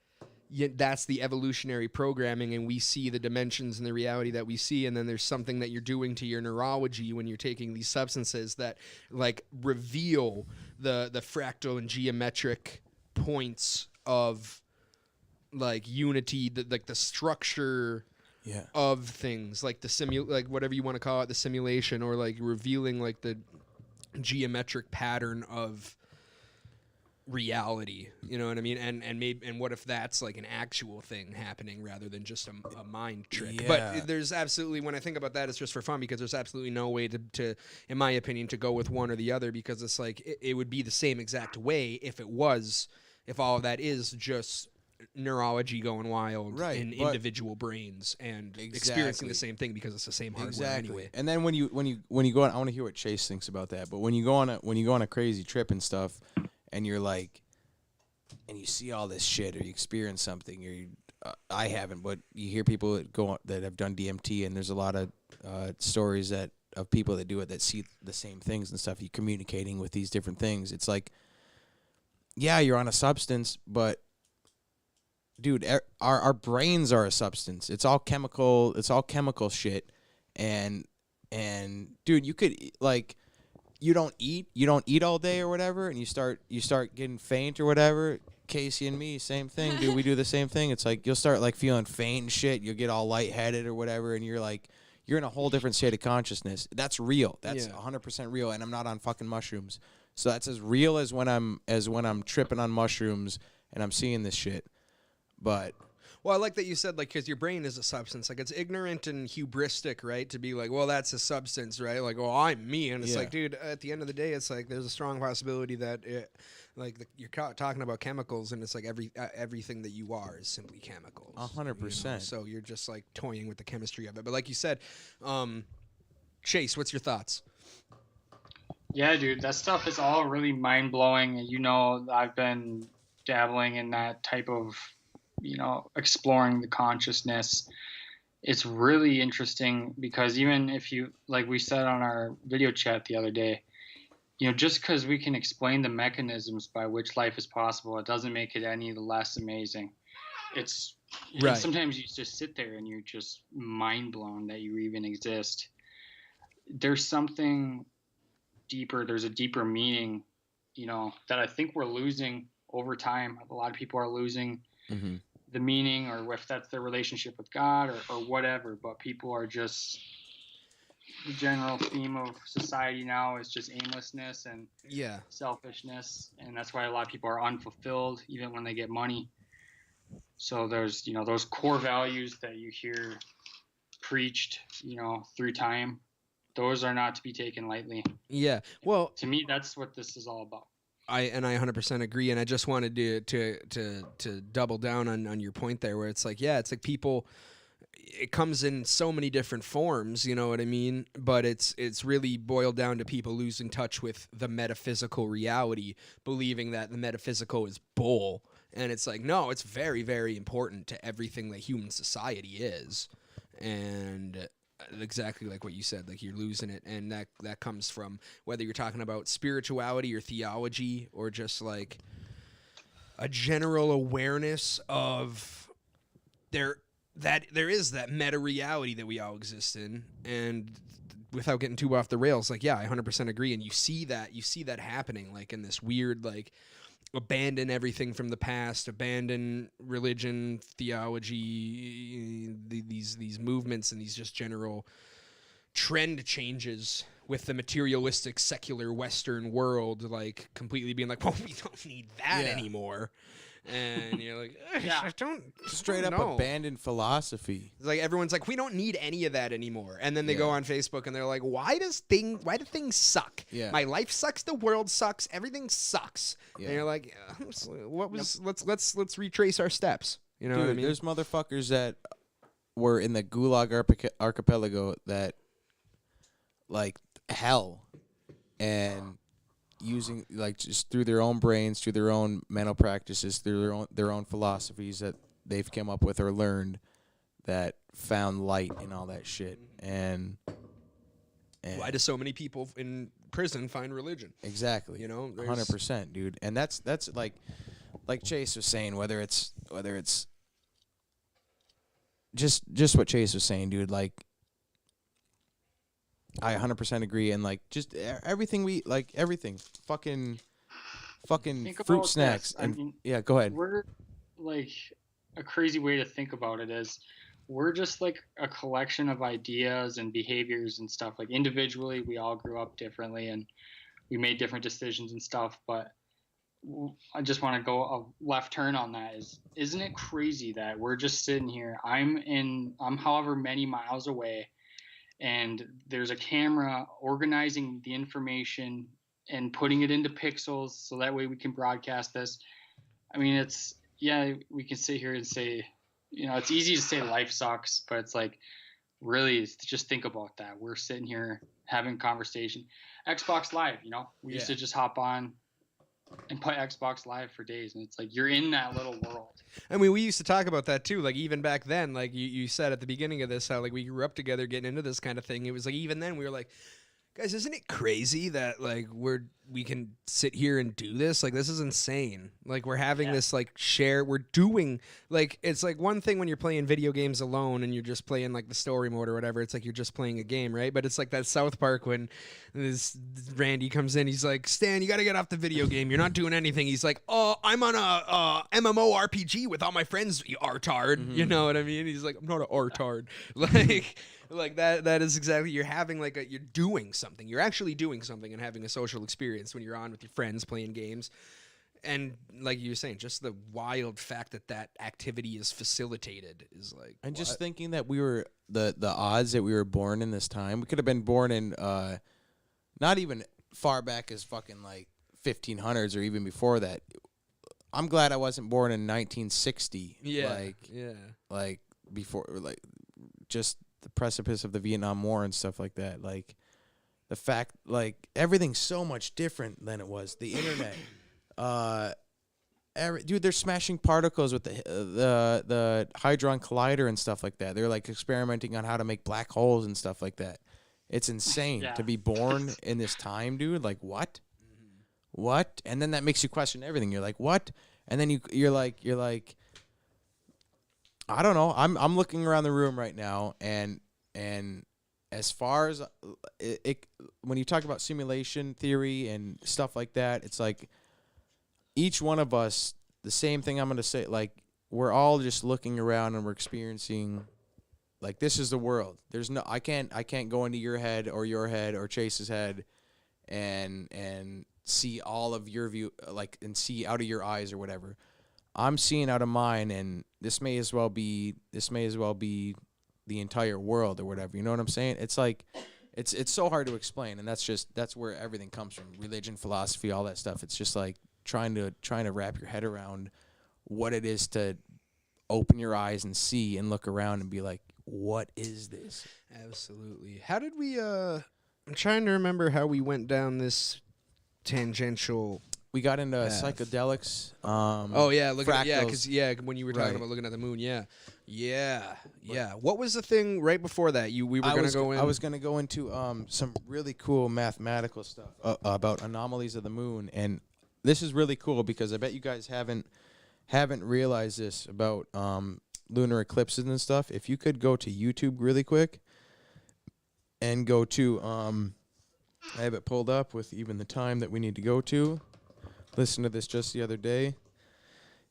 that's the evolutionary programming, and we see the dimensions and the reality that we see, and then there's something that you're doing to your neurology when you're taking these substances that like reveal the fractal and geometric points of like unity, like the structure of things, like the like whatever you want to call it, the simulation, or like revealing like the geometric pattern of reality, you know what I mean? And what if that's like an actual thing happening rather than just a mind trick? Yeah. But there's absolutely, when I think about that, it's just for fun, because there's absolutely no way to in my opinion, to go with one or the other, because it's like it would be the same exact way if all of that is just neurology going wild in individual brains and experiencing the same thing, because it's the same hardware anyway. And then when you go on, I want to hear what Chase thinks about that. But when you go on a crazy trip and stuff, and you're like, and you see all this shit, or you experience something, or I haven't, but you hear people that have done DMT, and there's a lot of stories of people that do it that see the same things and stuff. You communicating with these different things. It's like, yeah, you're on a substance, but dude, our brains are a substance. It's all chemical. It's all chemical shit. And dude, you could like, you don't eat all day or whatever, and you start getting faint or whatever. Casey and me, same thing, dude. We do the same thing. It's like you'll start like feeling faint and shit. You'll get all lightheaded or whatever, and you're like, you're in a whole different state of consciousness. That's real. That's 100% real, and I'm not on fucking mushrooms. So that's as real as when I'm tripping on mushrooms and I'm seeing this shit. But well, I like that you said, like, because your brain is a substance. Like, it's ignorant and hubristic, right, to be like, well, that's a substance, right? Like, oh, I'm me. And it's like, dude, at the end of the day, it's like there's a strong possibility that you're talking about chemicals, and it's like everything that you are is simply chemicals. 100%. You know? So you're just, like, toying with the chemistry of it. But like you said, Chase, what's your thoughts? Yeah, dude, that stuff is all really mind-blowing. You know, I've been dabbling in that type of, exploring the consciousness. it's really interesting because even if you, like we said on our video chat the other day, just because we can explain the mechanisms by which life is possible, it doesn't make it any less amazing. It's Right. And sometimes you just sit there and you're just mind blown that you even exist. There's something deeper. There's a deeper meaning, that I think we're losing over time. A lot of people are losing the meaning, or if that's their relationship with God or whatever. But people are just, the general theme of society now is just aimlessness and selfishness, and that's why a lot of people are unfulfilled even when they get money. So there's those core values that you hear preached through time, those are not to be taken lightly. Yeah. Well, to me, that's what this is all about. I 100% agree, and I just wanted to double down on your point there, where it's like, it's like people, it comes in so many different forms, you know what I mean? But it's really boiled down to people losing touch with the metaphysical reality, believing that the metaphysical is bull, and it's like, no, it's very, very important to everything that human society is, and exactly like what you said, like you're losing it, and that comes from whether you're talking about spirituality or theology or just like a general awareness of there is that meta reality that we all exist in. And without getting too off the rails, like, I 100% agree. And you see that happening, like in this weird, like, abandon everything from the past, abandon religion, theology, these movements and these just general trend changes with the materialistic secular Western world, like completely being like, well, we don't need that anymore. And you're like, I don't straight up know. Abandoned philosophy. It's like everyone's like, we don't need any of that anymore. And then they go on Facebook and they're like, why do things suck? Yeah. My life sucks, the world sucks, everything sucks. And you're like, let's retrace our steps. You know what I mean? There's motherfuckers that were in the Gulag archipelago that like hell, and using like just through their own brains, through their own mental practices, through their own philosophies that they've come up with or learned, that found light in all that shit. And why do so many people in prison find religion? Exactly. 100%, dude. And that's like Chase was saying, whether it's just what Chase was saying, dude, like I 100% agree. And like just everything fucking Think fruit about snacks. this. I mean, go ahead. We're like, a crazy way to think about it is we're just like a collection of ideas and behaviors and stuff. Like individually, we all grew up differently and we made different decisions and stuff. But I just want to go a left turn on that. Isn't it crazy that we're just sitting here? I'm however many miles away, and there's a camera organizing the information and putting it into pixels so that way we can broadcast this. I mean, we can sit here and say, it's easy to say life sucks, but it's like, really, just think about that. We're sitting here having a conversation. Xbox Live, we used to just hop on and play Xbox Live for days, and it's like you're in that little world. I mean, we used to talk about that too. Like even back then, like you said at the beginning of this, how like we grew up together getting into this kind of thing. It was like even then we were like, guys, isn't it crazy that like we can sit here and do this? Like this is insane. Like we're having this like we're doing like, it's like one thing when you're playing video games alone and you're just playing like the story mode or whatever. It's like you're just playing a game, right? But it's like that South Park when this Randy comes in, he's like, Stan, you got to get off the video game. You're not doing anything. He's like, oh, I'm on a MMORPG with all my friends, you artard. You know what I mean? He's like, I'm not an artard. Like that is exactly, you're having like you're doing something. You're actually doing something and having a social experience when you're on with your friends playing games. And like you were saying, just the wild fact that activity is facilitated is like, and just thinking that we were the odds that we were born in this time. We could have been born in not even far back as fucking like 1500s or even before that. I'm glad I wasn't born in 1960. Like before, like just the precipice of the Vietnam War and stuff like that. Like the fact, like everything's so much different than it was. The internet, Dude, they're smashing particles with the Hadron Collider and stuff like that. They're like experimenting on how to make black holes and stuff like that. It's insane Yeah. to be born in this time, dude. Like what? What? And then that makes you question everything. You're like, what? And then you're like, I don't know. I'm looking around the room right now, and as far as when you talk about simulation theory and stuff like that, it's like each one of us, the same thing I'm going to say, like we're all just looking around and we're experiencing, like, this is the world. There's no, I can't go into your head or Chase's head and see all of your view, like, and see out of your eyes or whatever. I'm seeing out of mine, and this may as well be the entire world or whatever. You know what I'm saying? It's like, it's so hard to explain, and that's where everything comes from. Religion, philosophy, all that stuff. It's just like trying to wrap your head around what it is to open your eyes and see and look around and be like, what is this? Absolutely. How did we I'm trying to remember how we went down this tangential. We got into path. Psychedelics. Oh yeah, look at fractals. because when you were talking Right. about looking at the moon, yeah. What was the thing right before that? We were gonna go in. I was gonna go into some really cool mathematical stuff about anomalies of the moon, and this is really cool because I bet you guys haven't realized this about lunar eclipses and stuff. If you could go to YouTube really quick and go to I have it pulled up with even the time that we need to go to. Listen to this just the other day.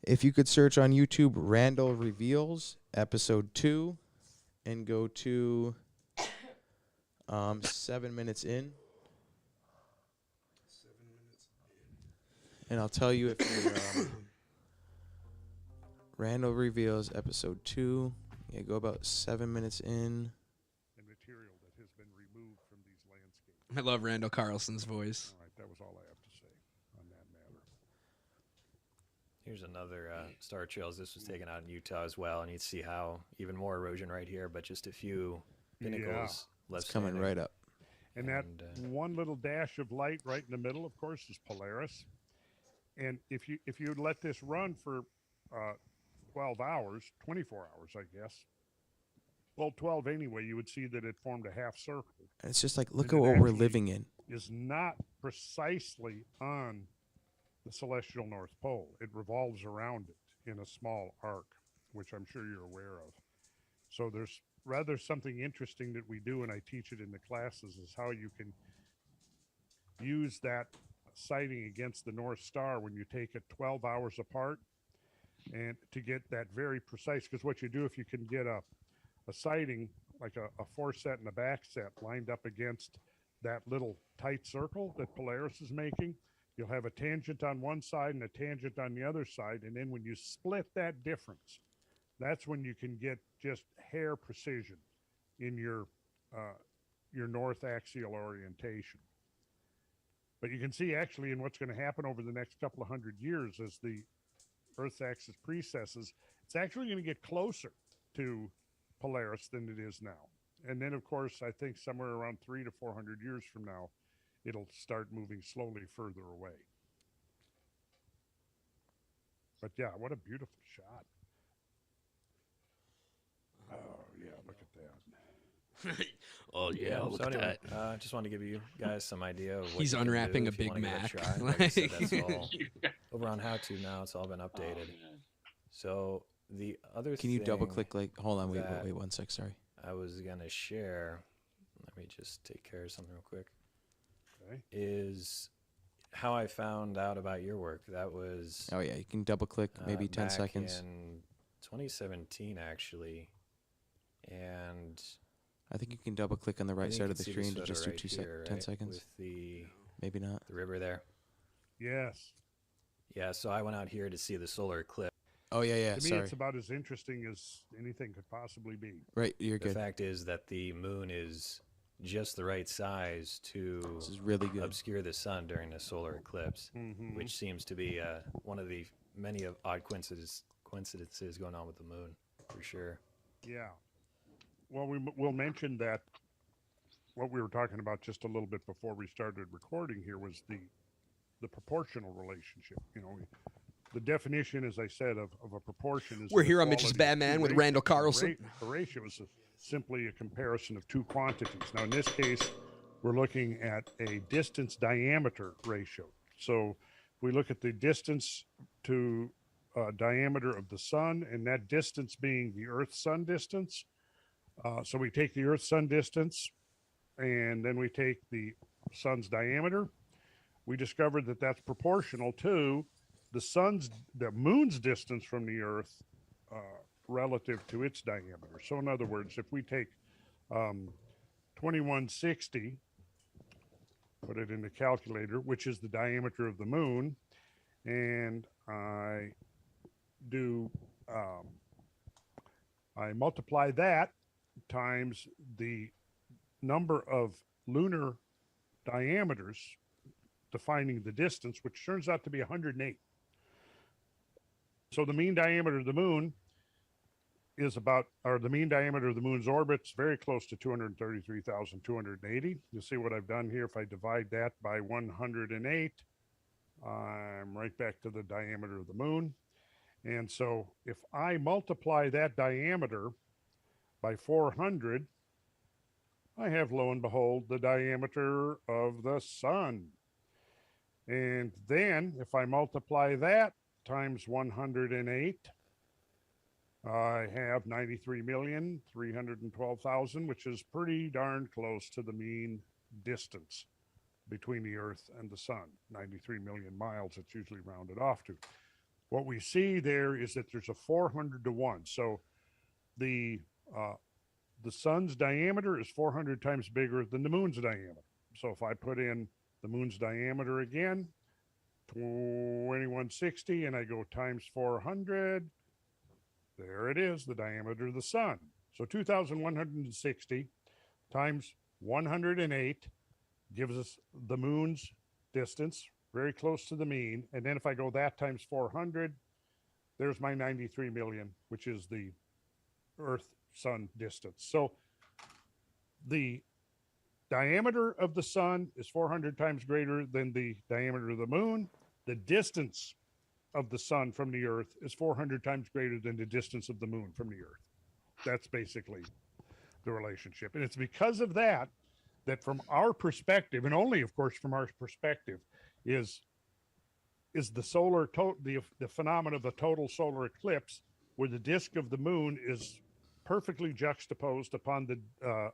If you could search on YouTube Randall Reveals episode 2 and go to 7 minutes in. And I'll tell you if you're Randall Reveals episode 2. Yeah, go about 7 minutes in. And material that has been removed from these landscapes. I love Randall Carlson's voice. All right, that was all I have to say on that matter. Here's another star trails. This was taken out in Utah as well, and you see how even more erosion right here, but just a few pinnacles left. It's coming right up. And that one little dash of light right in the middle, of course, is Polaris. And if you let this run for 12 hours, 24 hours, I guess. Well, 12 anyway, you would see that it formed a half circle. And it's just like, look And at it what we're actually living in. Is not precisely on the celestial North Pole. It revolves around it in a small arc, which I'm sure you're aware of. So there's rather something interesting that we do, and I teach it in the classes, is how you can use that sighting against the North Star when you take it 12 hours apart, and to get that very precise, because what you do if you can get a sighting like a foreset and a back set lined up against that little tight circle that Polaris is making, you'll have a tangent on one side and a tangent on the other side, and then when you split that difference, that's when you can get just hair precision in your north axial orientation. But you can see actually in what's going to happen over the next couple of hundred years as the Earth's axis precesses, it's actually going to get closer to Polaris than it is now. And then, of course, I think somewhere around 300 to 400 years from now, it'll start moving slowly further away. But yeah, what a beautiful shot. Oh, yeah, look at that. Oh, yeah, look So at anyway, that. Just wanted to give you guys some idea of what He's you can unwrapping do a if you Big wanna give it Mac. try. Like I said, that's all over on How To now. It's all been updated. So the other Can you double thing click, like, hold on, wait, that 1 sec, sorry. I was going to share, let me just take care of something real quick, Okay. is how I found out about your work. That was Oh, yeah, you can double click, maybe 10 back seconds. in 2017, actually. And I think you can double click on the right you side can of the see screen to photo just do right 10 here, seconds. With the Maybe not. the river there. Yes. Yeah, so I went out here to see the solar eclipse. Oh, yeah, To me, sorry. it's about as interesting as anything could possibly be. Right, you're The good. fact is that the moon is just the right size to This is really good. obscure the sun during a solar eclipse, Mhm. which seems to be one of the many of odd coincidences going on with the moon, for sure. Yeah. Well, we'll mention that what we were talking about just a little bit before we started recording here was the proportional relationship. You know, the definition, as I said, of a proportion is We're the here on Mitch's quality of Batman two with ratios. Randall Carlson. A ratio is simply a comparison of two quantities. Now, in this case, we're looking at a distance diameter ratio. So if we look at the distance to diameter of the sun, and that distance being the Earth-Sun distance. So we take the Earth-Sun distance, and then we take the sun's diameter. We discovered that that's proportional to the moon's distance from the Earth relative to its diameter. So in other words, if we take 2160, put it in the calculator, which is the diameter of the moon, and I multiply that times the number of lunar diameters defining the distance, which turns out to be 108. So the mean diameter of the moon is the mean diameter of the moon's orbit is very close to 233,280. You see what I've done here? If I divide that by 108, I'm right back to the diameter of the moon. And so if I multiply that diameter by 400, I have, lo and behold, the diameter of the sun. And then if I multiply that times 108, I have 93,312,000, which is pretty darn close to the mean distance between the Earth and the sun. 93 million miles, it's usually rounded off to. What we see there is that there's a 400 to 1. So the sun's diameter is 400 times bigger than the moon's diameter. So if I put in the moon's diameter again, 2160, and I go times 400, there it is, the diameter of the sun. So 2,160 times 108 gives us the moon's distance, very close to the mean. And then if I go that times 400, there's my 93 million, which is the Earth-Sun distance. So the diameter of the sun is 400 times greater than the diameter of the moon. The distance of the sun from the Earth is 400 times greater than the distance of the moon from the Earth. That's basically the relationship. And it's because of that, that from our perspective, and only of course from our perspective, is the the phenomenon of the total solar eclipse, where the disk of the moon is perfectly juxtaposed upon the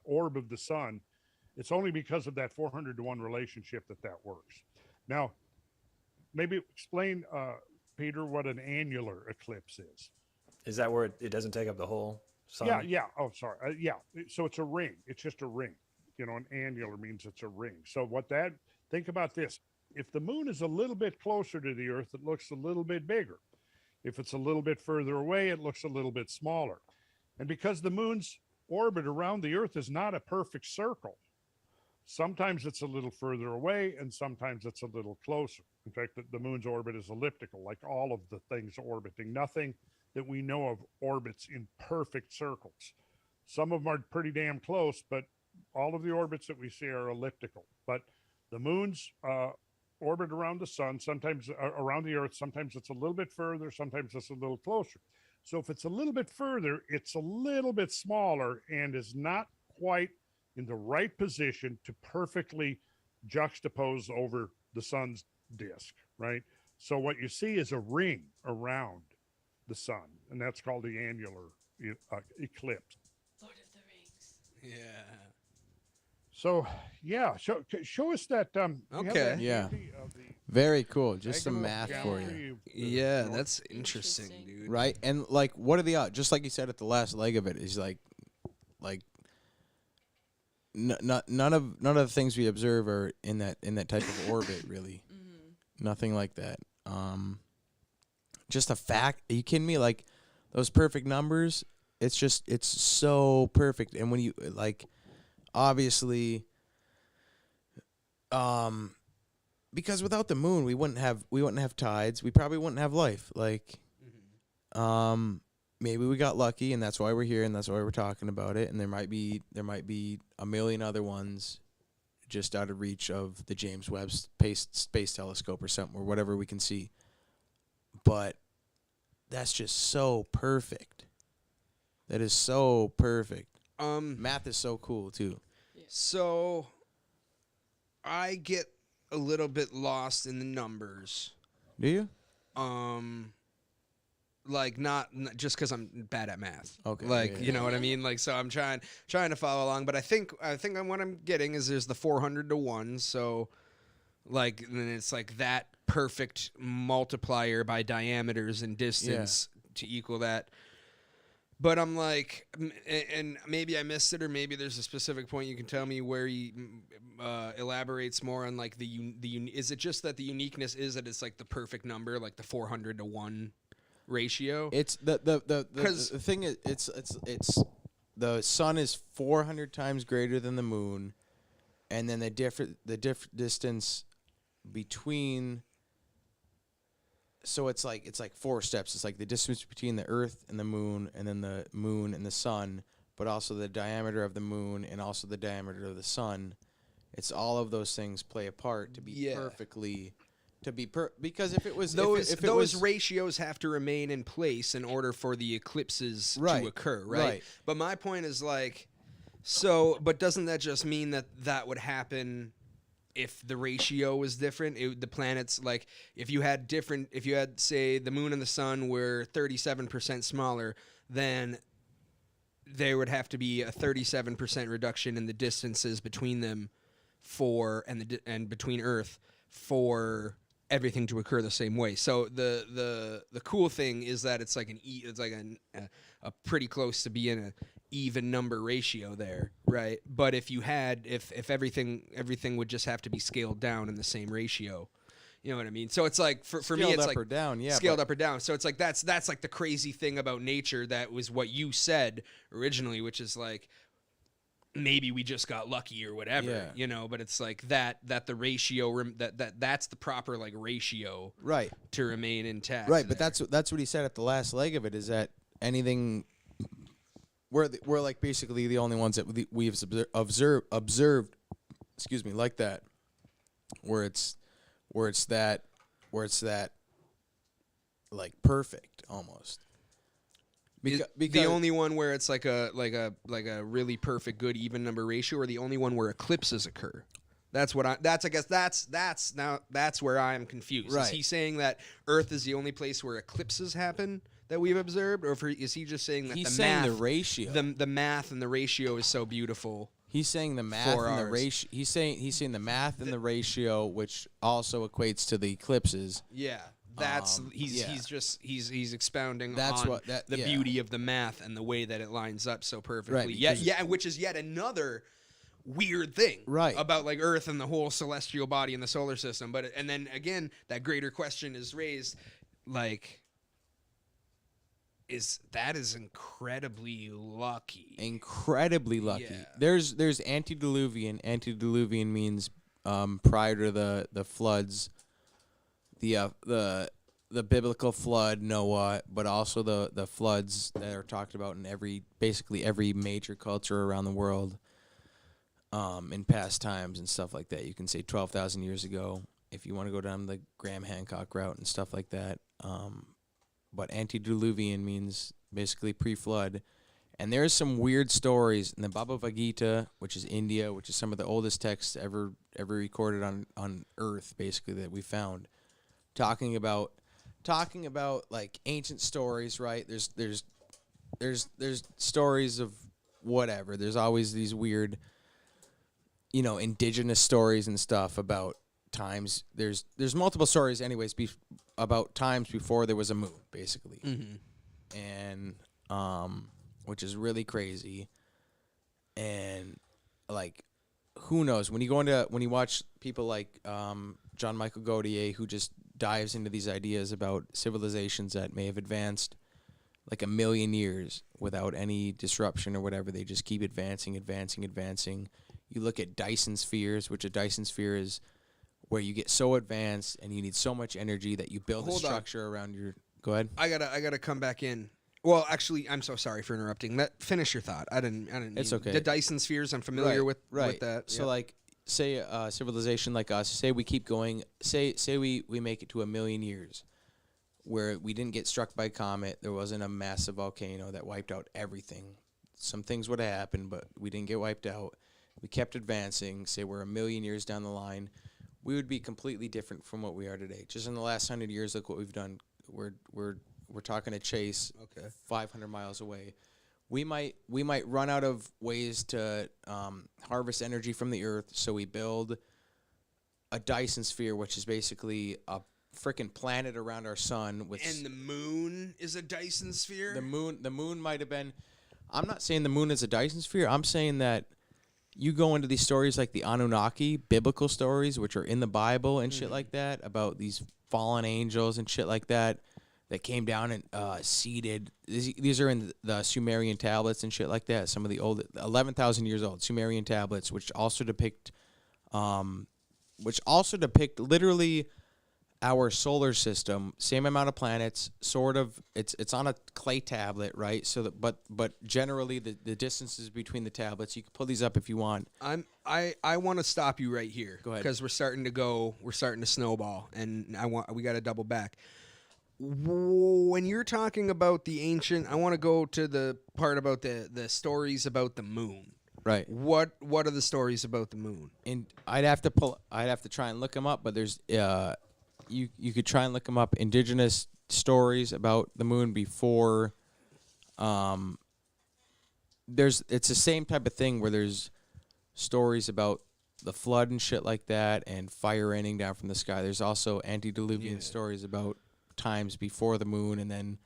orb of the sun. It's only because of that 400 to 1 relationship that works. Now, maybe explain, Peter, what an annular eclipse is. Is that where it doesn't take up the whole sun? Yeah. Oh, sorry. Yeah. So it's a ring. It's just a ring. You know, an annular means it's a ring. So think about this. If the moon is a little bit closer to the Earth, it looks a little bit bigger. If it's a little bit further away, it looks a little bit smaller. And because the moon's orbit around the Earth is not a perfect circle, sometimes it's a little further away and sometimes it's a little closer. In fact, the moon's orbit is elliptical, like all of the things orbiting. Nothing that we know of orbits in perfect circles. Some of them are pretty damn close, but all of the orbits that we see are elliptical. But the moon's orbit around the sun, sometimes around the Earth, sometimes it's a little bit further, sometimes it's a little closer. So if it's a little bit further, it's a little bit smaller and is not quite in the right position to perfectly juxtapose over the sun's disk, right? So what you see is a ring around the sun, and that's called the annular eclipse. Lord of the Rings. Yeah. So, yeah, show us that. Okay. Yeah. Very cool. Just some math for you. Yeah, that's interesting, dude. Right? And like, what are the odds? Just like you said at the last leg of it, is like none of the things we observe are in that type of orbit, really. Nothing like that. Just a fact. Are you kidding me? Like those perfect numbers. It's so perfect. And when you like, obviously, because without the moon, we wouldn't have tides. We probably wouldn't have life. Like, maybe we got lucky, and that's why we're here, and that's why we're talking about it. And there might be a million other ones just out of reach of the James Webb Space Telescope or something, or whatever we can see. but that's just so perfect. That is so perfect. Math is so cool too. So I get a little bit lost in the numbers. Do you? Like not just because I'm bad at math. Okay. Like you know what I mean. Like so I'm trying to follow along, but I think what I'm getting is there's the 400 to 1. So like then it's like that perfect multiplier by diameters and distance to equal that. But I'm like, and maybe I missed it, or maybe there's a specific point you can tell me where he elaborates more on like is it just that the uniqueness is that it's like the perfect number, like the 400 to 1 ratio? It's the thing is it's the sun is 400 times greater than the moon, and then the different distance between. So it's like 4 steps. It's like the distance between the Earth and the moon, and then the moon and the sun, but also the diameter of the moon and also the diameter of the sun. It's all of those things play a part to be perfectly, because if it was those ratios have to remain in place in order for the eclipses to occur, right? But my point is like, but doesn't that just mean that would happen? If the ratio was different, the planets, like if you had say the moon and the sun were 37% smaller, then there would have to be a 37% reduction in the distances between them and between Earth for everything to occur the same way. So the cool thing is that it's like a pretty close to being a even number ratio there, right? But if you had if everything would just have to be scaled down in the same ratio, you know what I mean? So it's like for me it's up like or down, scaled up or down. So it's like that's like the crazy thing about nature that was what you said originally, which is like maybe we just got lucky or whatever, you know, but it's like that the ratio that's the proper like ratio to remain intact. Right, but that's what he said at the last leg of it, is that anything we're like basically the only ones that we've observed, excuse me, like that, where it's that like perfect almost. Because the only one where it's like a really perfect good even number ratio, or the only one where eclipses occur. That's where I am confused. Right. Is he saying that Earth is the only place where eclipses happen that we've observed, or is he just saying that the ratio, the math and the ratio is so beautiful? He's saying the math and the ratio. He's saying the math and the ratio, which also equates to the eclipses. Yeah. He's expounding on the beauty of the math and the way that it lines up so perfectly. Right, which is yet another weird thing about like Earth and the whole celestial body in the solar system. And then again, that greater question is raised, like, is incredibly lucky. Incredibly lucky. Yeah. There's antediluvian. Antediluvian means prior to the floods. The biblical flood, Noah, but also the floods that are talked about in basically every major culture around the world, in past times and stuff like that. You can say 12,000 years ago if you want to go down the Graham Hancock route and stuff like that. But antediluvian means basically pre-flood. And there's some weird stories in the Bhagavad Gita, which is India, which is some of the oldest texts ever recorded on Earth, basically, that we found. Talking about like ancient stories, right? There's stories of whatever. There's always these weird, indigenous stories and stuff about times. There's multiple stories, anyways, about times before there was a moon, basically, and which is really crazy. And like, who knows? When you watch people like John Michael Gautier, who just dives into these ideas about civilizations that may have advanced like 1 million years without any disruption or whatever. They just keep advancing. You look at Dyson spheres, which a Dyson sphere is where you get so advanced and you need so much energy that you build a structure around your... Go ahead. I gotta come back in. Well, actually, I'm so sorry for interrupting. Finish your thought. I didn't. It's okay. The Dyson spheres, I'm familiar with that. So like, say a civilization like us, say we keep going, say we make it to 1 million years. where we didn't get struck by a comet. There wasn't a massive volcano that wiped out everything. Some things would have happened, but we didn't get wiped out. We kept advancing. Say we're 1,000,000 years down the line, we would be completely different from what we are today. Just in the last 100 years, look what we've done. We're talking to Chase, 500 miles away. We might run out of ways to harvest energy from the Earth, so we build a Dyson sphere, which is basically a freaking planet around our sun. And the moon is a Dyson sphere? The moon might have been. I'm not saying the moon is a Dyson sphere. I'm saying that you go into these stories like the Anunnaki, biblical stories, which are in the Bible and shit like that, about these fallen angels and shit like that came down and seeded. These are in the Sumerian tablets and shit like that. Some of the old 11,000 years old Sumerian tablets, which also depict literally our solar system, same amount of planets, sort of. It's on a clay tablet, right? So that, but generally the distances between the tablets, you can pull these up if you want. I want to stop you right here. Go ahead. Because we're starting to snowball, and we got to double back. When you're talking about the ancient, I want to go to the part about the stories about the moon. Right. What are the stories about the moon? And I'd have to try and look them up, but there's you could try and look them up. Indigenous stories about the moon before. It's the same type of thing where there's stories about the flood and shit like that, and fire raining down from the sky. There's also antediluvian stories about times before the moon, and then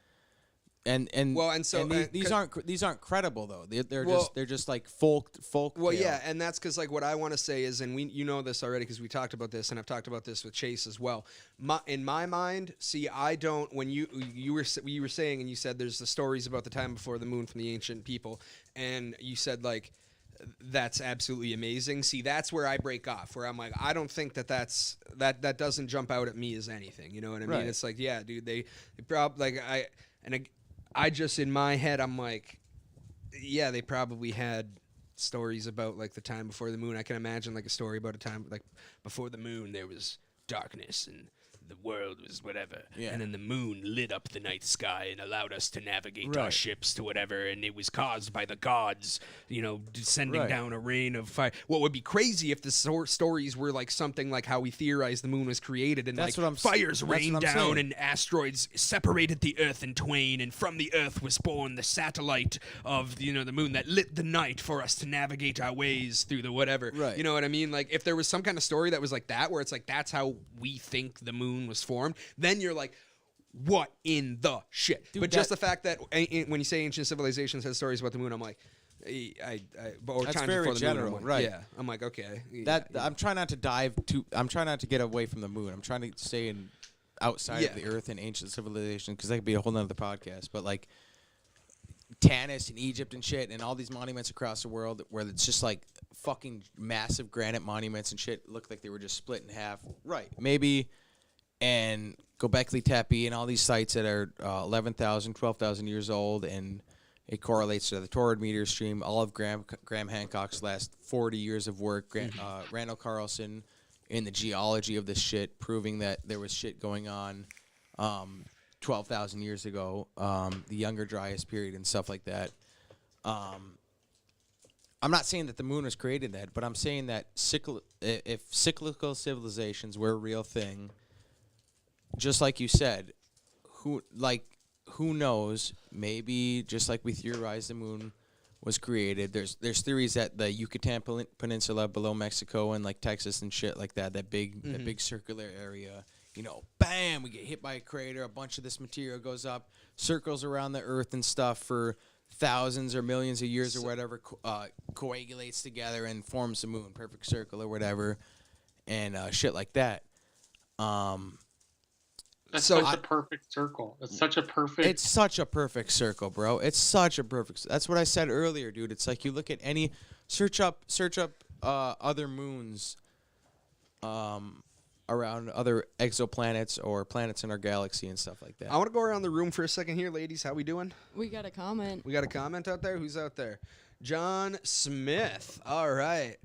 these aren't credible though. They're just like folk. Well, tale. yeah, and that's because like what I want to say is, and you know this already because we talked about this, and I've talked about this with Chase as well. In my mind, see, I don't. When you were saying, and you said there's the stories about the time before the moon from the ancient people, and you said like that's absolutely amazing. See, that's where I break off, where I'm like, I don't think that doesn't jump out at me as anything. You know what I mean? Right. It's like, yeah, dude, they probably like I just, in my head, I'm like, yeah, they probably had stories about like the time before the moon. I can imagine like a story about a time like before the moon there was darkness and the world was whatever. Yeah. And then the moon lit up the night sky and allowed us to navigate our Right. ships to whatever. And it was caused by the gods, descending Right. down a rain of fire. What would be crazy if the stories were like something like how we theorized the moon was created, and That's like what I'm fires that's what rained I'm down saying. and asteroids separated the earth in twain, and from the earth was born the satellite of the moon that lit the night for us to navigate our ways through the whatever. Right. You know what I mean? Like if there was some kind of story that was like that, where it's like that's how we think the moon was formed, then you're like, what in the shit? Dude, but just the fact that when you say ancient civilizations has stories about the moon, I'm like, or That's times very before the general, moon, I'm like, right. Yeah, I'm like, okay. I'm trying not to I'm trying not to get away from the moon. I'm trying to stay outside of the Earth and ancient civilization, because that could be a whole nother podcast. But like Tanis in Egypt and shit, and all these monuments across the world where it's just like fucking massive granite monuments and shit look like they were just split in half. Right. Maybe. And Göbekli Tepe and all these sites that are 11,000, 12,000 years old, and it correlates to the Torrid meteor stream. All of Graham Hancock's last 40 years of work, Randall Carlson in the geology of this shit, proving that there was shit going on 12,000 years ago, the Younger Dryas period and stuff like that. I'm not saying that the moon was created that, but I'm saying that if cyclical civilizations were a real thing, just like you said, who knows? Maybe just like we theorized the moon was created. There's theories that the Yucatan Peninsula below Mexico and like Texas and shit like that big circular area, bam, we get hit by a crater, a bunch of this material goes up, circles around the Earth and stuff for thousands or millions of years or whatever, coagulates together and forms the moon, perfect circle or whatever, and shit like that. That's such a perfect circle. It's such a perfect. It's such a perfect circle, bro. It's such a perfect. That's what I said earlier, dude. It's like you look at any search up other moons, around other exoplanets or planets in our galaxy and stuff like that. I want to go around the room for a second here, ladies. How we doing? We got a comment. We got a comment out there. Who's out there? John Smith. All right.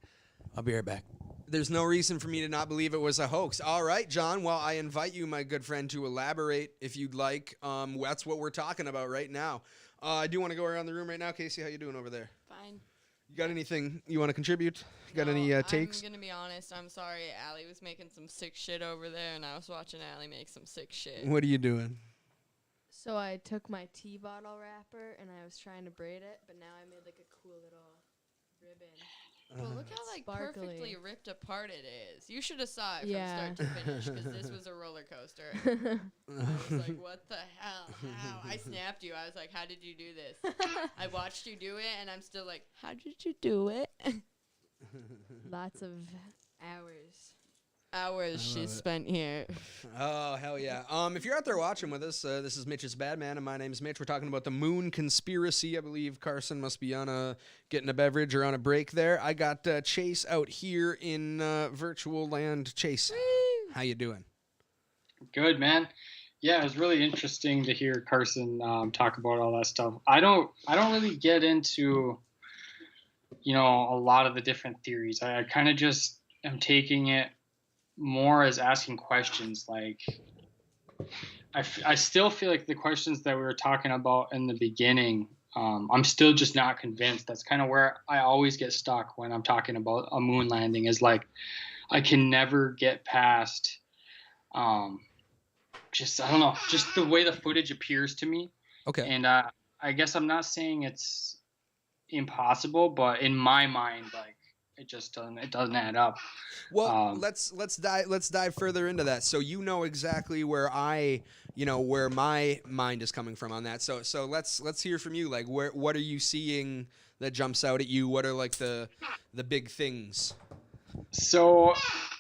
I'll be right back. There's no reason for me to not believe it was a hoax. All right, John. Well, I invite you, my good friend, to elaborate if you'd like. That's what we're talking about right now. I do want to go around the room right now. Casey, how you doing over there? Fine. You got anything you want to contribute? Got any takes? I'm gonna be honest. I'm sorry. Allie was making some sick shit over there, and I was watching Allie make some sick shit. What are you doing? So I took my tea bottle wrapper and I was trying to braid it, but now I made like a cool little ribbon. Well, look how like Sparkly. perfectly ripped apart it is. You should have saw it Yeah. from start to finish because this was a roller coaster. I was like, "What the hell? How?" I snapped you. I was like, "How did you do this?" I watched you do it, and I'm still like, "How did you do it?" Lots of hours. Hours she spent here. Oh, hell yeah. If you're out there watching with us, this is Mitch's Bad Man, and my name's Mitch. We're talking about the moon conspiracy. I believe Carson must be on getting a beverage or on a break there. I got Chase out here in virtual land. Chase, how you doing? Good, man. Yeah, it was really interesting to hear Carson talk about all that stuff. I don't really get into, a lot of the different theories. I kind of just am taking it more as asking questions. Like, I still feel like the questions that we were talking about in the beginning, I'm still just not convinced. That's kind of where I always get stuck when I'm talking about a moon landing, is like, I can never get past, I don't know, just the way the footage appears to me. Okay. And I guess I'm not saying it's impossible, but in my mind, like, it doesn't add up. Well, let's dive further into that. So you know exactly where where my mind is coming from on that. So let's hear from you. Like, what are you seeing that jumps out at you? What are like the big things? So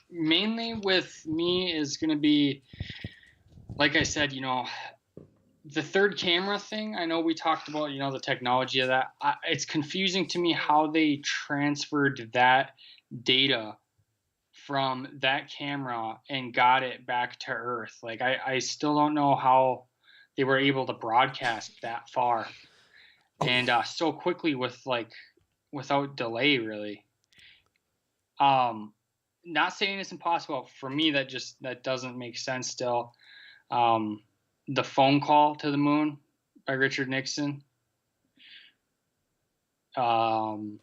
mainly with me is going to be, like I said, the third camera thing. I know we talked about, the technology of that. It's confusing to me how they transferred that data from that camera and got it back to Earth. Like, I still don't know how they were able to broadcast that far and so quickly without delay, really. Not saying it's impossible. For me, that doesn't make sense still. The phone call to the moon by Richard Nixon. And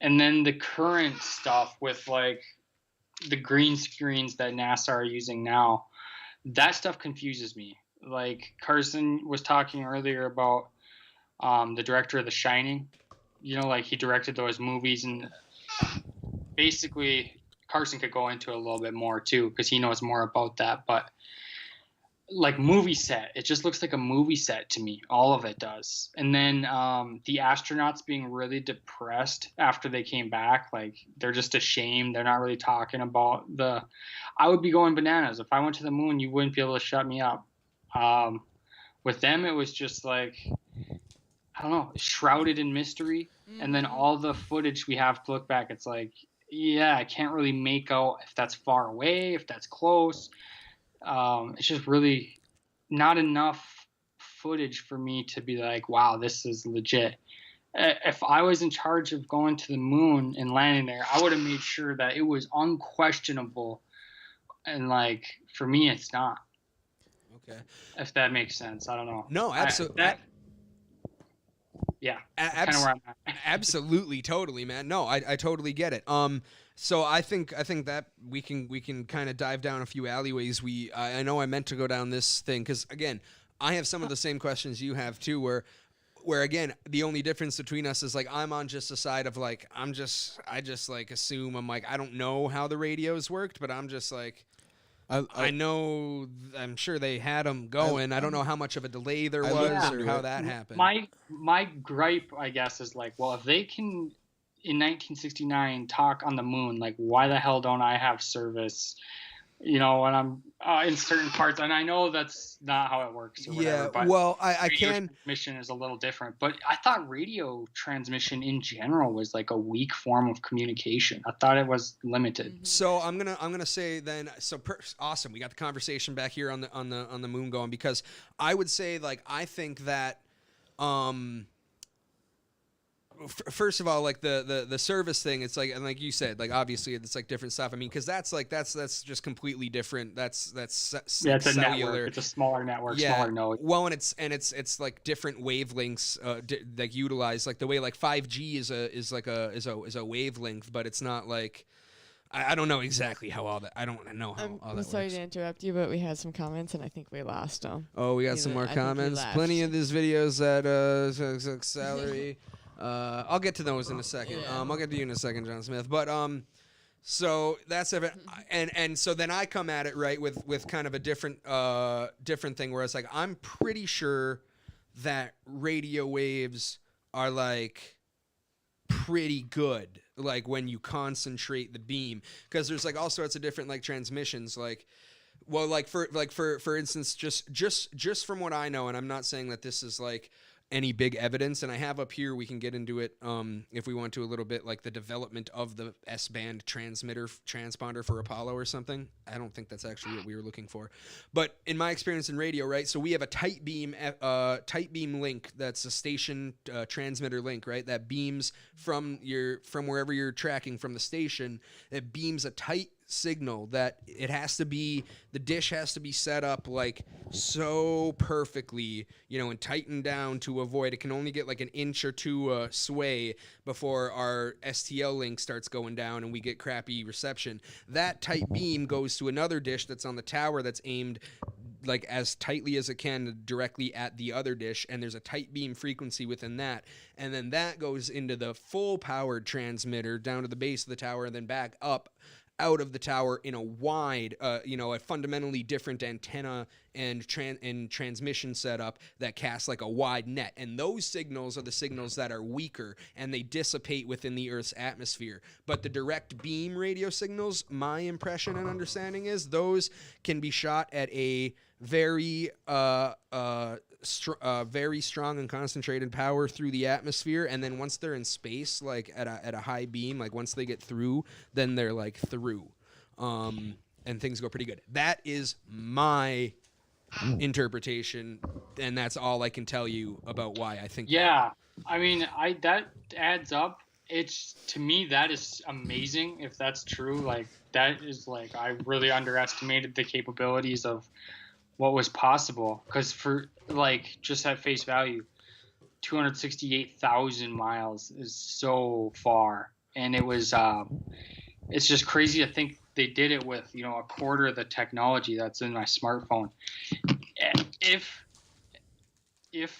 then the current stuff with like the green screens that NASA are using now, that stuff confuses me. Like Carson was talking earlier about the director of The Shining. Like he directed those movies, and basically Carson could go into it a little bit more too because he knows more about that. But like movie set, it just looks like a movie set to me. All of it does. And then the astronauts being really depressed after they came back, like they're just ashamed. They're not really talking about I would be going bananas if I went to the moon. You wouldn't be able to shut me up. With them, it was just like, I don't know, shrouded in mystery. Mm-hmm. And then all the footage we have to look back, it's like, yeah, I can't really make out if that's far away, if that's close. It's just really not enough footage for me to be like, wow, this is legit. If I was in charge of going to the moon and landing there, I would have made sure that it was unquestionable. And like, for me, it's not. Okay. If that makes sense. I don't know. No, absolutely. Yeah. Kind of where I'm at. Absolutely. Totally, man. No, I totally get it. So I think that we can kind of dive down a few alleyways. I know I meant to go down this thing because again, I have some of the same questions you have too. Where again, the only difference between us is like I'm on just the side of like I just like assume I'm like I don't know how the radios worked, but I'm just like I know I'm sure they had them going. I don't know how much of a delay there was or how that happened. My gripe, I guess, is like, well, if they can in 1969 talk on the moon, like why the hell don't I have service, when I'm in certain parts? And I know that's not how it works or whatever, but well, I can transmission is a little different, but I thought radio transmission in general was like a weak form of communication. I thought it was limited. Mm-hmm. So I'm gonna say then, awesome, we got the conversation back here on the moon going, because I would say like I think that first of all, like the service thing, it's like, and like you said, like obviously it's like different stuff. I mean, because that's just completely different. That's Yeah, it's a cellular. network. It's a smaller network, Yeah. smaller node. Well, and it's like different wavelengths like utilized, like the way like 5G is a wavelength, but it's not like I don't know exactly how all that. I don't know how all I'm that sorry works. to interrupt you, but we had some comments, and I think we lost them. Oh, we got some more comments. Plenty of these videos at salary. I'll get to those in a second. I'll get to you in a second, John Smith. But so that's it. And so then I come at it right with kind of a different thing where it's like I'm pretty sure that radio waves are like pretty good, like when you concentrate the beam, because there's like all sorts of different like transmissions, like well like for instance, just from what I know, and I'm not saying that this is like any big evidence, and I have up here, we can get into it if we want to a little bit, like the development of the S-band transponder for Apollo or something. I don't think that's actually what we were looking for, but in my experience in radio, right, so we have a tight beam link that's a station transmitter link, right, that beams from wherever you're tracking from the station. It beams a tight signal that the dish has to be set up like so perfectly, and tightened down to avoid, it can only get like an inch or two sway before our STL link starts going down and we get crappy reception. That tight beam goes to another dish that's on the tower that's aimed like as tightly as it can directly at the other dish, and there's a tight beam frequency within that, and then that goes into the full powered transmitter down to the base of the tower and then back up out of the tower in a wide, a fundamentally different antenna and transmission setup that casts like a wide net. And those signals are the signals that are weaker and they dissipate within the Earth's atmosphere. But the direct beam radio signals, my impression and understanding is those can be shot at a very very strong and concentrated power through the atmosphere, and then once they're in space, like at a high beam, like once they get through, then they're like through, and things go pretty good. That is my interpretation, and that's all I can tell you about why I think. Yeah, I mean, that adds up. It's, to me, that is amazing if that's true. Like that is like, I really underestimated the capabilities of what was possible, because for like just at face value, 268,000 miles is so far, and it was it's just crazy to think they did it with a quarter of the technology that's in my smartphone. If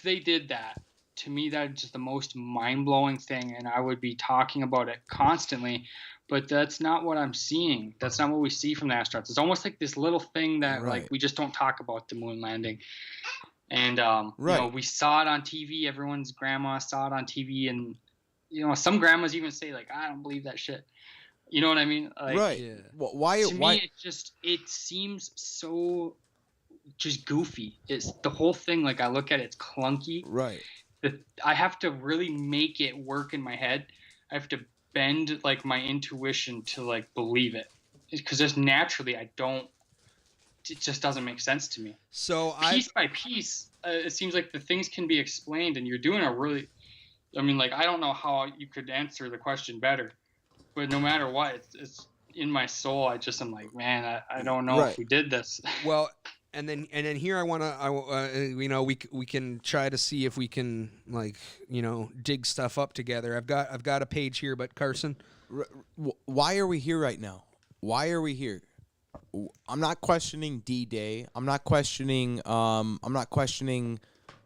they did that, to me that's just the most mind-blowing thing, and I would be talking about it constantly. But that's not what I'm seeing. That's not what we see from the astronauts. It's almost like this little thing that like we just don't talk about, the moon landing. And we saw it on TV. Everyone's grandma saw it on TV, and some grandmas even say like, I don't believe that shit. You know what I mean? Like, right. Yeah. Why? To me, it seems so just goofy. It's the whole thing. Like I look at it, it's clunky. Right. I have to really make it work in my head. I have to bend like my intuition to like believe it, because just naturally it just doesn't make sense to me. So piece by piece, it seems like the things can be explained, and you're doing a really, I mean, like I don't know how you could answer the question better, but no matter what, it's in my soul. I'm like, man, I don't know if we did this. Well, and then here we can try to see if we can like dig stuff up together. I've got a page here, but Carson, why are we here right now? Why are we here? I'm not questioning D-Day. I'm not questioning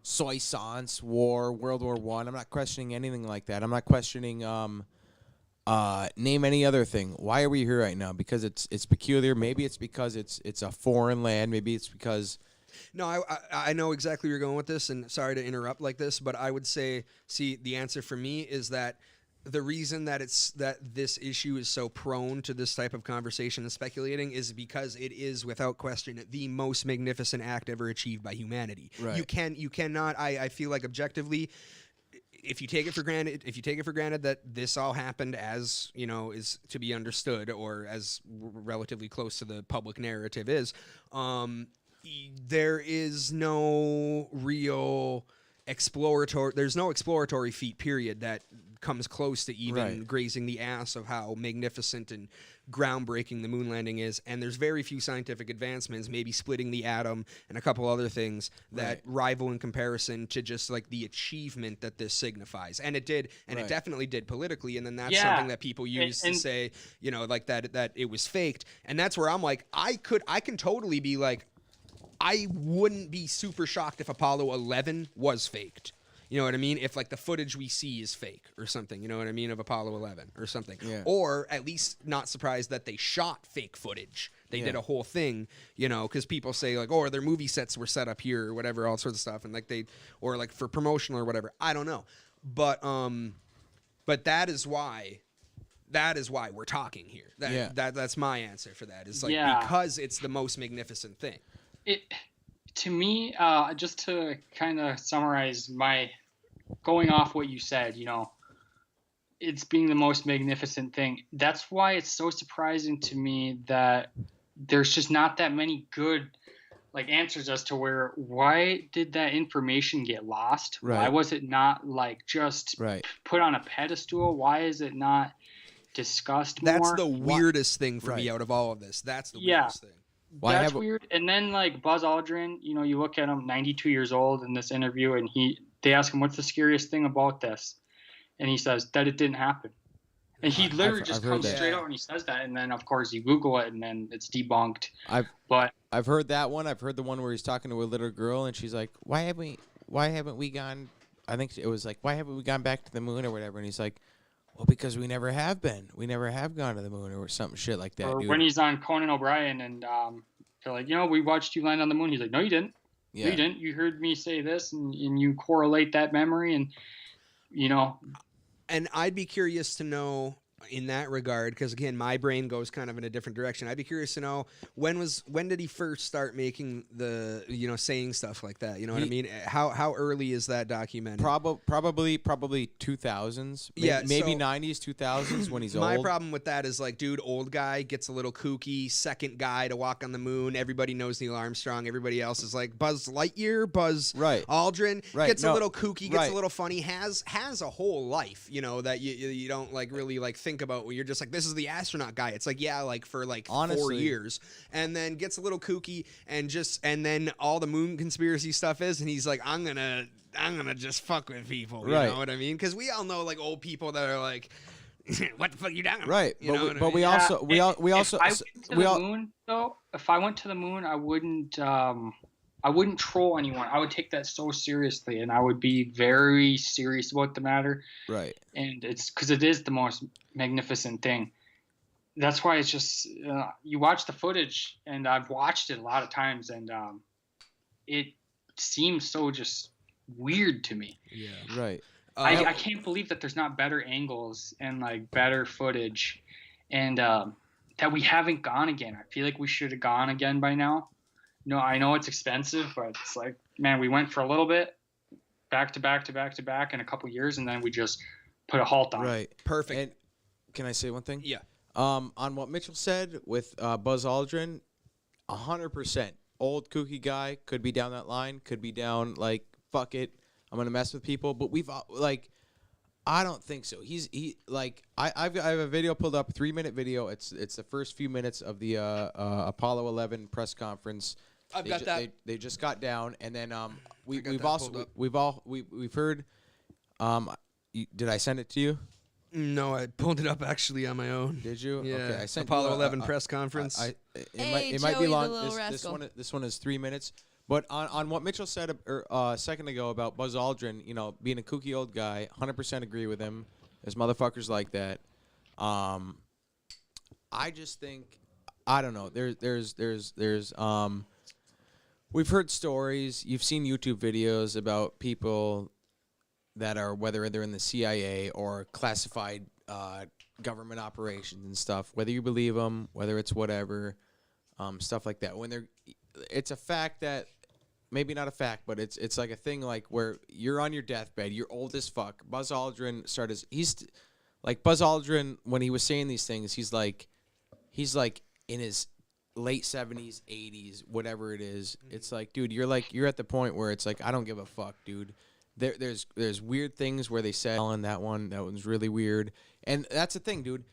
Soissons War, World War I. I'm not questioning anything like that. I'm not questioning name any other thing. Why are we here right now? Because it's peculiar. Maybe it's because it's a foreign land. Maybe it's because. No, I know exactly where you're going with this, and sorry to interrupt like this, but I would say, the answer for me is that the reason that this issue is so prone to this type of conversation and speculating is because it is, without question, the most magnificent act ever achieved by humanity. Right. You cannot. I feel like objectively, if you take it for granted that this all happened as is to be understood, or as relatively close to the public narrative is, there is no real exploratory feat period that comes close to even grazing the ass of how magnificent and groundbreaking the moon landing is. And there's very few scientific advancements, maybe splitting the atom and a couple other things that rival in comparison to just like the achievement that this signifies. And it did, and it definitely did politically. And then that's something that people use to say, you know, like that it was faked. And that's where I'm like, I can totally be like, I wouldn't be super shocked if Apollo 11 was faked. You know what I mean? If like the footage we see is fake or something, you know what I mean, of Apollo 11 or something. Yeah. Or at least not surprised that they shot fake footage. They did a whole thing, you know, because people say like, oh, their movie sets were set up here or whatever, all sorts of stuff, and like or like for promotional or whatever. I don't know, but that is why we're talking here. That's my answer for that. Is like because it's the most magnificent thing. To me, just to kind of summarize my going off what you said, you know, it's being the most magnificent thing. That's why it's so surprising to me that there's just not that many good like answers as to why did that information get lost? Right. Why was it not like just put on a pedestal? Why is it not discussed more? That's the weirdest thing for me out of all of this. That's the weirdest thing. That's weird. And then like Buzz Aldrin, you know, you look at him, 92 years old in this interview, and they ask him, what's the scariest thing about this? And he says that it didn't happen. And he literally just comes straight out and he says that. And then of course you Google it and then it's debunked. I've heard that one. I've heard the one where he's talking to a little girl and she's like, why haven't we gone? I think it was like, why haven't we gone back to the moon or whatever? And he's like, well, because we never have been. We never have gone to the moon or something shit like that. Or dude. when he's on Conan O'Brien and they're like, you know, we watched you land on the moon. He's like, no, you didn't. Yeah. No, you didn't. You heard me say this and you correlate that memory and, you know. And I'd be curious to know in that regard, because again, my brain goes kind of in a different direction. I'd be curious to know when did he first start making the, you know, saying stuff like that? You know what I mean? How early is that documented? Probably 2000s. Maybe 90s, 2000s when he's old. My problem with that is like, dude, old guy gets a little kooky, second guy to walk on the moon. Everybody knows Neil Armstrong. Everybody else is like Buzz Lightyear, Buzz Aldrin. Gets a little kooky, gets a little funny, has a whole life, you know, that you don't like really like think about where you're just like, this is the astronaut guy. It's like, yeah, like for like 4 years, and then gets a little kooky and then all the moon conspiracy stuff is, and he's like, I'm gonna just fuck with people. You know what I mean? Because we all know like old people that are like, what the fuck you doing? Right. You know but we also if I went to the moon, I wouldn't troll anyone. I would take that so seriously, and I would be very serious about the matter. Right. And it's because it is the most magnificent thing. That's why it's just you watch the footage, and I've watched it a lot of times, and it seems so just weird to me. Yeah. Right. I can't believe that there's not better angles and like better footage, and that we haven't gone again. I feel like we should have gone again by now. No, I know it's expensive, but it's like, man, we went for a little bit, back to back in a couple years, and then we just put a halt on it. Right. Perfect. And can I say one thing? Yeah. On what Mitchell said with Buzz Aldrin, 100%. Old kooky guy, could be down that line, could be down like, fuck it, I'm going to mess with people. But we've, like, I don't think so. I have a video pulled up, 3-minute video. It's the first few minutes of the Apollo 11 press conference. I've got that. They just got down, and then we've heard. Did I send it to you? No, I pulled it up actually on my own. Did you? Yeah. Okay, I sent Apollo 11 press conference. It might be long. This one is 3 minutes. But on what Mitchell said a second ago about Buzz Aldrin, you know, being a kooky old guy, 100% agree with him. There's motherfuckers like that. I just think, I don't know. There's we've heard stories. You've seen YouTube videos about people that are, whether they're in the CIA or classified government operations and stuff, whether you believe them, whether it's whatever, stuff like that. It's a fact that, maybe not a fact, but it's like a thing like where you're on your deathbed, you're old as fuck. Buzz Aldrin Buzz Aldrin, when he was saying these things, he's like in his late 70s, 80s, whatever it is. It's like, dude, you're at the point where it's like, I don't give a fuck, dude. there's weird things where they said on that one's really weird. And that's the thing, dude.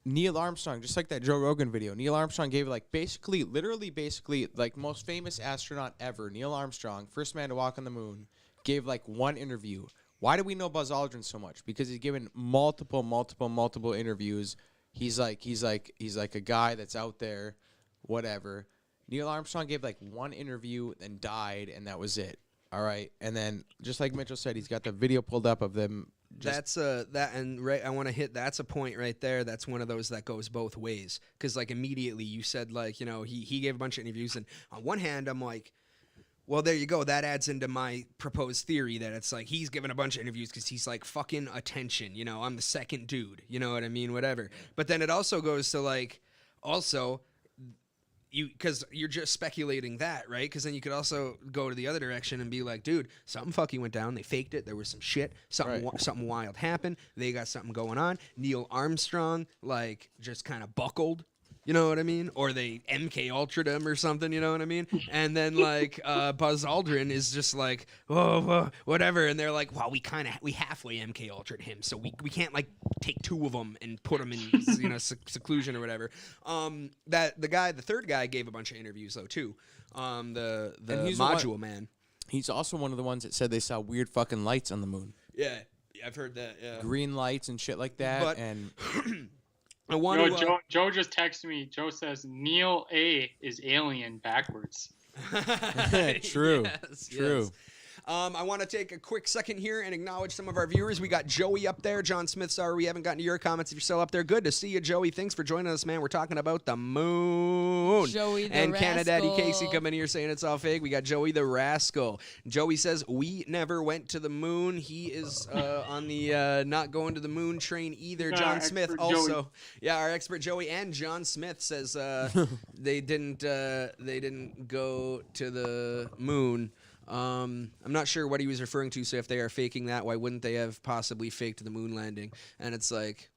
Neil Armstrong, just like that Joe Rogan video, Neil Armstrong gave like basically like most famous astronaut ever, Neil Armstrong, first man to walk on the moon, gave like one interview. Why do we know Buzz Aldrin so much? Because he's given multiple interviews. He's like a guy that's out there, whatever. Neil Armstrong gave like one interview, then died, and that was it. All right, and then just like Mitchell said, he's got the video pulled up of them. That's I want to hit. That's a point right there. That's one of those that goes both ways. Because like immediately you said like he gave a bunch of interviews, and on one hand I'm like, well there you go. That adds into my proposed theory that it's like he's given a bunch of interviews because he's like fucking attention. I'm the second dude. You know what I mean? Whatever. But then it also goes to like because you're just speculating that, right? Because then you could also go to the other direction and be like, dude, something fucking went down. They faked it. There was some shit. Something wild happened. They got something going on. Neil Armstrong, like, just kind of buckled. You know what I mean? Or they MK Ultra'd him or something, you know what I mean? And then, like, Buzz Aldrin is just like, whatever. And they're like, well, we halfway MK Ultra'd him, so we can't, like, take two of them and put them in, seclusion or whatever. The third guy gave a bunch of interviews, though, too. The module man. He's also one of the ones that said they saw weird fucking lights on the moon. Yeah, I've heard that, yeah. Green lights and shit like that, but, and... Joe just texted me. Joe says Neil A is alien backwards. True. Yes. I want to take a quick second here and acknowledge some of our viewers. We got Joey up there. John Smith, sorry we haven't gotten to your comments. If you're still up there, good to see you, Joey. Thanks for joining us, man. We're talking about the moon. Joey the and Rascal. Canada Daddy Casey coming here saying it's all fake. We got Joey the Rascal. Joey says, we never went to the moon. He is on the not going to the moon train either. John Smith also. Joey. Yeah, our expert Joey and John Smith says they didn't go to the moon. I'm not sure what he was referring to, so if they are faking that, why wouldn't they have possibly faked the moon landing? And it's like,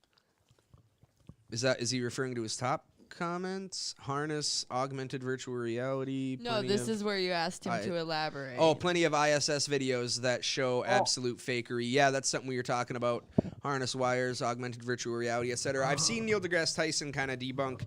is he referring to his top comments? Harness, augmented virtual reality. No, this is where you asked him to elaborate. Oh, plenty of ISS videos that show absolute fakery. Yeah, that's something we were talking about. Harness wires, augmented virtual reality, etc. I've seen Neil deGrasse Tyson kind of debunk.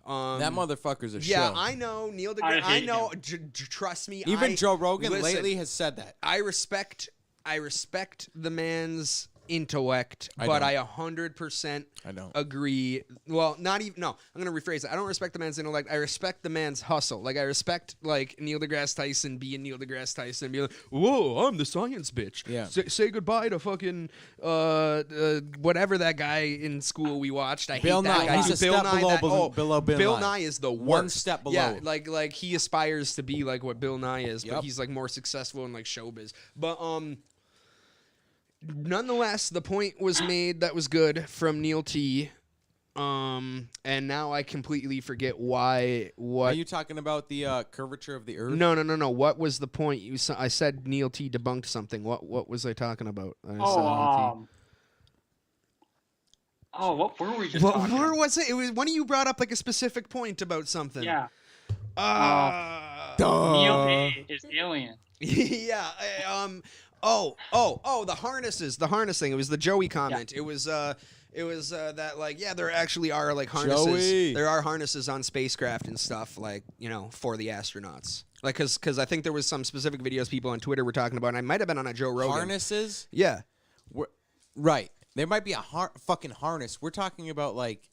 That motherfucker's a show. Yeah, I know Neil deGrasse. I know. Trust me. Even Joe Rogan lately has said that. I respect the man's intellect, but I 100% agree. Well, not even. No, I'm gonna rephrase it. I don't respect the man's intellect. I respect the man's hustle. Like I respect like Neil deGrasse Tyson being Neil deGrasse Tyson, being like, "Whoa, I'm the science bitch." Yeah. Say goodbye to fucking whatever that guy in school we watched. I Bill hate that Nye. guy. He's a Bill step Nye. below Bill Nye is the worst. One step below. Yeah, like he aspires to be like what Bill Nye is, Yep. but he's like more successful in like showbiz. But nonetheless, the point was made that was good from Neil T. And now I completely forget why. What are you talking about? The curvature of the Earth? No. What was the point? I said Neil T debunked something. What was I talking about? What were we just talking? Where was it? It was one of you brought up like a specific point about something. Yeah. Duh. Neil A is alien. Yeah. The harnesses. The harness thing. It was the Joey comment. Yeah. It was that like, yeah, there actually are like harnesses. Joey. There are harnesses on spacecraft and stuff like, for the astronauts. Like, cause I think there was some specific videos people on Twitter were talking about, and I might have been on a Joe Rogan. Harnesses? Yeah. Right. There might be a fucking harness. We're talking about like.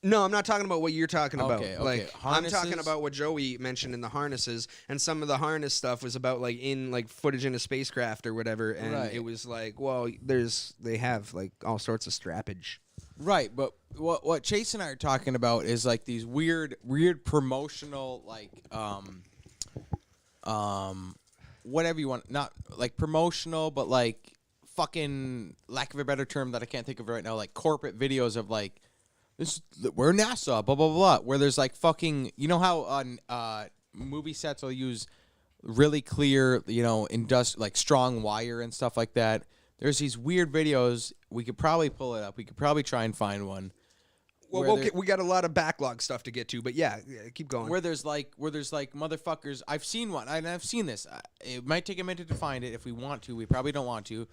No, I'm not talking about what you're talking about. Okay. Like, Harnesses? I'm talking about what Joey mentioned in the harnesses, and some of the harness stuff was about like in like footage in a spacecraft or whatever, and it was like, well, they have like all sorts of strappage. Right, but what Chase and I are talking about is like these weird promotional like whatever you want, not like promotional, but like fucking lack of a better term that I can't think of right now, like corporate videos of like. We're NASA, blah, blah, blah, where there's like fucking, you know how on movie sets will use really clear, like strong wire and stuff like that. There's these weird videos. We could probably pull it up. We could probably try and find one Well, we got a lot of backlog stuff to get to, but yeah, keep going. Where there's like motherfuckers. I've seen one, and I've seen this. It might take a minute to find it if we want to. We probably don't want to.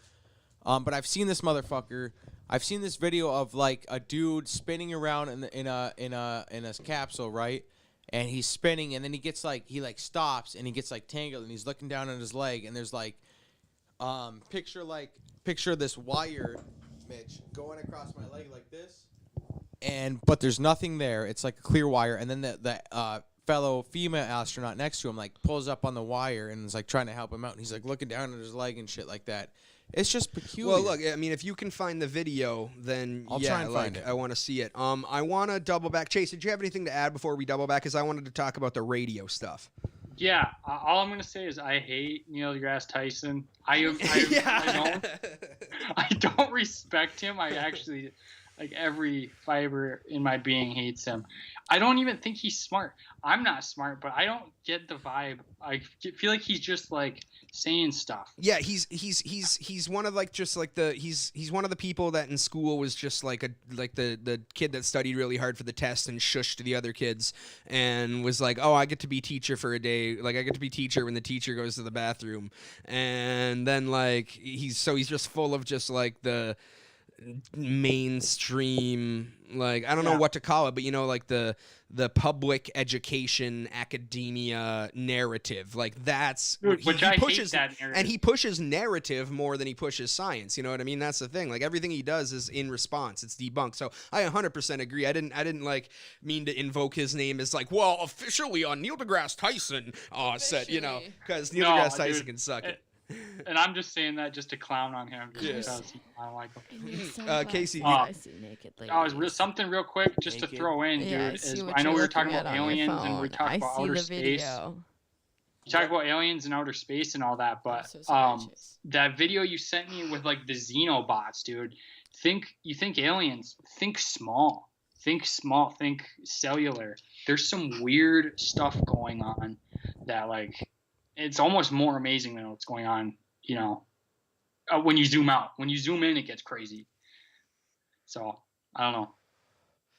But I've seen this motherfucker. I've seen this video of like a dude spinning around in a capsule, right? And he's spinning, and then he stops, and he gets like tangled, and he's looking down on his leg, and there's like, picture this wire, Mitch, going across my leg like this. But there's nothing there. It's like a clear wire, and then the fellow female astronaut next to him like pulls up on the wire and is like trying to help him out, and he's like looking down at his leg and shit like that. It's just peculiar. Well, look, I mean, if you can find the video, then I'll try and find it. I want to see it. I want to double back. Chase, did you have anything to add before we double back? Because I wanted to talk about the radio stuff. Yeah, all I'm gonna say is I hate Neil deGrasse Tyson. I don't respect him. I actually, like, every fiber in my being hates him. I don't even think he's smart. I'm not smart, but I don't get the vibe. I feel like he's just like saying stuff. Yeah, he's one of like just like he's one of the people that in school was just like the kid that studied really hard for the test and shushed the other kids and was like, oh, I get to be teacher for a day. Like I get to be teacher when the teacher goes to the bathroom, and then like he's just full of just like the mainstream, like I don't know what to call it, but you know, like the public education academia narrative, like that's which he I pushes, hate that narrative. and he pushes narrative more than he pushes science. You know what I mean? That's the thing. Like everything he does is in response. It's debunked. So I 100% agree. I didn't like mean to invoke his name as like, well, officially on Neil deGrasse Tyson said, you know, because Neil deGrasse Tyson can suck it. And I'm just saying that just to clown on him because I don't like him. Casey, something real quick just to throw in, dude. Is I know we were talking about aliens and we talked about outer space. You talk about aliens and outer space and all that, but that video you sent me with like the xenobots, dude. You think aliens? Think small. Think cellular. There's some weird stuff going on that like. It's almost more amazing than what's going on, you know, when you zoom out. When you zoom in, it gets crazy. So, I don't know.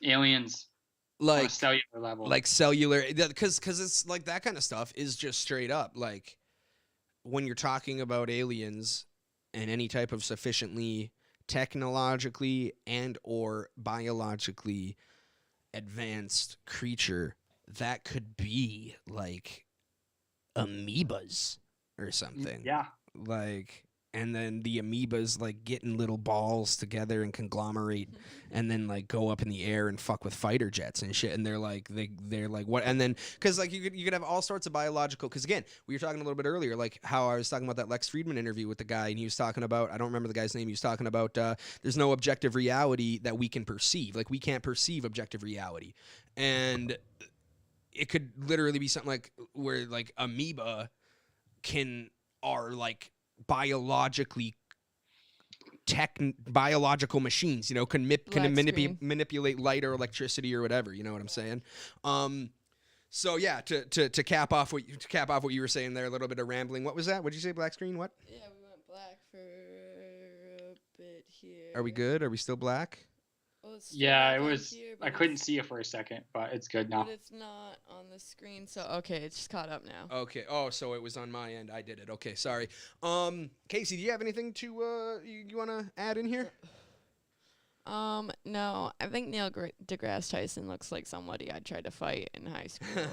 Aliens, like on a cellular level. Like cellular, because it's like that kind of stuff is just straight up. Like, when you're talking about aliens and any type of sufficiently technologically and or biologically advanced creature, that could be, like, amoebas or something. Yeah. Like, and then the amoebas like getting little balls together and conglomerate and then like go up in the air and fuck with fighter jets and shit. And they're like what? And then because like you could have all sorts of biological. Because again, we were talking a little bit earlier, like how I was talking about that Lex Friedman interview with the guy, and he was talking about, I don't remember the guy's name. He was talking about there's no objective reality that we can perceive. Like we can't perceive objective reality, and it could literally be something like where like amoeba are like biological machines, you know, can manipulate light or electricity or whatever, you know what I'm saying? So yeah, to cap off what you were saying there, a little bit of rambling. What was that? What'd you say? Black screen? What? Yeah, we went black for a bit here. Are we good? Are we still black? Yeah, it was. I couldn't see it for a second, but it's good now. But it's not on the screen, so okay, it's just caught up now. Okay. Oh, so it was on my end. I did it. Okay, sorry. Casey, do you have anything to you want to add in here? No. I think Neil deGrasse Tyson looks like somebody I'd try to fight in high school.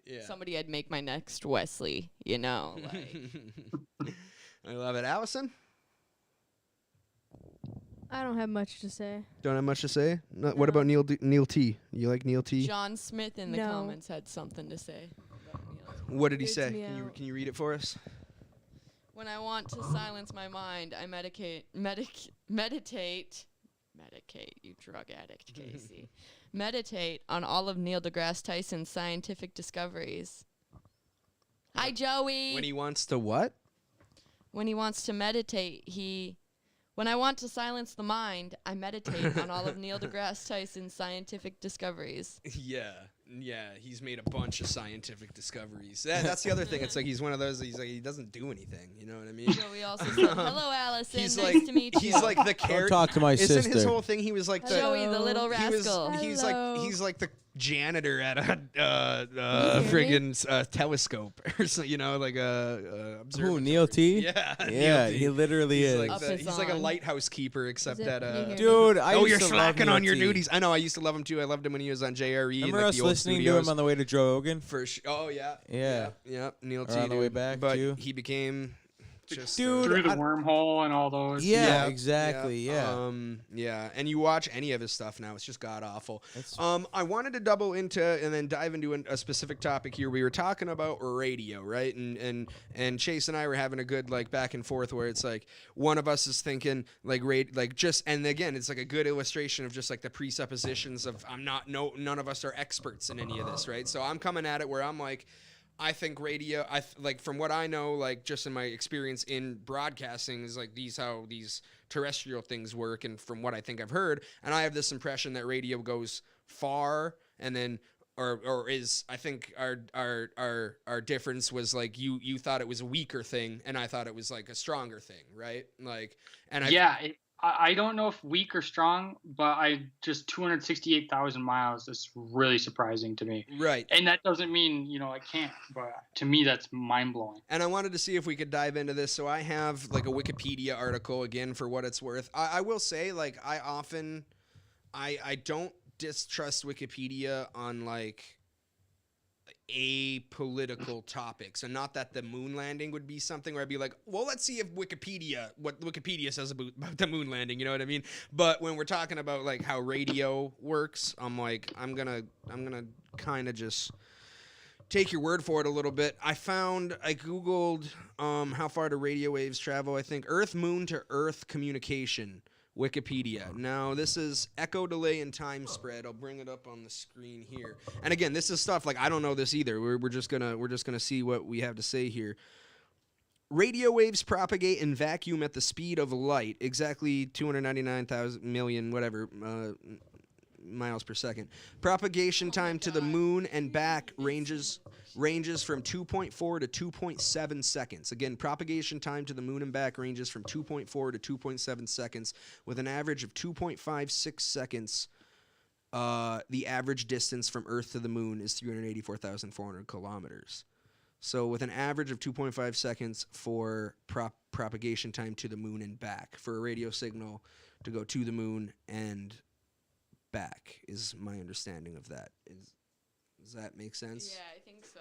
Yeah. Somebody I'd make my next Wesley. You know, like. I love it, Allison. I don't have much to say. Don't have much to say? No. What about Neil T? You like Neil T? John Smith in the comments had something to say. What did he say? Can you read it for us? When I want to silence my mind, I meditate, you drug addict, Casey. Meditate on all of Neil deGrasse Tyson's scientific discoveries. Hi, Joey. When he wants to what? When he wants to meditate, When I want to silence the mind, I meditate on all of Neil deGrasse Tyson's scientific discoveries. Yeah. Yeah, he's made a bunch of scientific discoveries. That's the other thing. It's like he's one of those. He's like he doesn't do anything. You know what I mean? Joey also said, "Hello, Allison. He's nice like to meet you." he's like the Don't talk to my Isn't sister. his whole thing? He was like the Joey, the little he was- rascal. he's like the janitor at a friggin' telescope or so, you know, like a Who, observatory. Neil T? Yeah, Yeah, Neil T. he literally he's is. Like Up the, his he's like a on. lighthouse keeper, except it- that can you hear me? Dude, I oh, used you're to love slacking Neil on your T. duties. I know. I used to love him too. I loved him when he was on JRE. Remember and, like, us the old listening studios. to him on the way to Joe Rogan? Oh yeah, Yeah. Neil Or T. on the way dude. back, but too. he became just Dude, Through the I- wormhole and all those. Yeah, exactly. Yeah. Yeah, and you watch any of his stuff now, it's just god awful. It's- I wanted to double into and then dive into a specific topic here. We were talking about radio, right? And Chase and I were having a good like back and forth where it's like one of us is thinking like just, and again, it's like a good illustration of just like the presuppositions of none of us are experts in any of this, right? So I'm coming at it where I'm like, I think radio, like from what I know, like just in my experience in broadcasting, is like how these terrestrial things work, and from what I think I've heard, and I have this impression that radio goes far, and then or is I think our difference was like you thought it was a weaker thing, and I thought it was like a stronger thing, right? Like, and I don't know if weak or strong, but I just 268,000 miles is really surprising to me. Right. And that doesn't mean, I can't, but to me, that's mind blowing. And I wanted to see if we could dive into this. So I have like a Wikipedia article again for what it's worth. I will say, like, I don't distrust Wikipedia on like apolitical topics, and not that the moon landing would be something where I'd be like, well, let's see if what Wikipedia says about the moon landing, you know what I mean? But when we're talking about like how radio works, I'm like, I'm gonna kind of just take your word for it a little bit. I googled how far do radio waves travel. I think Earth moon to Earth communication, Wikipedia. Now this is echo delay and time spread. I'll bring it up on the screen here. And again, this is stuff like I don't know this either. We're just gonna see what we have to say here. Radio waves propagate in vacuum at the speed of light, exactly 299,000 million whatever miles per second. Propagation time to the moon and back ranges from 2.4 to 2.7 seconds. Again, propagation time to the moon and back ranges from 2.4 to 2.7 seconds, with an average of 2.56 seconds. The average distance from Earth to the moon is 384,400 kilometers. So with an average of 2.5 seconds for propagation time to the moon and back, for a radio signal to go to the moon and back, is my understanding of that. Does that make sense? Yeah, I think so.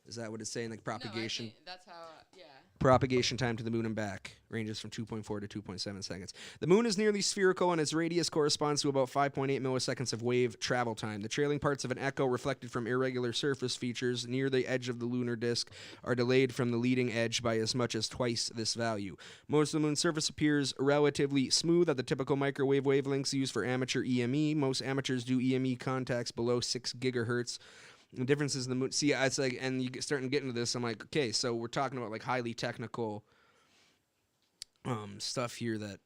Is that what it's saying? Like propagation? No, I think that's how. Yeah. Propagation time to the moon and back ranges from 2.4 to 2.7 seconds. The moon is nearly spherical, and its radius corresponds to about 5.8 milliseconds of wave travel time. The trailing parts of an echo reflected from irregular surface features near the edge of the lunar disk are delayed from the leading edge by as much as twice this value. Most of the moon's surface appears relatively smooth at the typical microwave wavelengths used for amateur EME. Most amateurs do EME contacts below 6 gigahertz. The differences in the moon. See, it's like, and you starting to get into this. I'm like, okay, so we're talking about like highly technical stuff here that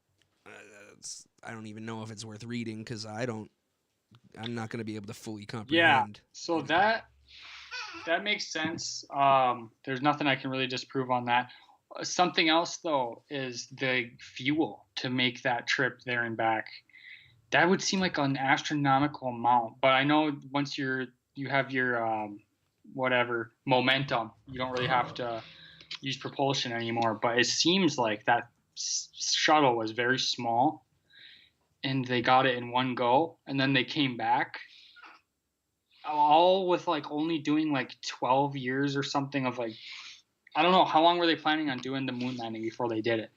I don't even know if it's worth reading because I'm not going to be able to fully comprehend. Yeah, so that makes sense. There's nothing I can really disprove on that. Something else though is the fuel to make that trip there and back. That would seem like an astronomical amount, but I know once you have your whatever momentum, you don't really have to use propulsion anymore. But it seems like that shuttle was very small, and they got it in one go, and then they came back, all with like only doing like 12 years or something of like, I don't know how long were they planning on doing the moon landing before they did it.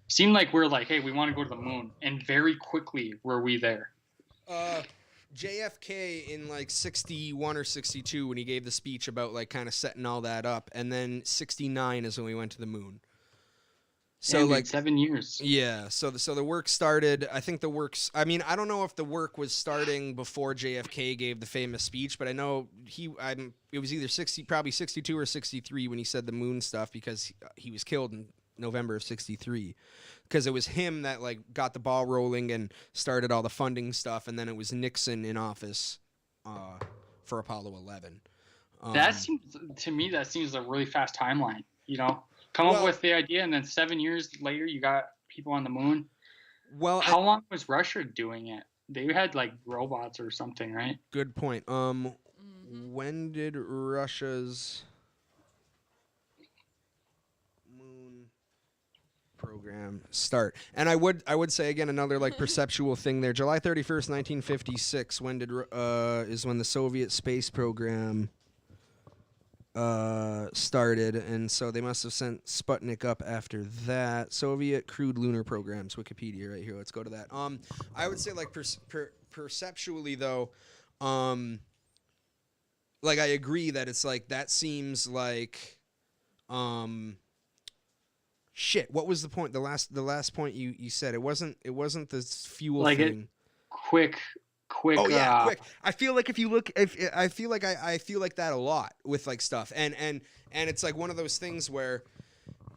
Seemed like we're like, hey, we want to go to the moon, and very quickly were we there. JFK in like 61 or 62 when he gave the speech about like kind of setting all that up, and then 69 is when we went to the moon. So like 7 years. Yeah, so the work started. I think I mean, I don't know if the work was starting before JFK gave the famous speech, but I know it was either probably 62 or 63 when he said the moon stuff, because he was killed in November of 63, because it was him that like got the ball rolling and started all the funding stuff, and then it was Nixon in office for Apollo 11. That seems to me that seems a really fast timeline. Come up with the idea, and then 7 years later, you got people on the moon. Well, how long was Russia doing it? They had like robots or something, right? Good point. When did Russia's moon program start? And I would say again another like perceptual thing there. July 31st, 1956. When is when the Soviet space program started, and so they must have sent Sputnik up after that. Soviet crewed lunar programs, Wikipedia right here. Let's go to that. I would say like perceptually though, like I agree that it's like that seems like, shit. What was the point? The last point you said it wasn't the fuel like thing. Quick. Oh yeah, quick. I feel like if you look, I feel like I feel like that a lot with like stuff, and it's like one of those things where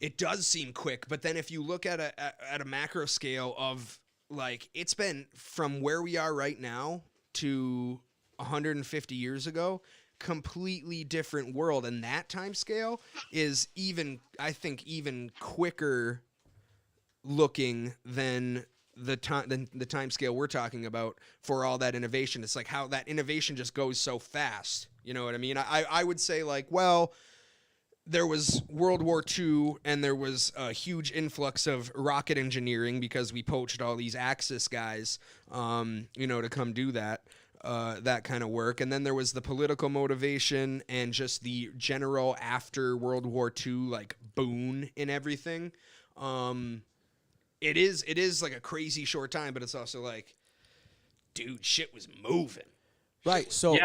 it does seem quick, but then if you look at a macro scale of like it's been from where we are right now to 150 years ago, completely different world, and that time scale is I think even quicker looking than the time scale we're talking about for all that innovation. It's like how that innovation just goes so fast. You know what I mean? I would say like, well, there was World War II and there was a huge influx of rocket engineering because we poached all these Axis guys, to come do that kind of work. And then there was the political motivation and just the general after World War II, like boon in everything. It is like a crazy short time, but it's also like, dude, shit was moving. Right. Sorry.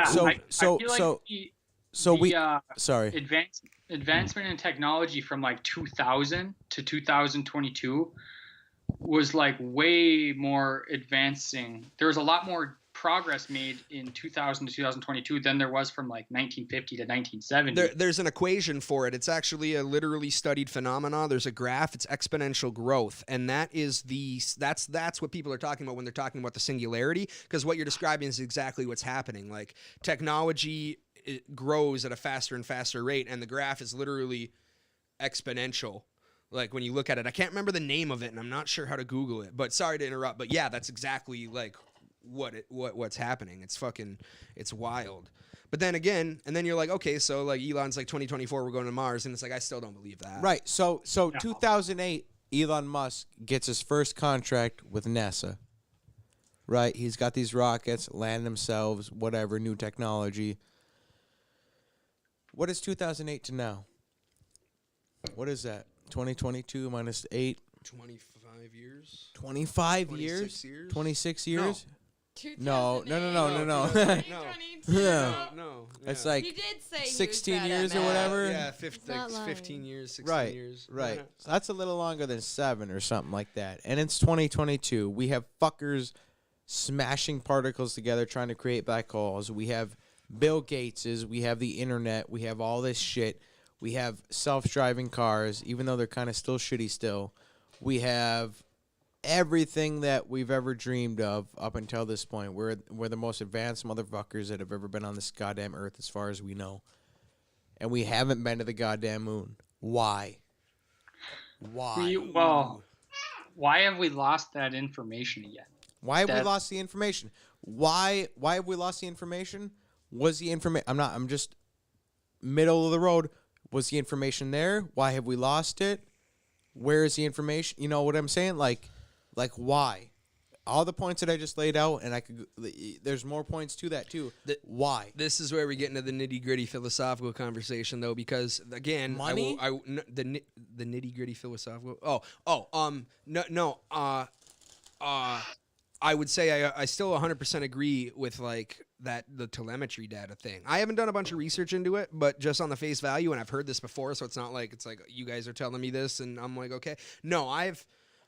Advancement in technology from like 2000 to 2022 was like way more advancing. There was a lot more progress made in 2000 to 2022 than there was from like 1950 to 1970. There's an equation for it. It's actually a literally studied phenomena. There's a graph. It's exponential growth, and that's what people are talking about when they're talking about the singularity. Because what you're describing is exactly what's happening. Like technology grows at a faster and faster rate, and the graph is literally exponential. Like when you look at it, I can't remember the name of it, and I'm not sure how to Google it. But sorry to interrupt. But yeah, that's exactly like what's happening. It's wild. But then again, and then you're like, okay, so like Elon's like 2024 we're going to Mars, and it's like I still don't believe that. Right. So 2008 Elon Musk gets his first contract with NASA. Right? He's got these rockets, land themselves, whatever, new technology. What is 2008 to now? What is that? 2022 minus 8? 25 years? 25 years? 26 years? No. No. It's like he did say 16 years or whatever. Yeah, 15 years, 16 years. Right. So that's a little longer than 7 or something like that. And it's 2022. We have fuckers smashing particles together trying to create black holes. We have Bill Gateses. We have the internet. We have all this shit. We have self-driving cars, even though they're kind of still shitty still. We have everything that we've ever dreamed of up until this point. We're the most advanced motherfuckers that have ever been on this goddamn earth as far as we know. And we haven't been to the goddamn moon. Why? Why have we lost that information again? Why have we lost the information? Why have we lost the information? Was the information... I'm just middle of the road. Was the information there? Why have we lost it? Where is the information? You know what I'm saying? Like why? All the points that I just laid out, and there's more points to that too. Why? This is where we get into the nitty-gritty philosophical conversation, though, because again, money. The nitty-gritty philosophical. I would say I still 100% agree with like the telemetry data thing. I haven't done a bunch of research into it, but just on the face value, and I've heard this before, so it's not like you guys are telling me this and I'm like, okay. No, I've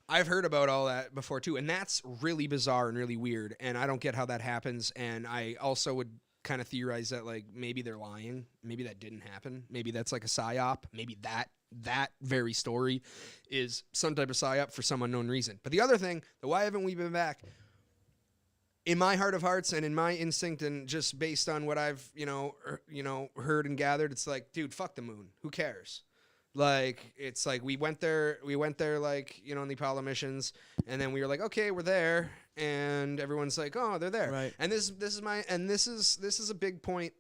heard about all that before too, and that's really bizarre and really weird, and I don't get how that happens. And I also would kind of theorize that like maybe they're lying, maybe that didn't happen, maybe that's like a psyop, maybe that very story is some type of psyop for some unknown reason. But the other thing, the why haven't we been back? in my heart of hearts and in my instinct and just based on what I've, heard and gathered, it's like, dude, fuck the moon. Who cares? Like, it's like we went there like, in the Apollo missions, and then we were like, okay, we're there, and everyone's like, oh, they're there. Right. And this is a big point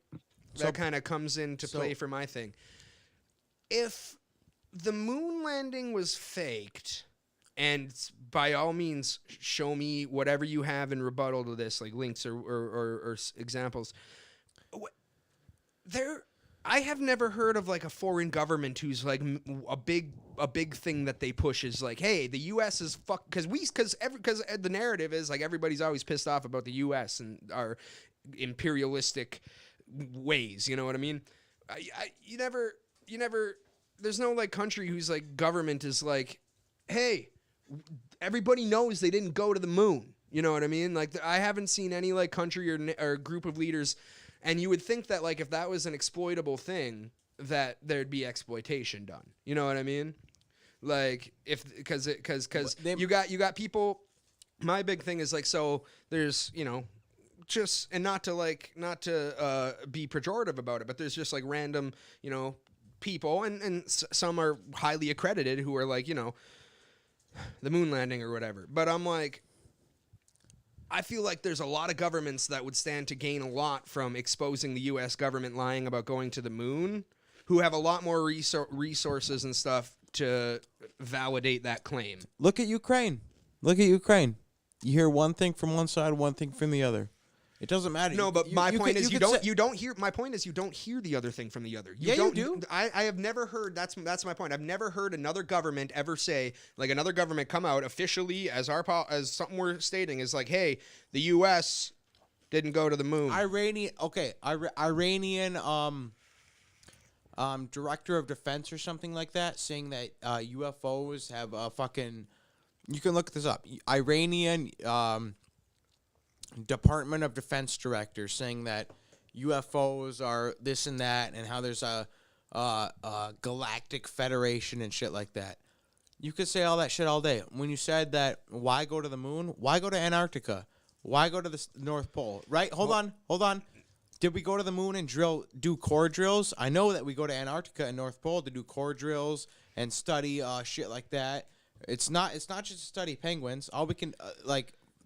that kind of comes into play for my thing. If the moon landing was faked, and by all means, show me whatever you have in rebuttal to this, like links or examples. I have never heard of like a foreign government who's like a big thing that they push is like, hey, the U.S. is because the narrative is like everybody's always pissed off about the U.S. and our imperialistic ways. You know what I mean? You never. There's no like country whose like government is like, hey, everybody knows they didn't go to the moon. You know what I mean? Like I haven't seen any like country or group of leaders. And you would think that, like, if that was an exploitable thing, that there'd be exploitation done. You know what I mean? Like, because you got people. My big thing is like, so there's just, and not to be pejorative about it, but there's just like random people, and some are highly accredited who are like the moon landing or whatever. But I'm like, I feel like there's a lot of governments that would stand to gain a lot from exposing the U.S. government lying about going to the moon, who have a lot more resources and stuff to validate that claim. Look at Ukraine. You hear one thing from one side, one thing from the other. It doesn't matter. No, but my point is you don't hear the other thing from the other. You do. I have never heard. That's my point. I've never heard another government ever say, like, another government come out officially as something we're stating is like, hey, the U.S. didn't go to the moon. Iranian director of defense or something like that, saying that UFOs have a fucking. You can look this up. Iranian Department of Defense director saying that UFOs are this and that, and how there's a galactic federation and shit like that. You could say all that shit all day. When you said that, why go to the moon? Why go to Antarctica? Why go to the North Pole? Right? Hold on. Did we go to the moon and do core drills? I know that we go to Antarctica and North Pole to do core drills and study shit like that. It's not just to study penguins. All we can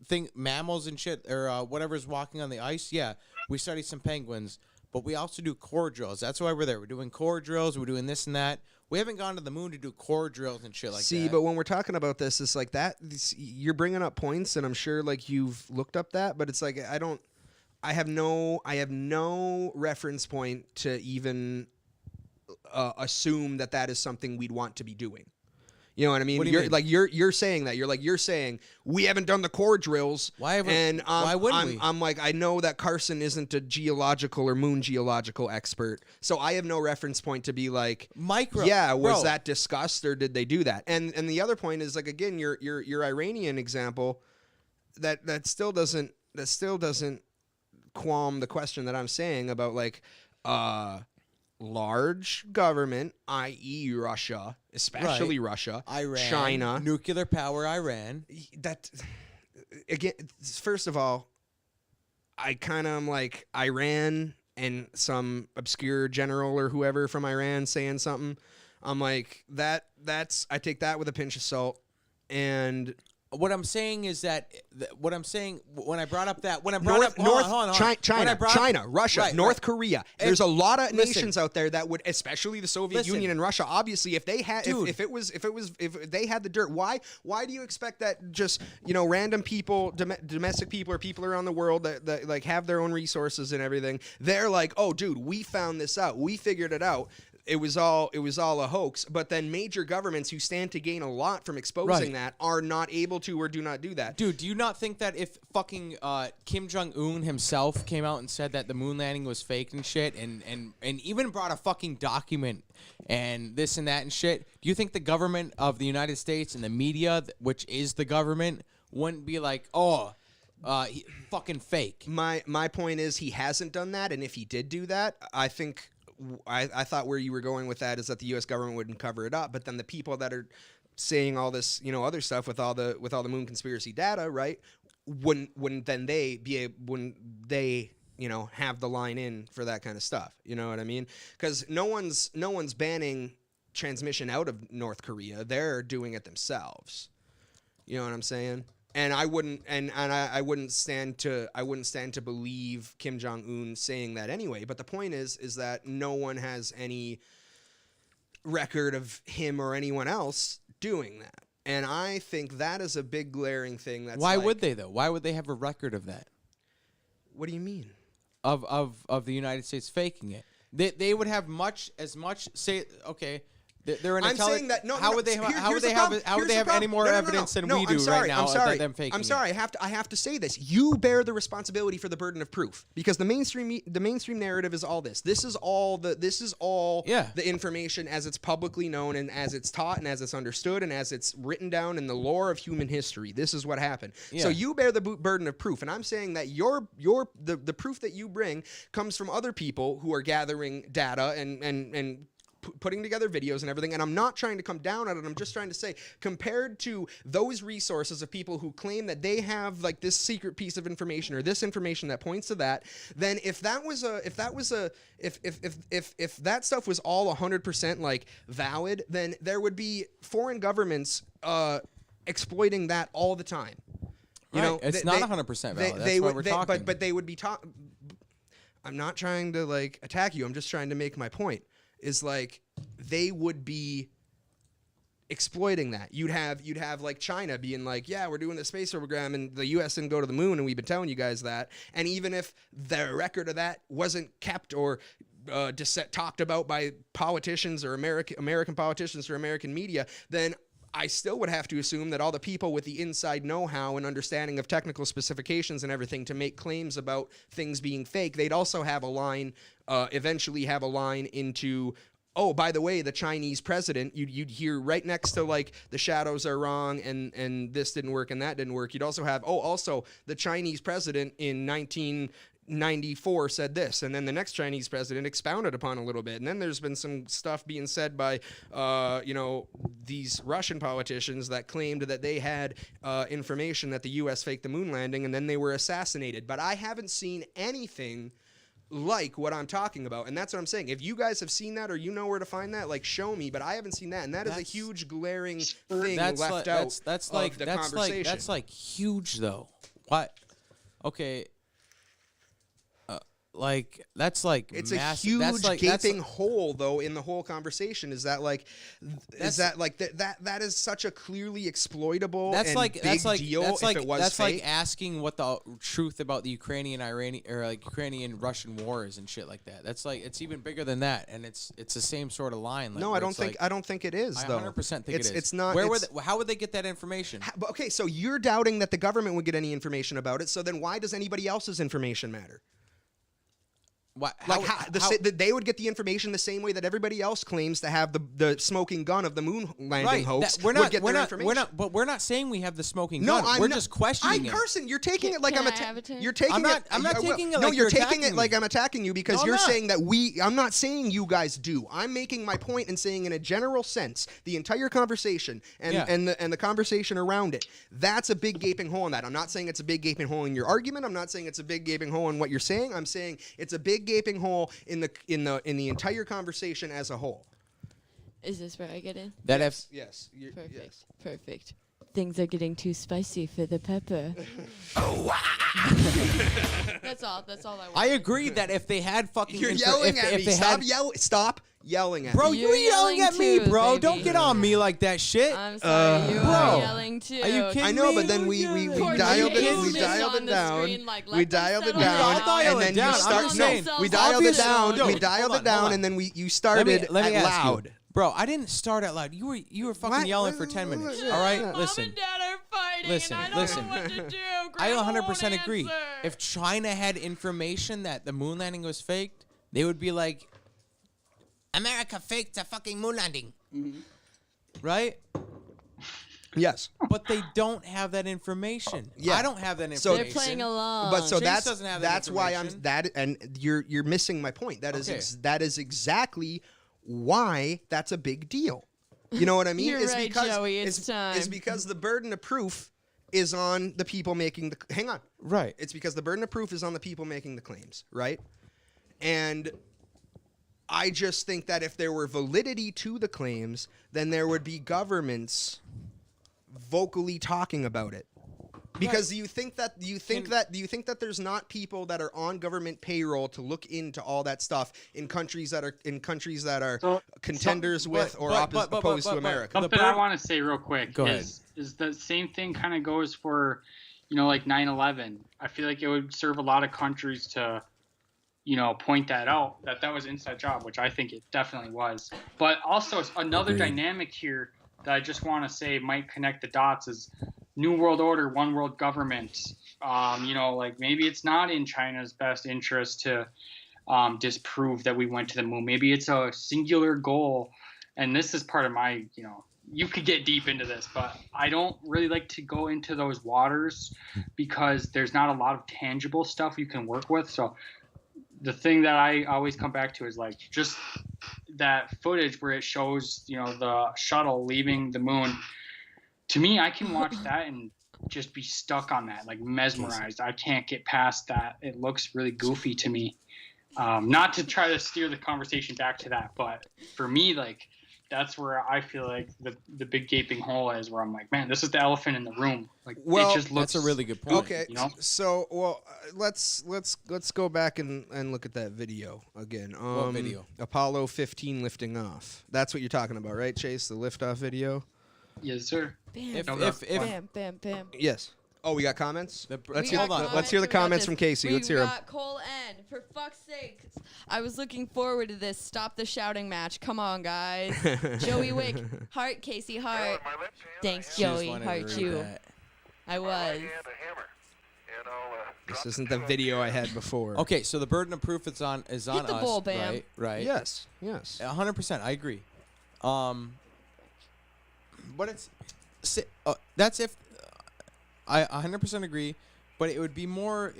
think mammals and shit or whatever's walking on the ice. Yeah, we study some penguins, but we also do core drills. That's why we're there. We're doing core drills. We're doing this and that. We haven't gone to the moon to do core drills and shit like that. See, but when we're talking about this, it's like that. You're bringing up points, and I'm sure like you've looked up that, but it's like I have no reference point to even assume that is something we'd want to be doing. You know what I mean? What do you mean? You're saying that. You're saying we haven't done the core drills. Why wouldn't we? I'm like, I know that Carson isn't a geological or moon geological expert, so I have no reference point to be like, was that discussed or did they do that? And the other point is like, again, your Iranian example, that still doesn't qualm the question that I'm saying about like large government, i.e. Russia, especially Russia, Iran, China, nuclear power Iran. That, again, first of all, I kind of am like Iran and some obscure general or whoever from Iran saying something. I'm like, I take that with a pinch of salt. And what I'm saying is that when I brought up China, Russia, North Korea. There's a lot of nations out there that would, especially the Soviet Union and Russia. Obviously, if they had, if they had the dirt, why do you expect that just random people, domestic people or people around the world that like have their own resources and everything? They're like, oh, dude, we found this out, we figured it out. It was all a hoax. But then major governments who stand to gain a lot from exposing that are not able to or do not do that. Dude, do you not think that if fucking Kim Jong-un himself came out and said that the moon landing was fake and shit and even brought a fucking document and this and that and shit, do you think the government of the United States and the media, which is the government, wouldn't be like, fucking fake? My point is he hasn't done that, and if he did do that, I think... I thought where you were going with that is that the U.S. government wouldn't cover it up, but then the people that are saying all this, other stuff with all the moon conspiracy data, right? wouldn't then wouldn't they have the line in for that kind of stuff? You know what I mean? Because no one's banning transmission out of North Korea. They're doing it themselves. You know what I'm saying? And I wouldn't stand to believe Kim Jong-un saying that anyway. But the point is that no one has any record of him or anyone else doing that. And I think that is a big glaring thing. Why would they though? Why would they have a record of that? What do you mean? Of the United States faking it? They would have as much say. Okay. They're an I'm saying that no. How would they have any more evidence than we do right now of them faking I'm sorry. it? I have to say this. You bear the responsibility for the burden of proof because the mainstream narrative is all this. This is all the information as it's publicly known and as it's taught and as it's understood and as it's written down in the lore of human history. This is what happened. Yeah. So you bear the burden of proof, and I'm saying that the proof that you bring comes from other people who are gathering data and putting together videos and everything, and I'm not trying to come down on it. I'm just trying to say, compared to those resources of people who claim that they have like this secret piece of information or this information that points to that, then if that stuff was all 100% like valid, then there would be foreign governments exploiting that all the time. You know, it's not 100% valid. That's why we're talking. But they would be I'm not trying to like attack you. I'm just trying to make my point. Is like they would be exploiting that. You'd have like China being like, yeah, we're doing the space program and the US didn't go to the moon and we've been telling you guys that. And even if the record of that wasn't kept or talked about by politicians or American politicians or American media, then I still would have to assume that all the people with the inside know-how and understanding of technical specifications and everything to make claims about things being fake, they'd also have a line, eventually have a line into, oh, by the way, the Chinese president, you'd hear right next to like the shadows are wrong and this didn't work and that didn't work. You'd also have, also the Chinese president in 1994 said this, and then the next Chinese president expounded upon a little bit, and then there's been some stuff being said by these Russian politicians that claimed that they had information that the US faked the moon landing and then they were assassinated. But I haven't seen anything like what I'm talking about, and that's what I'm saying. If you guys have seen that or you know where to find that, like show me. But I haven't seen that, and that's a huge glaring thing left out of the conversation. That's like huge though. What? Okay. Like that's like it's massive. A huge that's like, gaping hole though in the whole conversation. Is that like that is such a clearly exploitable deal if it was that's fake. like asking what the truth about the Ukrainian Russian war is and shit like that. That's like it's even bigger than that, and it's the same sort of line. Like, no, I don't think it is though. I 100% think it is. It's not. How would they get that information? Okay, so you're doubting that the government would get any information about it. So then why does anybody else's information matter? They would get the information the same way that everybody else claims to have the smoking gun of the moon landing hoax. We're not saying we have the smoking gun. We're just questioning it. Carson, you're taking it like I'm attacking it like I'm attacking you because you're saying that I'm not saying you guys do. I'm making my point and saying in a general sense the entire conversation and the conversation around it. That's a big gaping hole in that. I'm not saying it's a big gaping hole in your argument. I'm not saying it's a big gaping hole in what you're saying. I'm saying it's a big gaping hole in the entire conversation as a whole. Is this where I get in? Yes. Perfect. Things are getting too spicy for the pepper. That's all I want. I agree that if they had fucking... You're yelling at me. Stop yelling at me. Bro, you're yelling at me, bro. Baby. Don't get on me like that shit. I'm sorry, you are yelling too. Are you kidding me? I know, but then we dialed it down. We dialed it down. And then we dialed it down, and then you started loud. Bro, I didn't start out loud. You were fucking yelling for 10 minutes. All right, listen. Mom and Dad are fighting, listen. and I don't know what to do. I 100% agree. If China had information that the moon landing was faked, they would be like, America faked the fucking moon landing. Mm-hmm. Right? Yes. But they don't have that information. Yeah. I don't have that information. So they're playing along. But so Chase doesn't have that's why and you're missing my point. That is exactly why that's a big deal. You know what I mean? You're right, Joey. It's time. It's because the burden of proof is on the people making the. Hang on. Right. It's because the burden of proof is on the people making the claims, right? And I just think that if there were validity to the claims, then there would be governments vocally talking about it. Because do you think that there's not people that are on government payroll to look into all that stuff in countries that are contenders with or opposed to America? Something I want to say real quick Go ahead. is the same thing kind of goes for, like 9/11. I feel like it would serve a lot of countries to, point that out, that was inside job, which I think it definitely was. But also another dynamic here that I just want to say might connect the dots is New World Order, one world government. Like maybe it's not in China's best interest to disprove that we went to the moon. Maybe it's a singular goal. And this is part of my, you could get deep into this, but I don't really like to go into those waters because there's not a lot of tangible stuff you can work with. So the thing that I always come back to is like just that footage where it shows, the shuttle leaving the moon. To me, I can watch that and just be stuck on that, like mesmerized. I can't get past that. It looks really goofy to me. Not to try to steer the conversation back to that, but for me, like, that's where I feel like the big gaping hole is, where I'm like, man, this is the elephant in the room. Like, well, it just looks. That's a really good point. Okay, so let's go back and look at that video again. What video? Apollo 15 lifting off. That's what you're talking about, right, Chase? The liftoff video. Yes, sir. Bam, If bam, bam. Yes. Oh, we got comments? Let's hold on. Let's hear the comments from Casey. Let's hear them. We got Cole N. For fuck's sake. I was looking forward to this. Stop the shouting match. Come on, guys. Joey Wick. Heart, Casey, heart. Thanks, Joey. Heart you. That. I was. This isn't the video I had before. Okay, so the burden of proof is on Hit us, the bull, Bam. right? Yes. 100%. I agree. But that's if I 100% agree. But it would be more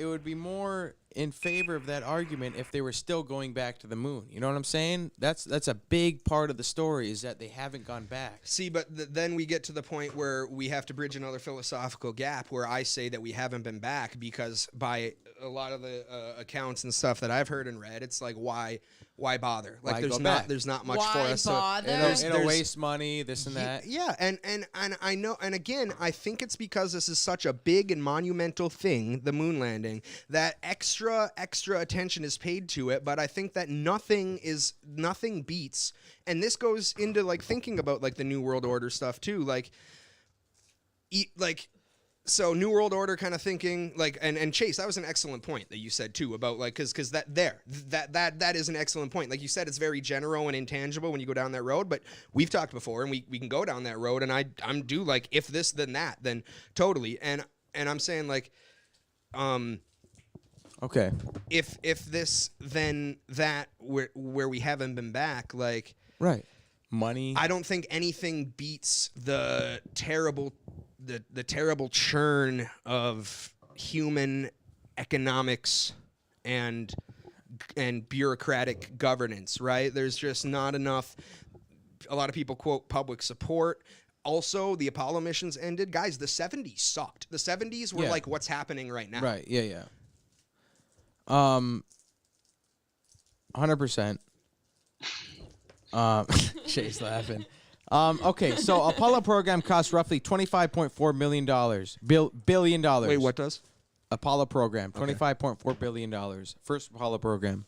in favor of that argument if they were still going back to the moon. You know what I'm saying? That's a big part of the story, is that they haven't gone back. See, but then we get to the point where we have to bridge another philosophical gap where I say that we haven't been back because by a lot of the accounts and stuff that I've heard and read, it's like, why bother? Like, Why there's go not back? there's not much Why for us. bother? So It'll waste money, this and that. Yeah, and I know, and again, I think it's because this is such a big and monumental thing, the moon landing, that extra attention is paid to it. But I think that nothing beats, and this goes into like thinking about like the New World Order stuff too, like. So New World Order kind of thinking like, and Chase, that was an excellent point that you said too about like, cause that is an excellent point. Like you said, it's very general and intangible when you go down that road, but we've talked before and we can go down that road, and I'm do like, if this, then that, then totally. And I'm saying like, Okay. If this, then that, where we haven't been back, like, right. Money. I don't think anything beats the terrible churn of human economics and bureaucratic governance, right? There's just not enough. A lot of people quote public support. Also, the Apollo missions ended. Guys, the 70s sucked. The 70s were like what's happening right now. Right. Yeah. 100%. Shay's laughing. Okay, so Apollo program cost roughly $25.4 million. Billion dollars. Wait, what does? Apollo program, $25.4 billion. First Apollo program.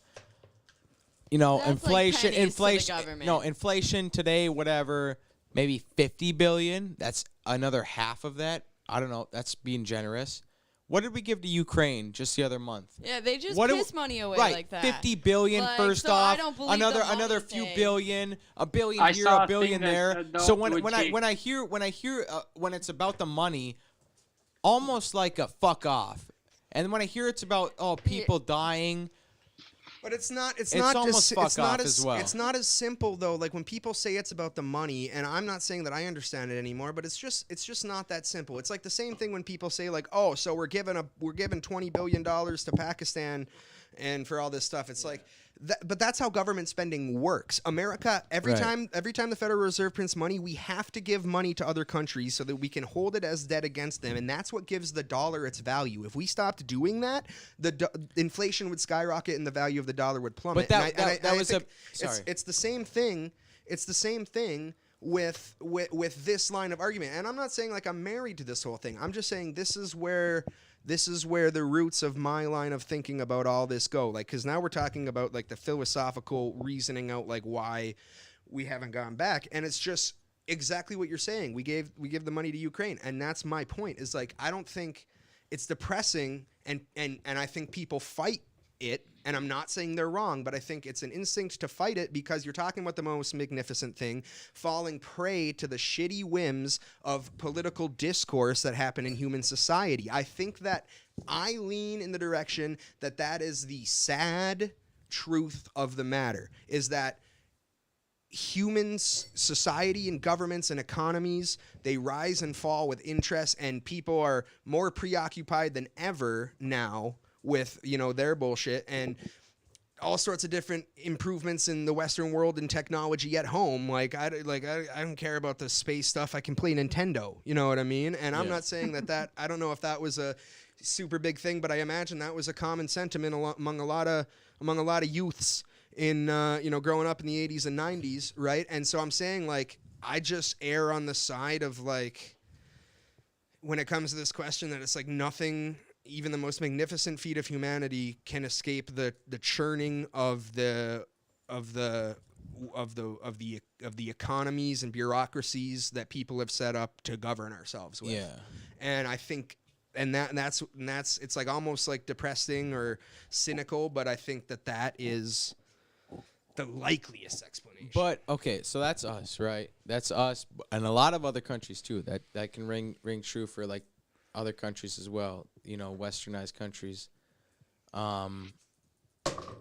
You know, That's inflation, like pennies to the inflation. government. No, inflation today, whatever, maybe 50 billion. That's another half of that. I don't know. That's being generous. What did we give to Ukraine just the other month? Yeah, they just What piss money away right, like that. 50 billion Like, first so I off. don't believe the Another money few thing. billion, a billion I here, saw a a billion thing that there. said, though, So it would when I hear when it's about the money, almost like a fuck off. And when I hear it's about people dying. But it's not. It's It's not almost just. fuck It's not off as well. It's not as simple though. Like when people say it's about the money, and I'm not saying that I understand it anymore, but it's just not that simple. It's like the same thing when people say like, oh, so we're giving $20 billion to Pakistan and for all this stuff. It's like, but that's how government spending works. America, every time the Federal Reserve prints money, we have to give money to other countries so that we can hold it as debt against them, and that's what gives the dollar its value. If we stopped doing that, inflation would skyrocket and the value of the dollar would plummet. But it's the same thing. It's the same thing with this line of argument. And I'm not saying like I'm married to this whole thing. I'm just saying this is where the roots of my line of thinking about all this go. Like, because now we're talking about like the philosophical reasoning out like why we haven't gone back, and it's just exactly what you're saying. We give the money to Ukraine, and that's my point. Is like I don't think it's depressing, and I think people fight it, and I'm not saying they're wrong, but I think it's an instinct to fight it because you're talking about the most magnificent thing, falling prey to the shitty whims of political discourse that happen in human society. I think that I lean in the direction that is the sad truth of the matter, is that humans, society and governments and economies, they rise and fall with interest, and people are more preoccupied than ever now with, their bullshit and all sorts of different improvements in the Western world and technology at home. I don't care about the space stuff. I can play Nintendo. You know what I mean? And I'm not saying that I don't know if that was a super big thing, but I imagine that was a common sentiment among a lot of youths in growing up in the 80s and 90s, right? And so I'm saying like I just err on the side of like when it comes to this question that it's like nothing, even the most magnificent feat of humanity, can escape the churning of the economies and bureaucracies that people have set up to govern ourselves with. Yeah. And I think that's it's like almost like depressing or cynical, but I think that is the likeliest explanation. But okay, so that's us, right? That's us, and a lot of other countries too. That can ring true for like other countries as well, westernized countries. But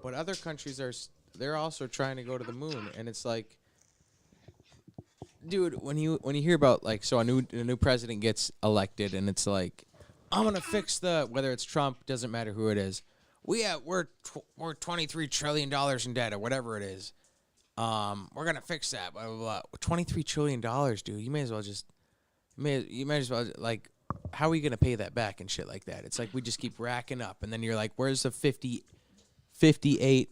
other countries they're also trying to go to the moon, and it's like, dude, when you hear about like, so a new president gets elected, and it's like, I'm gonna fix whether it's Trump, doesn't matter who it is. We're $23 trillion in debt or whatever it is. We're gonna fix that. Blah blah blah. $23 trillion, dude. You might as well like. How are we going to pay that back and shit like that? It's like we just keep racking up. And then you're like, where's the $58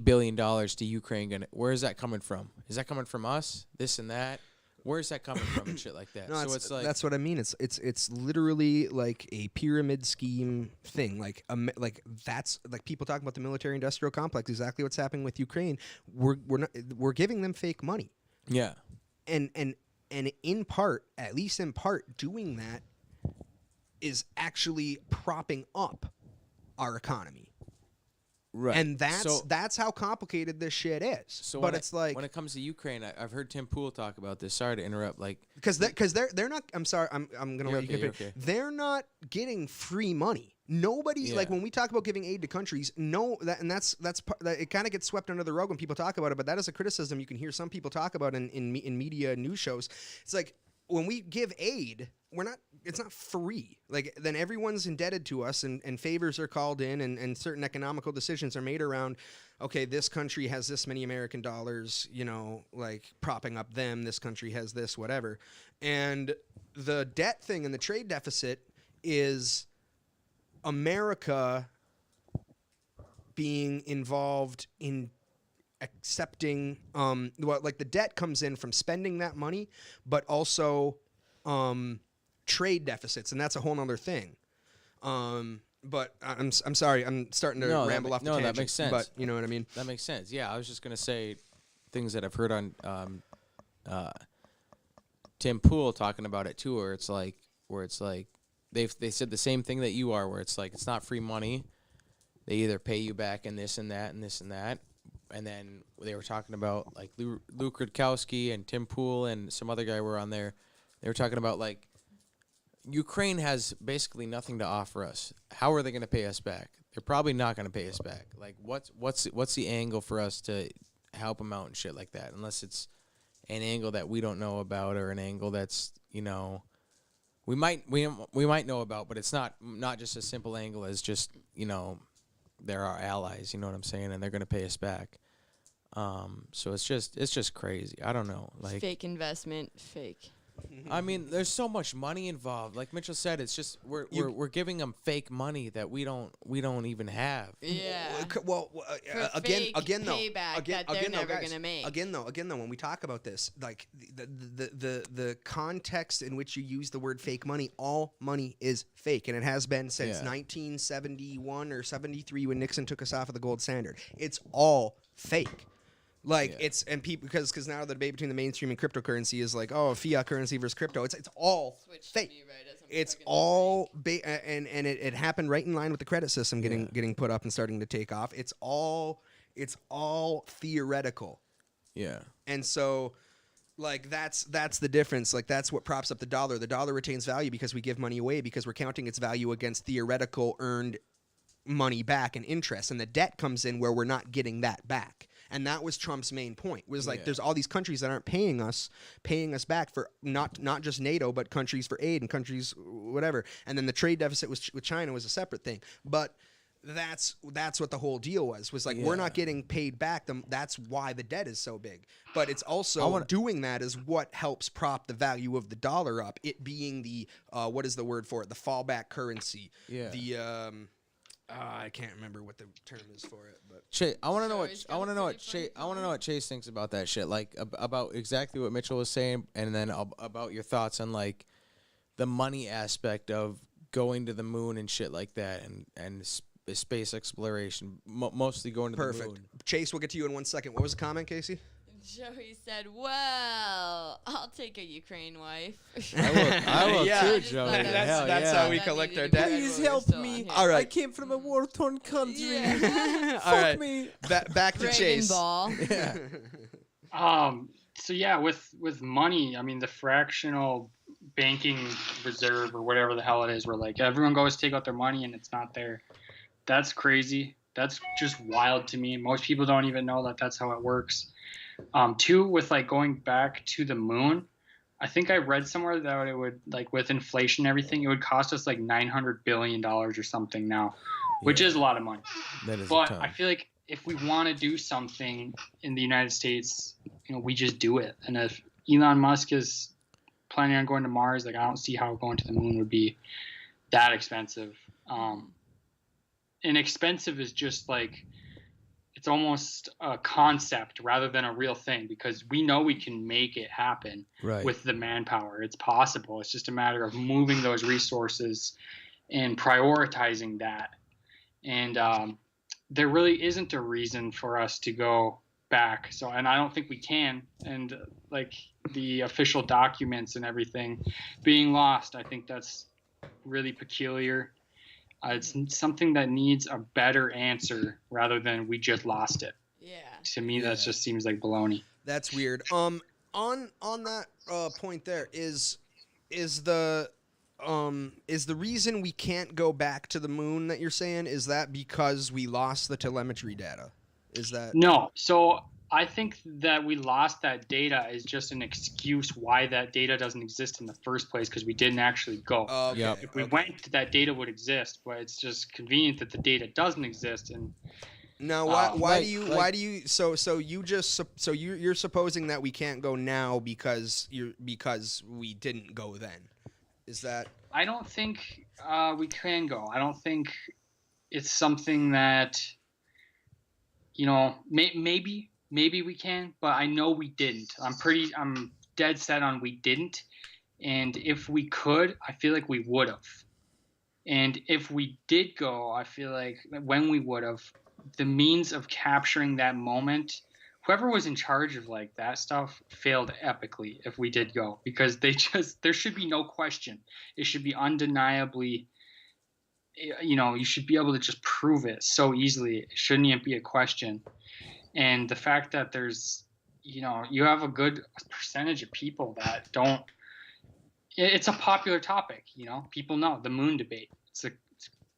billion to Ukraine? Where is that coming from? Is that coming from us? This and that? Where's that coming from and shit like that? No, so it's like, that's what I mean. It's literally like a pyramid scheme thing. Like that's like people talking about the military industrial complex. Exactly what's happening with Ukraine. We're giving them fake money. Yeah. And in part, at least in part, doing that is actually propping up our economy. Right. And that's how complicated this shit is. So but it's like when it comes to Ukraine, I've heard Tim Pool talk about this. Sorry to interrupt. Like because they're not. I'm sorry. I'm gonna let you continue. Okay. They're not getting free money. Nobody like when we talk about giving aid to countries. That's it kind of gets swept under the rug when people talk about it. But that is a criticism you can hear some people talk about in media news shows. It's like when we give aid, it's not free. Like then everyone's indebted to us and favors are called in and certain economical decisions are made around, okay, this country has this many American dollars, like propping up them. This country has this, whatever. And the debt thing and the trade deficit is America being involved in accepting like the debt comes in from spending that money, but also trade deficits, and that's a whole nother thing. But I'm sorry, I'm starting to ramble off the tangent. That makes sense. But you know what I mean? That makes sense. Yeah, I was just gonna say things that I've heard on Tim Pool talking about it too, where it's like they said the same thing that you are, where it's like it's not free money. They either pay you back in this and that and this and that. And then they were talking about like Luke Rudkowski and Tim Pool and some other guy were on there. They were talking about like Ukraine has basically nothing to offer us. How are they going to pay us back? They're probably not going to pay us back. Like what's the angle for us to help them out and shit like that? Unless it's an angle that we don't know about or an angle that's we might know about, but it's not just a simple angle as just, they're our allies, you know what I'm saying, and they're gonna pay us back. So it's just crazy. I don't know, like fake investment, fake. I mean, there's so much money involved. Like Mitchell said, it's just we're giving them fake money that we don't even have. Yeah. Well, again, though, payback that they're never gonna make. Again, though, when we talk about this, like the context in which you use the word fake money, all money is fake, and it has been since 1971 or 73 when Nixon took us off of the gold standard. It's all fake. Like it's and people because now the debate between the mainstream and cryptocurrency is like, oh, fiat currency versus crypto. It's all fake. It's all and it happened right in line with the credit system getting put up and starting to take off. It's all theoretical. Yeah. And so like that's the difference. Like that's what props up the dollar. The dollar retains value because we give money away because we're counting its value against theoretical earned money back and interest, and the debt comes in where we're not getting that back. And that was Trump's main point. Was like there's all these countries that aren't paying us back for not just NATO, but countries for aid and countries whatever. And then the trade deficit with China was a separate thing. But that's what the whole deal was like we're not getting paid back. That's why the debt is so big. But it's also doing that is what helps prop the value of the dollar up. It being the what is the word for it? The fallback currency. Yeah. The I can't remember what the term is for it, but I want to know what Chase thinks about that shit, like about exactly what Mitchell was saying, and then about your thoughts on like the money aspect of going to the moon and shit like that, and space exploration, mostly going to the moon. Chase, we'll get to you in 1 second. What was the comment, Casey? Joey said, well, I'll take a Ukraine wife. I will too, Joey. That's how we collect our debt. Please help me. All right. I came from a war-torn country. All right. me. Back to Chase. Ball. So yeah, with money, I mean the fractional banking reserve or whatever the hell it is, where like everyone goes take out their money and it's not there. That's crazy. That's just wild to me. Most people don't even know that that's how it works. Two, with like going back to the moon, I think I read somewhere that it would, like with inflation and everything, it would cost us like $900 billion or something now, which is a lot of money. That is but a ton. I feel like if we want to do something in the United States, we just do it. And if Elon Musk is planning on going to Mars, like I don't see how going to the moon would be that expensive. And expensive is just like, it's almost a concept rather than a real thing, because we know we can make it happen with the manpower. It's possible. It's just a matter of moving those resources and prioritizing that. And there really isn't a reason for us to go back. So, and I don't think we can. And like the official documents and everything being lost, I think that's really peculiar. It's something that needs a better answer rather than we just lost it. Yeah. To me, that just seems like baloney. That's weird. On that point, there is the reason we can't go back to the moon that you're saying, is that because we lost the telemetry data? Is that no? So I think that we lost that data is just an excuse why that data doesn't exist in the first place, because we didn't actually go. If we went, that data would exist, but it's just convenient that the data doesn't exist. And now, why do you? So you're supposing that we can't go now because we didn't go then? Is that? I don't think we can go. I don't think it's something that maybe we can, but I know we didn't. I'm dead set on we didn't. And if we could, I feel like we would have. And if we did go, I feel like when we would have, the means of capturing that moment, whoever was in charge of like that stuff failed epically if we did go, because there should be no question. It should be undeniably, you should be able to just prove it so easily. It shouldn't even be a question. And the fact that there's, you have a good percentage of people that don't, it's a popular topic, people know the moon debate. It's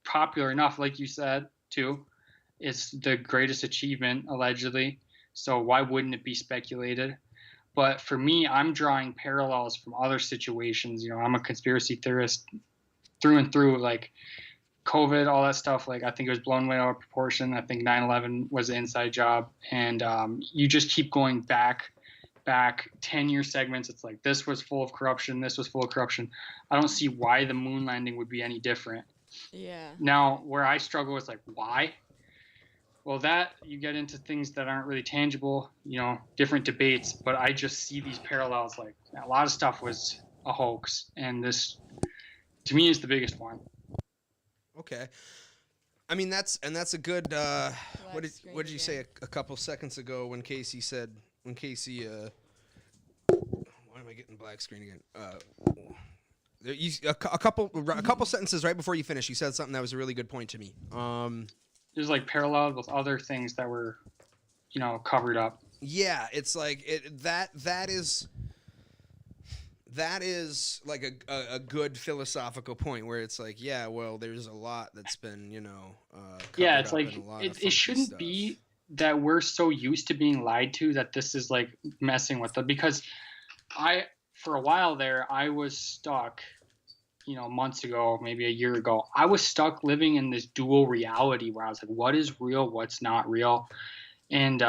popular enough, like you said, too. It's the greatest achievement, allegedly. So why wouldn't it be speculated? But for me, I'm drawing parallels from other situations. You know, I'm a conspiracy theorist through and through. Like COVID, all that stuff. Like I think it was blown way out of proportion. I think 9/11 was an inside job, and you just keep going back 10-year segments. It's like this was full of corruption. This was full of corruption. I don't see why the moon landing would be any different. Yeah. Now, where I struggle is like, why? Well, that you get into things that aren't really tangible, you know, different debates, but I just see these parallels. Like a lot of stuff was a hoax, and this, to me, is the biggest one. Okay. I mean, that's a good, what did you say a couple seconds ago when Casey why am I getting black screen again? A couple sentences right before you finish, you said something that was a really good point to me. There's like parallels with other things that were, you know, covered up. Yeah, it's like that is like a good philosophical point where it's like, yeah, well, there's a lot that's been, you know, yeah, it's like it shouldn't stuff. be that we're so used to being lied to that this is like messing with them, because for a while there, I was stuck, you know, months ago, maybe a year ago, I was stuck living in this dual reality where I was like, what is real? What's not real? And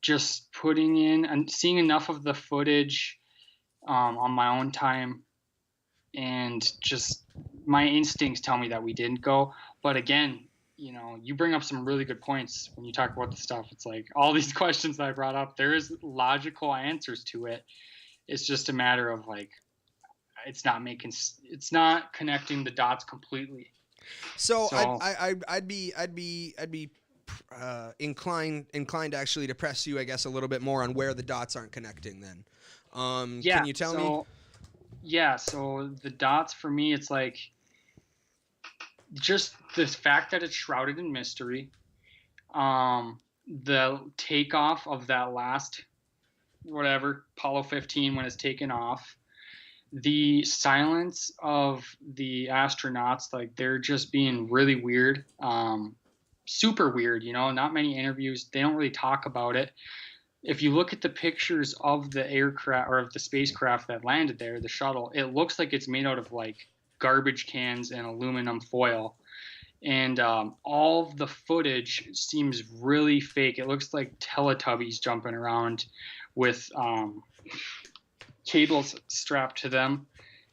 just putting in and seeing enough of the footage on my own time, and just my instincts tell me that we didn't go. But again, you know, you bring up some really good points when you talk about the stuff. It's like all these questions that I brought up, there is logical answers to it. It's just a matter of like, it's not connecting the dots completely. So I'd be inclined actually to press you, I guess, a little bit more on where the dots aren't connecting. Then, can you tell me? Yeah. So the dots for me, it's like just the fact that it's shrouded in mystery. The takeoff of that last, whatever, Apollo 15 when it's taken off. The silence of the astronauts, like they're just being really weird, super weird, you know, not many interviews. They don't really talk about it. If you look at the pictures of the aircraft or of the spacecraft that landed there, the shuttle, it looks like it's made out of like garbage cans and aluminum foil. And all of the footage seems really fake. It looks like Teletubbies jumping around with cables strapped to them.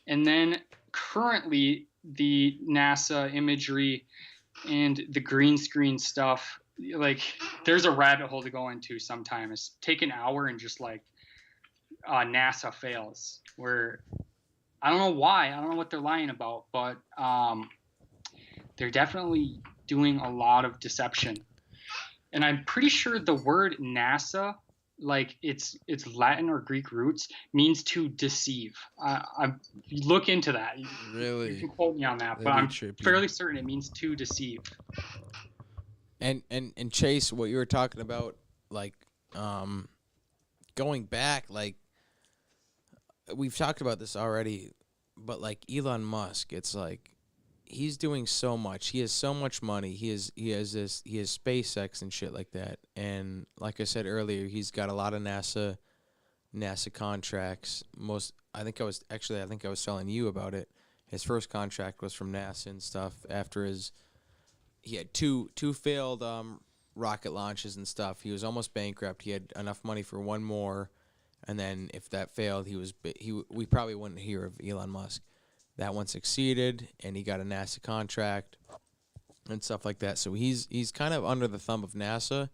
And then currently the NASA imagery and the green screen stuff, like there's a rabbit hole to go into sometimes. Take an hour and just like NASA fails, where I don't know why, I don't know what they're lying about, but they're definitely doing a lot of deception. And I'm pretty sure the word NASA, like its Latin or Greek roots, means to deceive. Look into that. Really? You can quote me on that, but I'm fairly certain it means to deceive. And Chase, what you were talking about, like going back, like we've talked about this already, but like Elon Musk, it's like he's doing so much. He has so much money. He has SpaceX and shit like that. And like I said earlier, he's got a lot of NASA contracts. I think I was telling you about it. His first contract was from NASA and stuff. After he had two failed rocket launches and stuff. He was almost bankrupt. He had enough money for one more, and then if that failed, we probably wouldn't hear of Elon Musk. That one succeeded, and he got a NASA contract and stuff like that. So he's kind of under the thumb of NASA,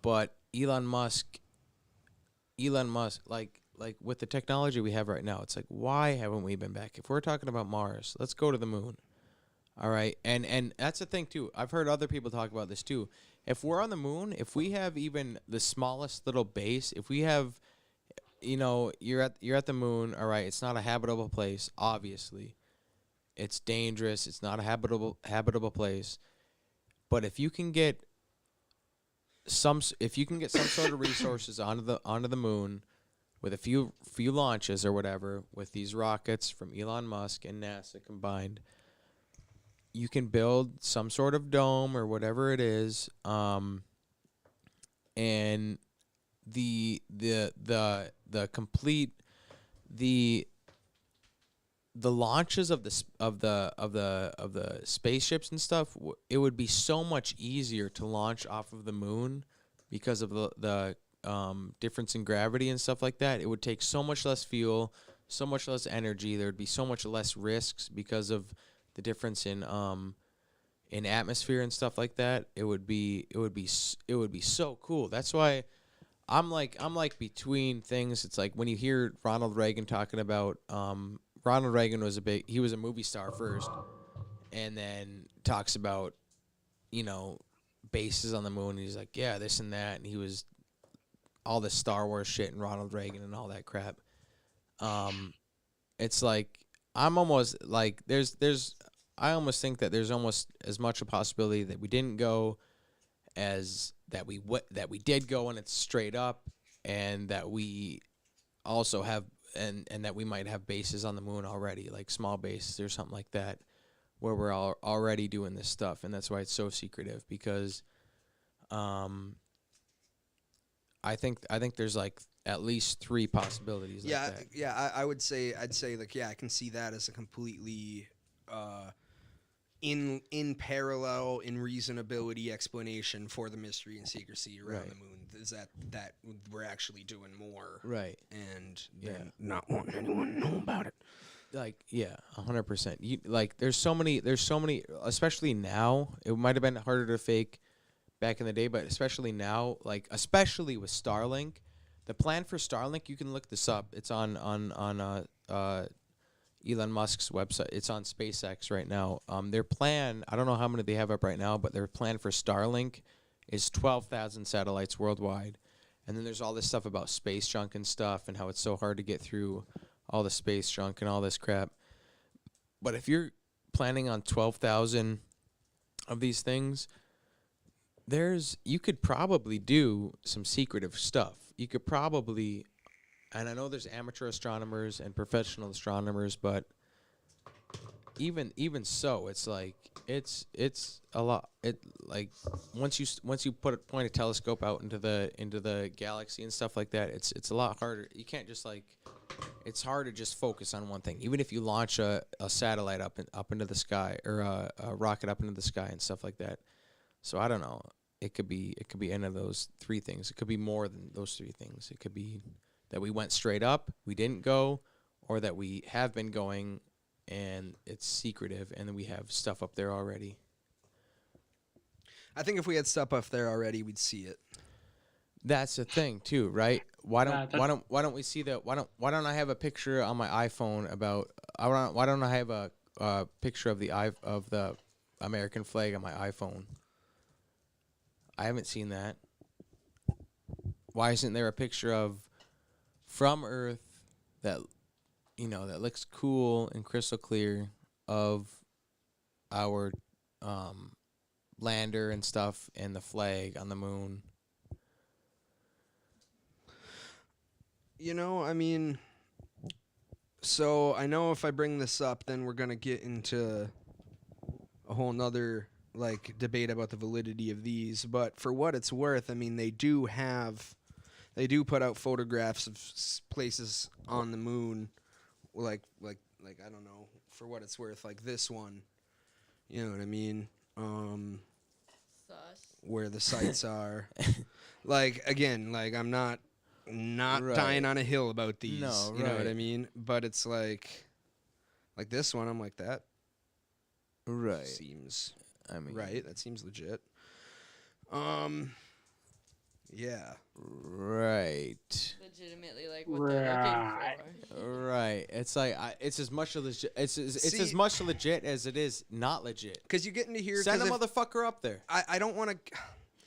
but Elon Musk, like with the technology we have right now, it's like, why haven't we been back? If we're talking about Mars, let's go to the moon. All right, and that's the thing too. I've heard other people talk about this too. If we're on the moon, if we have even the smallest little base, if we have, you know, you're at the moon, all right, it's not a habitable place, obviously. It's dangerous, it's not a habitable place. But if you can get some sort of resources onto the moon with a few launches or whatever, with these rockets from Elon Musk and NASA combined, you can build some sort of dome or whatever it is, and complete the launches of the spaceships and stuff, it would be so much easier to launch off of the moon because of the difference in gravity and stuff like that. It would take so much less fuel, so much less energy. There would be so much less risks because of the difference in atmosphere and stuff like that. It would be so cool. That's why I'm like between things. It's like when you hear Ronald Reagan talking about Ronald Reagan he was a movie star first, and then talks about, bases on the moon. And he's like, yeah, this and that, and he was all this Star Wars shit and Ronald Reagan and all that crap. It's like I'm almost like I almost think that there's almost as much a possibility that we didn't go as that we did go and it's straight up, and that we also have and that we might have bases on the moon already, like small bases or something like that, where we're already doing this stuff, and that's why it's so secretive, because I think there's like at least 3 possibilities. Yeah, like that. yeah. I'd say like, yeah, I can see that as a completely in parallel, in reasonability explanation for the mystery and secrecy around the moon. Is that we're actually doing more, right? And then not wanting anyone to know about it. Like, yeah, 100%. You like, there's so many, especially now. It might have been harder to fake back in the day, but especially now, like especially with Starlink, the plan for Starlink, you can look this up. It's on Elon Musk's website. It's on SpaceX right now. Their plan, I don't know how many they have up right now, but their plan for Starlink is 12,000 satellites worldwide. And then there's all this stuff about space junk and stuff, and how it's so hard to get through all the space junk and all this crap. But if you're planning on 12,000 of these things, you could probably do some secretive stuff. You could probably, and I know there's amateur astronomers and professional astronomers, but even so, it's like it's a lot. It like once you point a telescope out into the galaxy and stuff like that, it's a lot harder. You can't just like, it's hard to just focus on one thing. Even if you launch a satellite up into the sky, or a rocket up into the sky and stuff like that. So I don't know. It could be any of those 3 things. It could be more than those 3 things. It could be that we went straight up, we didn't go, or that we have been going and it's secretive, and then we have stuff up there already. I think if we had stuff up there already, we'd see it. That's the thing too, right? Why don't we see that? Why don't I have a picture on my iPhone about? Why don't I have a picture of the American flag on my iPhone? I haven't seen that. Why isn't there a picture of from Earth that that looks cool and crystal clear of our lander and stuff and the flag on the moon? I mean, so I know if I bring this up, then we're gonna get into a whole nother like debate about the validity of these. But for what it's worth, I mean, they do put out photographs of places on the moon, like I don't know, for what it's worth, like this one, you know what I mean? Where the sites are. Like, again, like I'm not right. Dying on a hill about these. No, you know what I mean? But it's like this one, I'm like, that right seems right. That seems legit. Yeah. Right. Legitimately, like what they're looking for. Right. It's like it's as much legit. It's as much legit as it is not legit. Because you get into here. Send a motherfucker up there. I don't want to.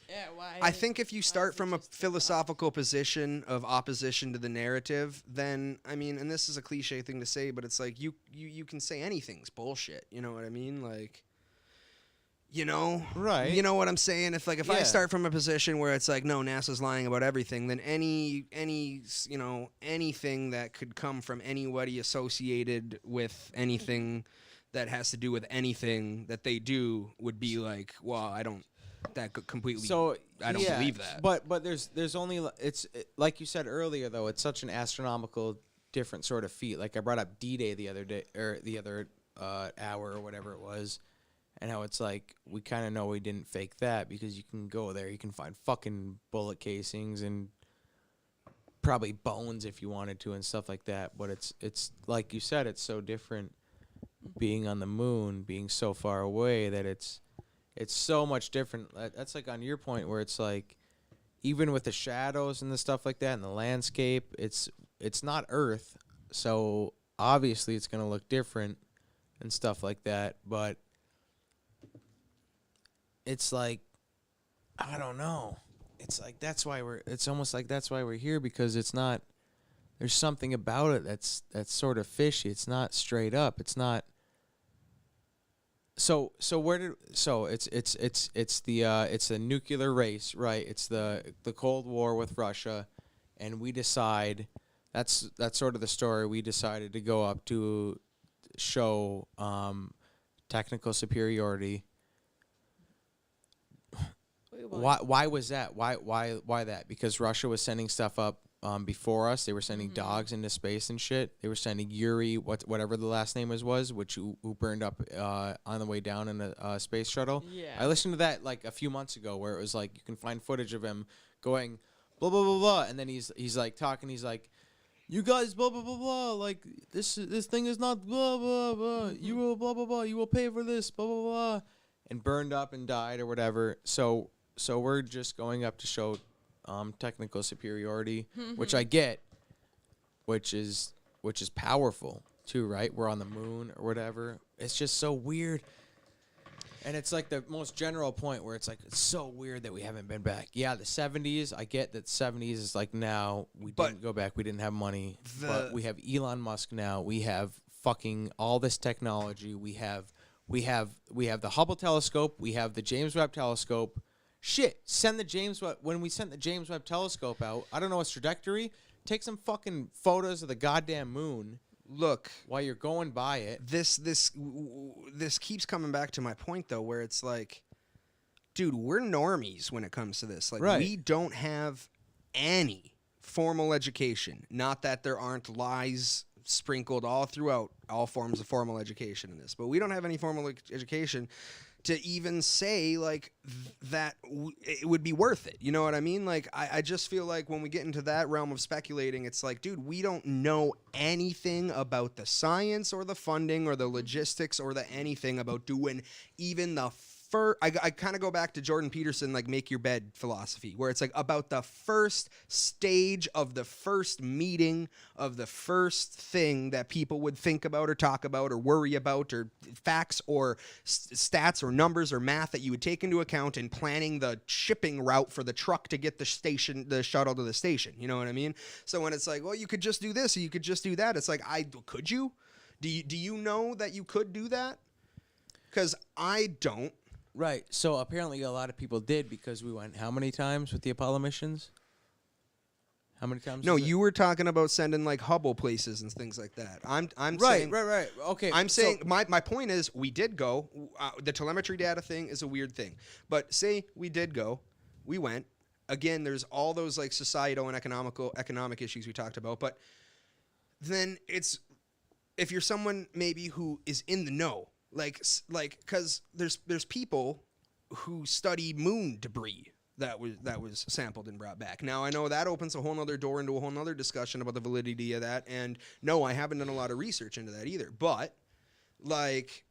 Yeah. Why? I think if you start from a philosophical position of opposition to the narrative, then I mean, and this is a cliche thing to say, but it's like you can say anything's bullshit. You know what I mean? Like. Right. You know what I'm saying? If I start from a position where it's like, no, NASA's lying about everything, then anything that could come from anybody associated with anything that has to do with anything that they do would be like, well, I don't that completely. So I don't yeah, believe that. But there's only like you said earlier though, it's such an astronomical different sort of feat. Like I brought up D-Day the other day or the other hour or whatever it was, and how it's like we kind of know we didn't fake that because you can go there, you can find fucking bullet casings and probably bones if you wanted to and stuff like that. But it's like you said, it's so different being on the moon, being so far away that it's so much different. That's like on your point where it's like even with the shadows and the stuff like that and the landscape, it's not Earth, so obviously it's going to look different and stuff like that, but it's like I don't know. It's like it's almost like that's why we're here, because it's not, there's something about it that's sort of fishy. It's not straight up. It's not. So it's the nuclear race, right? It's the Cold War with Russia, and we decide that's sort of the story. We decided to go up to show technical superiority. Why was that? Why that? Because Russia was sending stuff up before us. They were sending dogs into space and shit. They were sending Yuri, whatever the last name was, which who burned up on the way down in a space shuttle. Yeah. I listened to that like a few months ago, where it was like you can find footage of him going blah blah blah blah, and then he's like talking. He's like, "You guys blah blah blah blah. Like this thing is not blah blah blah. You will blah blah blah. You will pay for this blah blah blah," and burned up and died or whatever. So we're just going up to show technical superiority, which I get, which is powerful too, right? We're on the moon or whatever. It's just so weird. And it's like the most general point where it's like, it's so weird that we haven't been back. Yeah, the 70s, I get that 70s is like now. We didn't go back. We didn't have money. But we have Elon Musk now. We have fucking all this technology. We have the Hubble telescope. We have the James Webb telescope. Shit, when we sent the James Webb telescope out, I don't know its trajectory, take some fucking photos of the goddamn moon. Look, while you're going by it. This keeps coming back to my point though, where it's like, dude, we're normies when it comes to this. Like, right. We don't have any formal education. Not that there aren't lies sprinkled all throughout all forms of formal education in this, but we don't have any formal education to even say like that it would be worth it. You know what I mean? Like I just feel like when we get into that realm of speculating, it's like, dude, we don't know anything about the science or the funding or the logistics or the anything about doing even the I kind of go back to Jordan Peterson, like make your bed philosophy, where it's like about the first stage of the first meeting of the first thing that people would think about or talk about or worry about, or facts or stats or numbers or math that you would take into account in planning the shipping route for the truck to get the shuttle to the station. You know what I mean? So when it's like, well, you could just do this or you could just do that. It's like, could you? Do you know that you could do that? Because I don't. Right. So apparently a lot of people did, because we went how many times with the Apollo missions? How many times? No, you were talking about sending like Hubble places and things like that. I'm right, saying, right. Okay. I'm saying my point is we did go. The telemetry data thing is a weird thing, but say we did go, we went. Again, there's all those like societal and economic issues we talked about, but then it's if you're someone maybe who is in the know. Like, because there's people who study moon debris that was sampled and brought back. Now I know that opens a whole nother door into a whole nother discussion about the validity of that. And no, I haven't done a lot of research into that either. But like,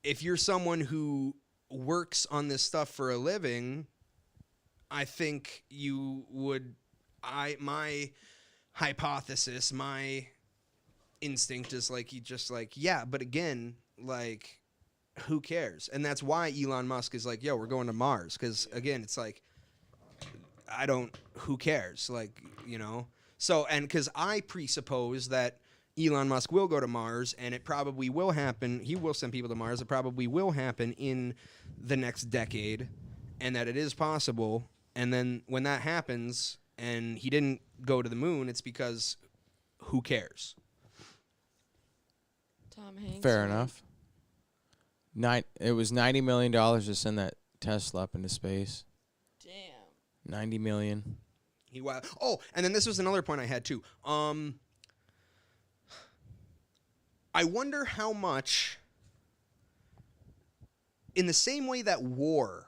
if you're someone who works on this stuff for a living, I think you would. My hypothesis, my instinct is like yeah, but again, like. Who cares? And that's why Elon Musk is like, yo, we're going to Mars. Because, again, it's like, who cares? Like, you know? So, and because I presuppose that Elon Musk will go to Mars, and it probably will happen. He will send people to Mars. It probably will happen in the next decade, and that it is possible. And then when that happens, and he didn't go to the moon, it's because who cares? Tom Hanks. Fair enough. It was $90 million to send that Tesla up into space. Damn. 90 million. Oh, and then this was another point I had too. I wonder how much, in the same way that war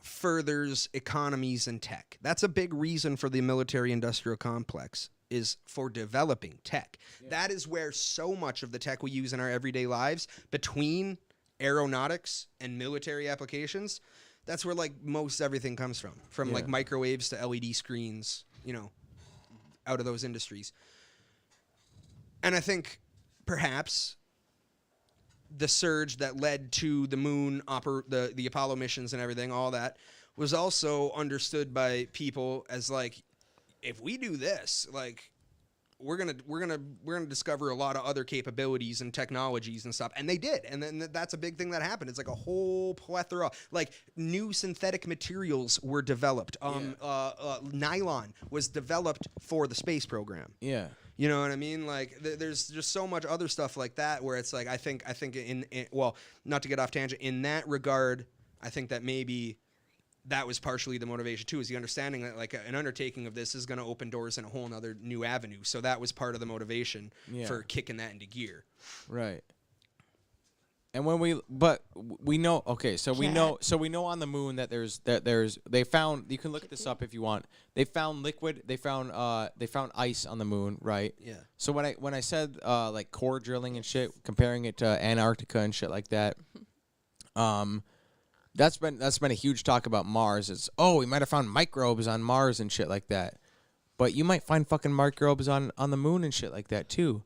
furthers economies and tech, that's a big reason for the military-industrial complex, is for developing tech. Yeah. That is where so much of the tech we use in our everyday lives, between aeronautics and military applications, that's where like most everything comes from like microwaves to LED screens, you know, out of those industries. And I think perhaps the surge that led to the moon, the Apollo missions and everything, all that, was also understood by people as like, if we do this, like, we're gonna discover a lot of other capabilities and technologies and stuff, and they did, and then that's a big thing that happened. It's like a whole plethora, like new synthetic materials were developed. Nylon was developed for the space program. Yeah. You know what I mean? Like, there's just so much other stuff like that where it's like, I think in well, not to get off tangent, in that regard, I think that maybe that was partially the motivation too, is the understanding that like an undertaking of this is going to open doors in a whole nother new avenue. So that was part of the motivation for kicking that into gear. Right. And when we know, okay, so we know on the moon that they found, you can look this up if you want. They found ice on the moon, right? Yeah. So when I said like core drilling and shit, comparing it to Antarctica and shit like that, that's been a huge talk about Mars. It's we might have found microbes on Mars and shit like that. But you might find fucking microbes on the moon and shit like that too.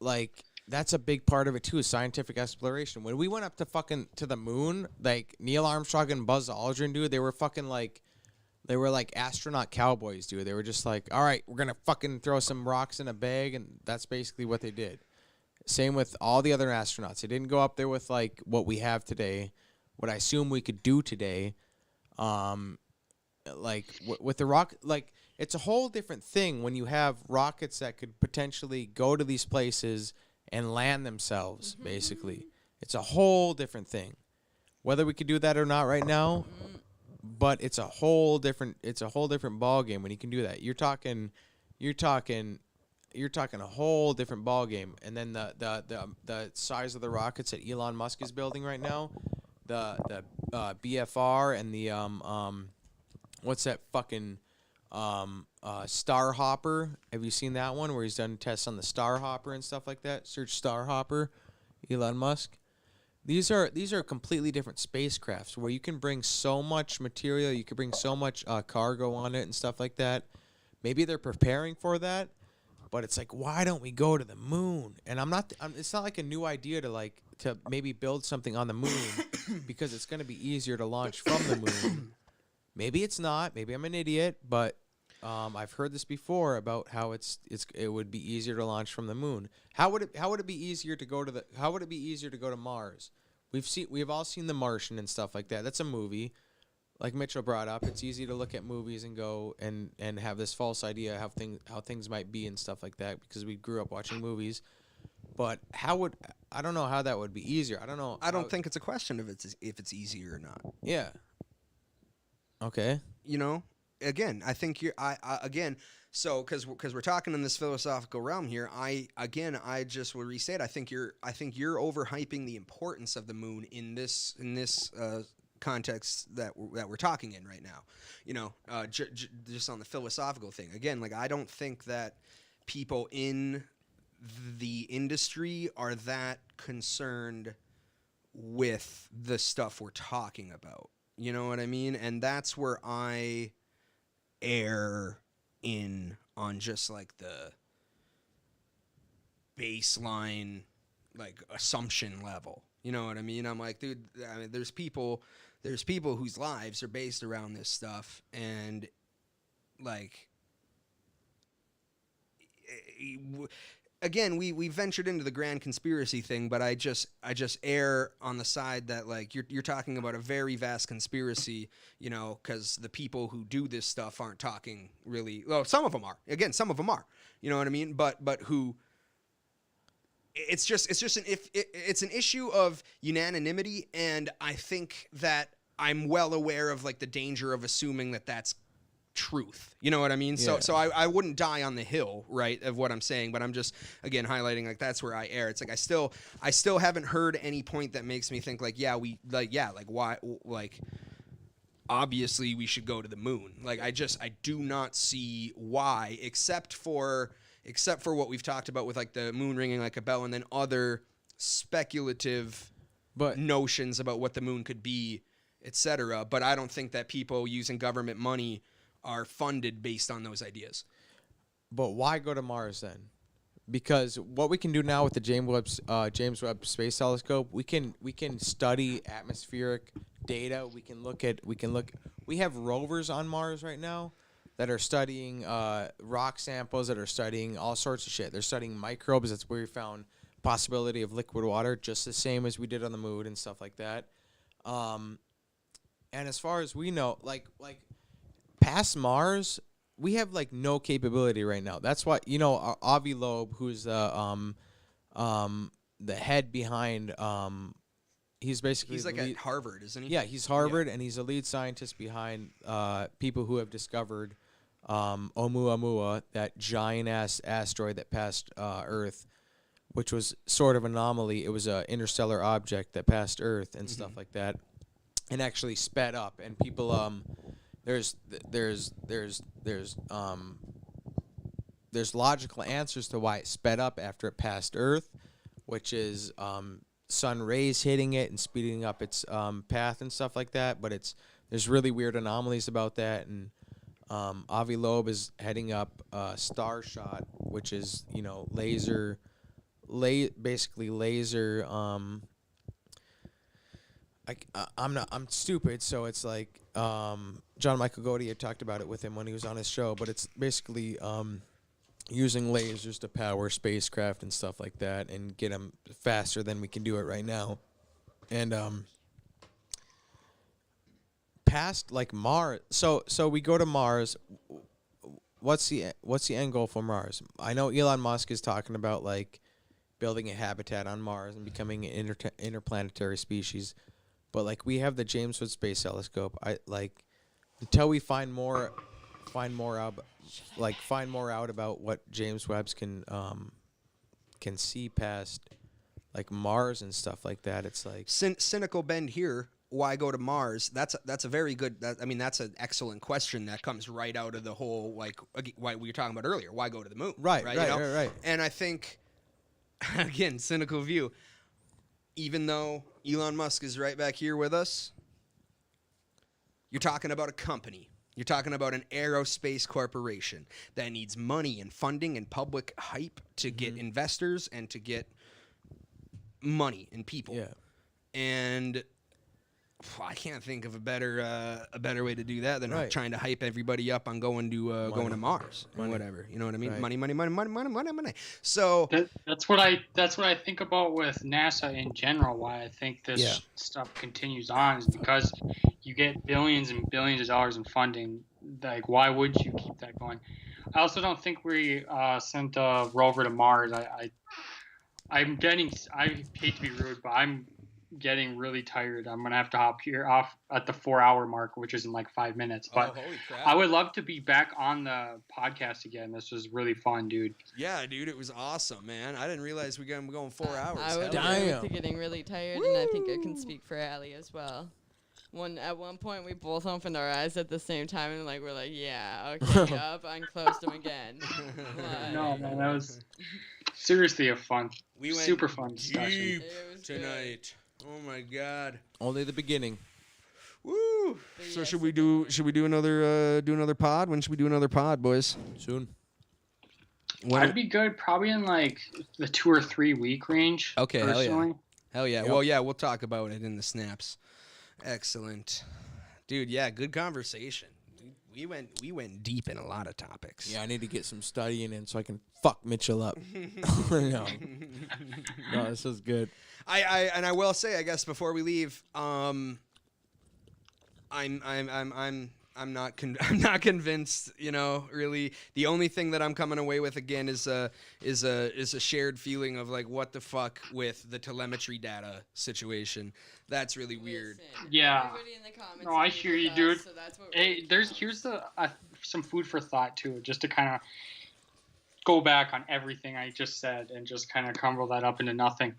Like, that's a big part of it too, is scientific exploration. When we went up to the moon, like Neil Armstrong and Buzz Aldrin, dude, they were like astronaut cowboys, dude. They were just like, all right, we're gonna fucking throw some rocks in a bag, and that's basically what they did. Same with all the other astronauts. They didn't go up there with like what we have today, what I assume we could do today. Like with the rock, like it's a whole different thing when you have rockets that could potentially go to these places and land themselves, basically. It's a whole different thing. Whether we could do that or not right now, but it's a whole different ball game when you can do that. You're talking a whole different ball game. And then the size of the rockets that Elon Musk is building right now, the BFR and the what's that fucking Star Hopper? Have you seen that one where he's done tests on the Star Hopper and stuff like that? Search Star Hopper, Elon Musk. These are completely different spacecrafts where you can bring so much material, you can bring so much cargo on it and stuff like that. Maybe they're preparing for that, but it's like, why don't we go to the moon? And it's not like a new idea to maybe build something on the moon because it's going to be easier to launch from the moon. Maybe it's not. Maybe I'm an idiot, but I've heard this before about how it would be easier to launch from the moon. How would it be easier to go to Mars? We've all seen The Martian and stuff like that. That's a movie. Like Mitchell brought up, it's easy to look at movies and go and have this false idea how things might be and stuff like that because we grew up watching movies. But I don't know how that would be easier. I don't know. I don't think it's a question of if it's easier or not. Yeah. Okay. You know, again, I think so because we're talking in this philosophical realm here. I just will restate. I think you're overhyping the importance of the moon in this context that we're talking in right now. You know, just on the philosophical thing. Again, like, I don't think that people in the industry are that concerned with the stuff we're talking about. You know what I mean? And that's where I err in on just like the baseline, like, assumption level. You know what I mean? I'm like, dude, I mean, there's people whose lives are based around this stuff, and like, again, we ventured into the grand conspiracy thing, but I just err on the side that, like, you're talking about a very vast conspiracy, you know, because the people who do this stuff aren't talking really. Well, some of them are. Again, some of them are. You know what I mean? But who it's an issue of unanimity, and I think that I'm well aware of like the danger of assuming that that's truth. You know what I mean? Yeah. So I wouldn't die on the hill, right, of what I'm saying, but I'm just again highlighting like that's where I err. It's like I still haven't heard any point that makes me think like why obviously we should go to the moon. Like I do not see why, except for what we've talked about with like the moon ringing like a bell, and then other speculative notions about what the moon could be, etc. But I don't think that people using government money are funded based on those ideas. But why go to Mars then? Because what we can do now with the James Webb Space Telescope, we can study atmospheric data. We have rovers on Mars right now that are studying rock samples, that are studying all sorts of shit. They're studying microbes. That's where we found possibility of liquid water, just the same as we did on the moon and stuff like that. And as far as we know, like past Mars, we have like no capability right now. That's why Avi Loeb, who's the head behind he's like at Harvard, isn't he? Yeah, he's Harvard, and he's a lead scientist behind people who have discovered Oumuamua, that giant ass asteroid that passed Earth, which was sort of anomaly. It was an interstellar object that passed Earth and stuff like that, and actually sped up. And people there's logical answers to why it sped up after it passed Earth, which is sun rays hitting it and speeding up its path and stuff like that. But there's really weird anomalies about that. And Avi Loeb is heading up Starshot, which is basically laser. I'm stupid, so it's like John Michael Gaudier talked about it with him when he was on his show, but it's basically using lasers to power spacecraft and stuff like that and get them faster than we can do it right now. And past like Mars, so we go to Mars. What's the end goal for Mars? I know Elon Musk is talking about like building a habitat on Mars and becoming an interplanetary species. But like we have the James Webb Space Telescope. Until we find more out about what James Webb's can see past like Mars and stuff like that. It's like cynical bend here. Why go to Mars? That's a very good. That's an excellent question that comes right out of the whole what we were talking about earlier. Why go to the moon? Right. And I think again, cynical view. Even though Elon Musk is right back here with us, you're talking about a company. You're talking about an aerospace corporation that needs money and funding and public hype to get investors and to get money and people. Yeah. And I can't think of a better way to do that than trying to hype everybody up on going to Mars and whatever. You know what I mean? Right. Money. So that's what I think about with NASA in general. Why I think this stuff continues on is because you get billions and billions of dollars in funding. Like, why would you keep that going? I also don't think we sent a rover to Mars. I hate to be rude, but I'm getting really tired. I'm gonna have to hop here off at the 4-hour mark, which is in like 5 minutes. But holy crap. I would love to be back on the podcast again. This was really fun, dude. Yeah, dude, it was awesome, man. I didn't realize we're going 4 hours. I would admit to getting really tired, and I think I can speak for Allie as well. At one point, we both opened our eyes at the same time, and we're like, yeah, okay, up, unclosed them again. No, man, that was seriously a super fun discussion tonight. Oh my God! Only the beginning. Woo! So should we do another pod? When should we do another pod, boys? Soon. I'd be good probably in like the 2 or 3 week range. Okay, personally. Hell yeah. Yep. Well, yeah, we'll talk about it in the snaps. Excellent, dude. Yeah, good conversation. We went deep in a lot of topics. Yeah, I need to get some studying in so I can fuck Mitchell up. No, this was good. I will say, I guess before we leave, I'm I'm not I'm not convinced. You know, really, the only thing that I'm coming away with again is a shared feeling of like, what the fuck with the telemetry data situation. That's really weird. Yeah. Everybody in the comments No, I agreed hear with you, us, dude. so that's what Hey, here's some food for thought too, just to kind of go back on everything I just said and just kind of crumble that up into nothing.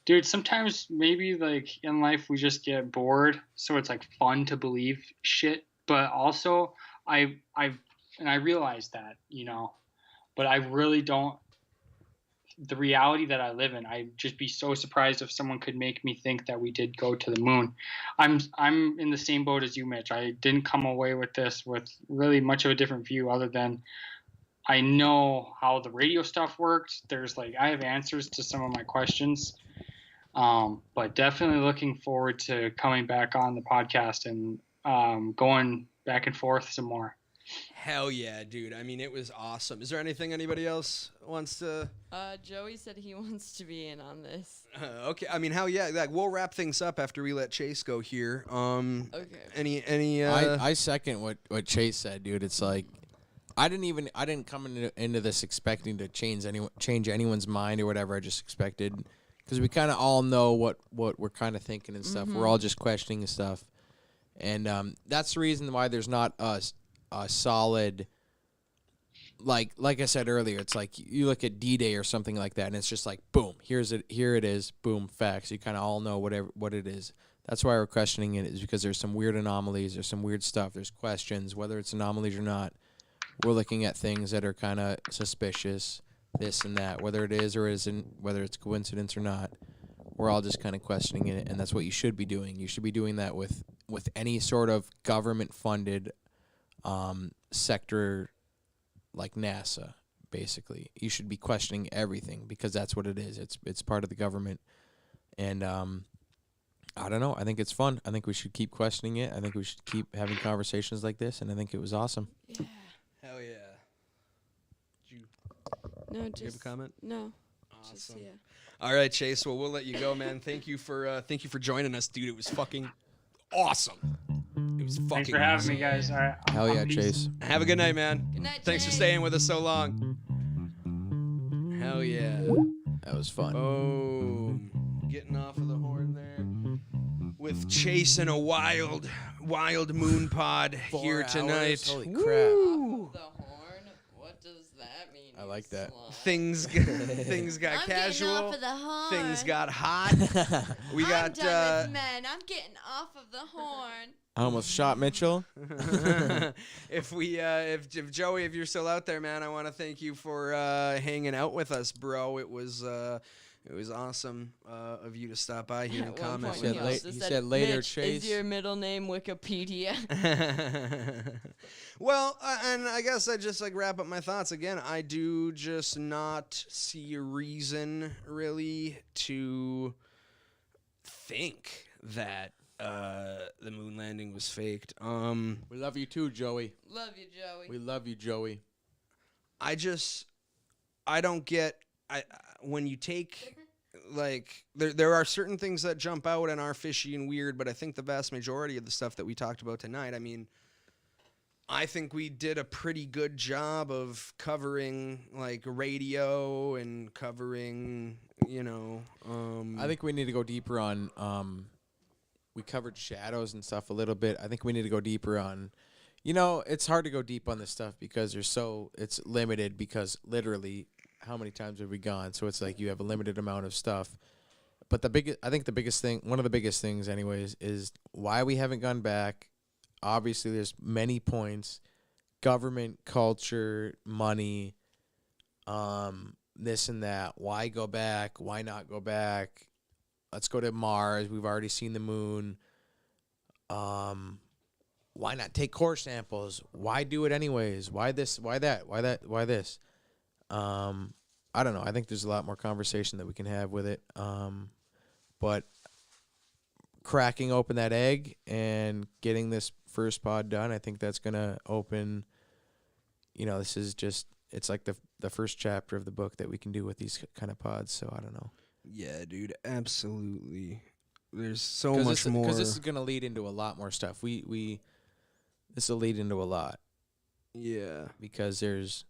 Dude, sometimes maybe like in life we just get bored, so it's like fun to believe shit. But also, I realize that, you know, but I really don't. The reality that I live in, I'd just be so surprised if someone could make me think that we did go to the moon. I'm in the same boat as you, Mitch. I didn't come away with this with really much of a different view, other than I know how the radio stuff works. There's like I have answers to some of my questions. But definitely looking forward to coming back on the podcast and going back and forth some more. Hell yeah, dude. I mean, it was awesome. Is there anything anybody else wants to? Joey said he wants to be in on this. Okay. I mean, hell yeah. Like, we'll wrap things up after we let Chase go here. Okay. Any? I second what Chase said, dude. It's like I didn't come into this expecting to change anyone's mind or whatever. I just expected, because we kind of all know what we're kind of thinking and stuff. We're all just questioning stuff, and that's the reason why there's not a solid, like I said earlier. It's like you look at D-Day or something like that, and it's just like boom, here it is, boom, facts. You kind of all know what it is. That's why we're questioning it, is because there's some weird anomalies, there's some weird stuff, there's questions whether it's anomalies or not. We're looking at things that are kind of suspicious, this and that, whether it is or isn't, whether it's coincidence or not. We're all just kind of questioning it, and that's what you should be doing. You should be doing that with any sort of government-funded sector like NASA, basically. You should be questioning everything, because that's what it is. It's part of the government. And I don't know. I think it's fun. I think we should keep questioning it. I think we should keep having conversations like this, and I think it was awesome. Yeah. Hell yeah. No, Do you have a comment? No. Awesome. Just, yeah. All right, Chase. Well, we'll let you go, man. Thank you for joining us, dude. It was fucking awesome. It was fucking Thanks for having awesome. me, guys. All right. Hell yeah, Chase. Have a good night, man. Good night, Thanks for Chase. staying with us so long. Hell yeah. That was fun. Boom. Getting off of the horn there. With Chase and a wild moon pod 4 here hours? tonight. Holy crap. Woo. The horn? What does that mean? I like that. Things got I'm casual. getting off of the horn. Things got hot. We got I'm done with men. I'm getting off of the horn. I almost shot Mitchell. if Joey, if you're still out there, man, I want to thank you for hanging out with us, bro. It was awesome of you to stop by here and At one comment point with he us. also He said later, Mitch, Chase. is your middle name Wikipedia? Well, and I guess I just like wrap up my thoughts again. I do just not see a reason really to think that the moon landing was faked. We love you too, Joey. Love you, Joey. We love you, Joey. I don't get when you take like there are certain things that jump out and are fishy and weird, but I think the vast majority of the stuff that we talked about tonight, I mean, I think we did a pretty good job of covering like radio and covering, you know, I think we need to go deeper on we covered shadows and stuff a little bit. I think we need to go deeper on, you know, it's hard to go deep on this stuff because it's limited, because literally how many times have we gone? So it's like you have a limited amount of stuff. But I think the biggest thing, one of the biggest things anyways, is why we haven't gone back. Obviously there's many points: government, culture, money, this and that. Why go back? Why not go back? Let's go to Mars. We've already seen the moon. Why not take core samples? Why do it anyways? Why this? Why that? Why that? Why this? I don't know. I think there's a lot more conversation that we can have with it. But cracking open that egg and getting this first pod done, I think that's going to open, you know, this is just, it's like the first chapter of the book that we can do with these kind of pods. So I don't know. Yeah, dude, absolutely. There's so much more. Because this is going to lead into a lot more stuff. We this will lead into a lot. Yeah. Because there's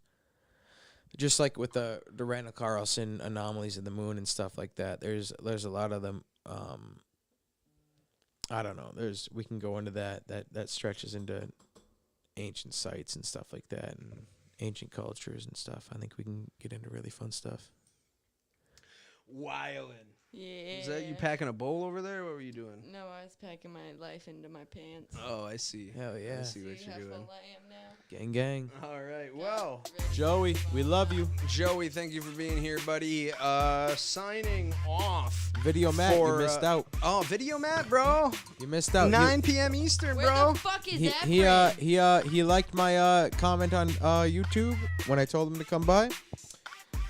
just like with the Randall Carlson anomalies of the moon and stuff like that. There's a lot of them. I don't know. We can go into that stretches into ancient sites and stuff like that, and ancient cultures and stuff. I think we can get into really fun stuff. Wildin'. Yeah. Is that you packing a bowl over there? What were you doing? No, I was packing my life into my pants. Oh, I see. Hell yeah. I see what you're doing. I am now. Gang, gang. All right. Well, Joey, we love you. Joey, thank you for being here, buddy. Signing off. Video Matt, you missed out. Oh, Video Matt, bro. You missed out. 9 p.m. Eastern, Where bro. the fuck is that He liked my comment on YouTube when I told him to come by.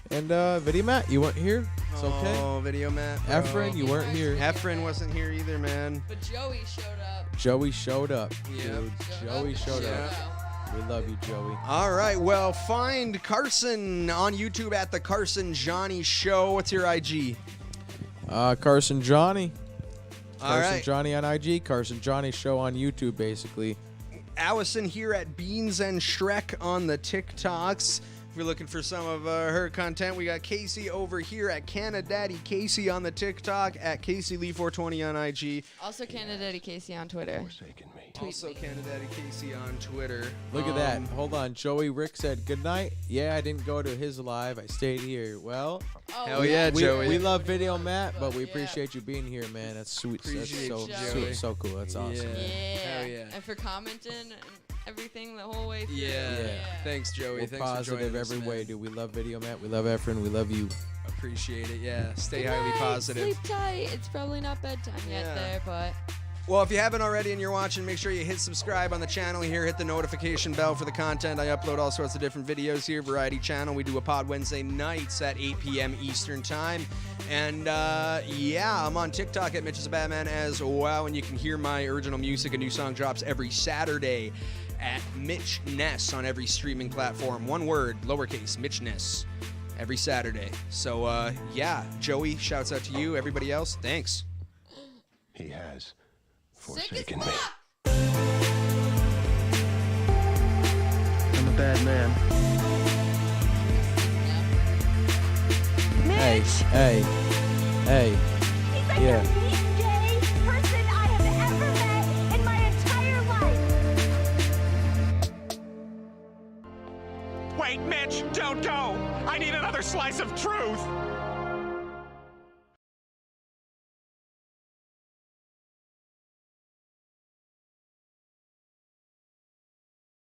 And Video Matt, you weren't here. It's okay. Oh, Video Matt, bro. Efren, you weren't here. Efren wasn't here either, man. But Joey showed up. Joey showed up. Yep. Dude. Joey showed up. We love you, Joey. All right. Well, find Carson on YouTube at the Carson Johnny Show. What's your IG? Carson Johnny. All Carson right. Johnny on IG. Carson Johnny Show on YouTube, basically. Allison here at Beans and Shrek on the TikToks. If you're looking for some of her content, we got Casey over here at Canadaddy Casey on the TikTok, at CaseyLee420 on IG. Also, Canadaddy Casey on Twitter. Also, Canadaddy Casey on Twitter. Look at that. Hold on. Joey Rick said, good night. Yeah, I didn't go to his live. I stayed here. Well, hell yeah, Joey. We love Video Matt, but we appreciate you being here, man. That's sweet. Appreciate That's you, so cool. That's awesome. Yeah. Hell yeah. And for commenting and everything the whole way through. Yeah. Thanks, Joey. We're Thanks positive for joining us, every man. way, dude. We love Video Matt. We love Efren. We love you. Appreciate it. Yeah. Stay Good highly night. positive. Sleep tight. It's probably not bedtime yet there, but. Well, if you haven't already and you're watching, make sure you hit subscribe on the channel here. Hit the notification bell for the content. I upload all sorts of different videos here. Variety channel. We do a pod Wednesday nights at 8 p.m. Eastern time. And yeah, I'm on TikTok at Mitch is a Batman as well. And you can hear my original music. A new song drops every Saturday at Mitch Ness on every streaming platform. One word, lowercase, Mitch Ness, every Saturday. So yeah, Joey, shouts out to you. Everybody else, thanks. He has forsaken me. I'm a bad man. Hey. He's like Yeah. the least gay person I have ever met in my entire life. Wait, Mitch, don't go! I need another slice of truth!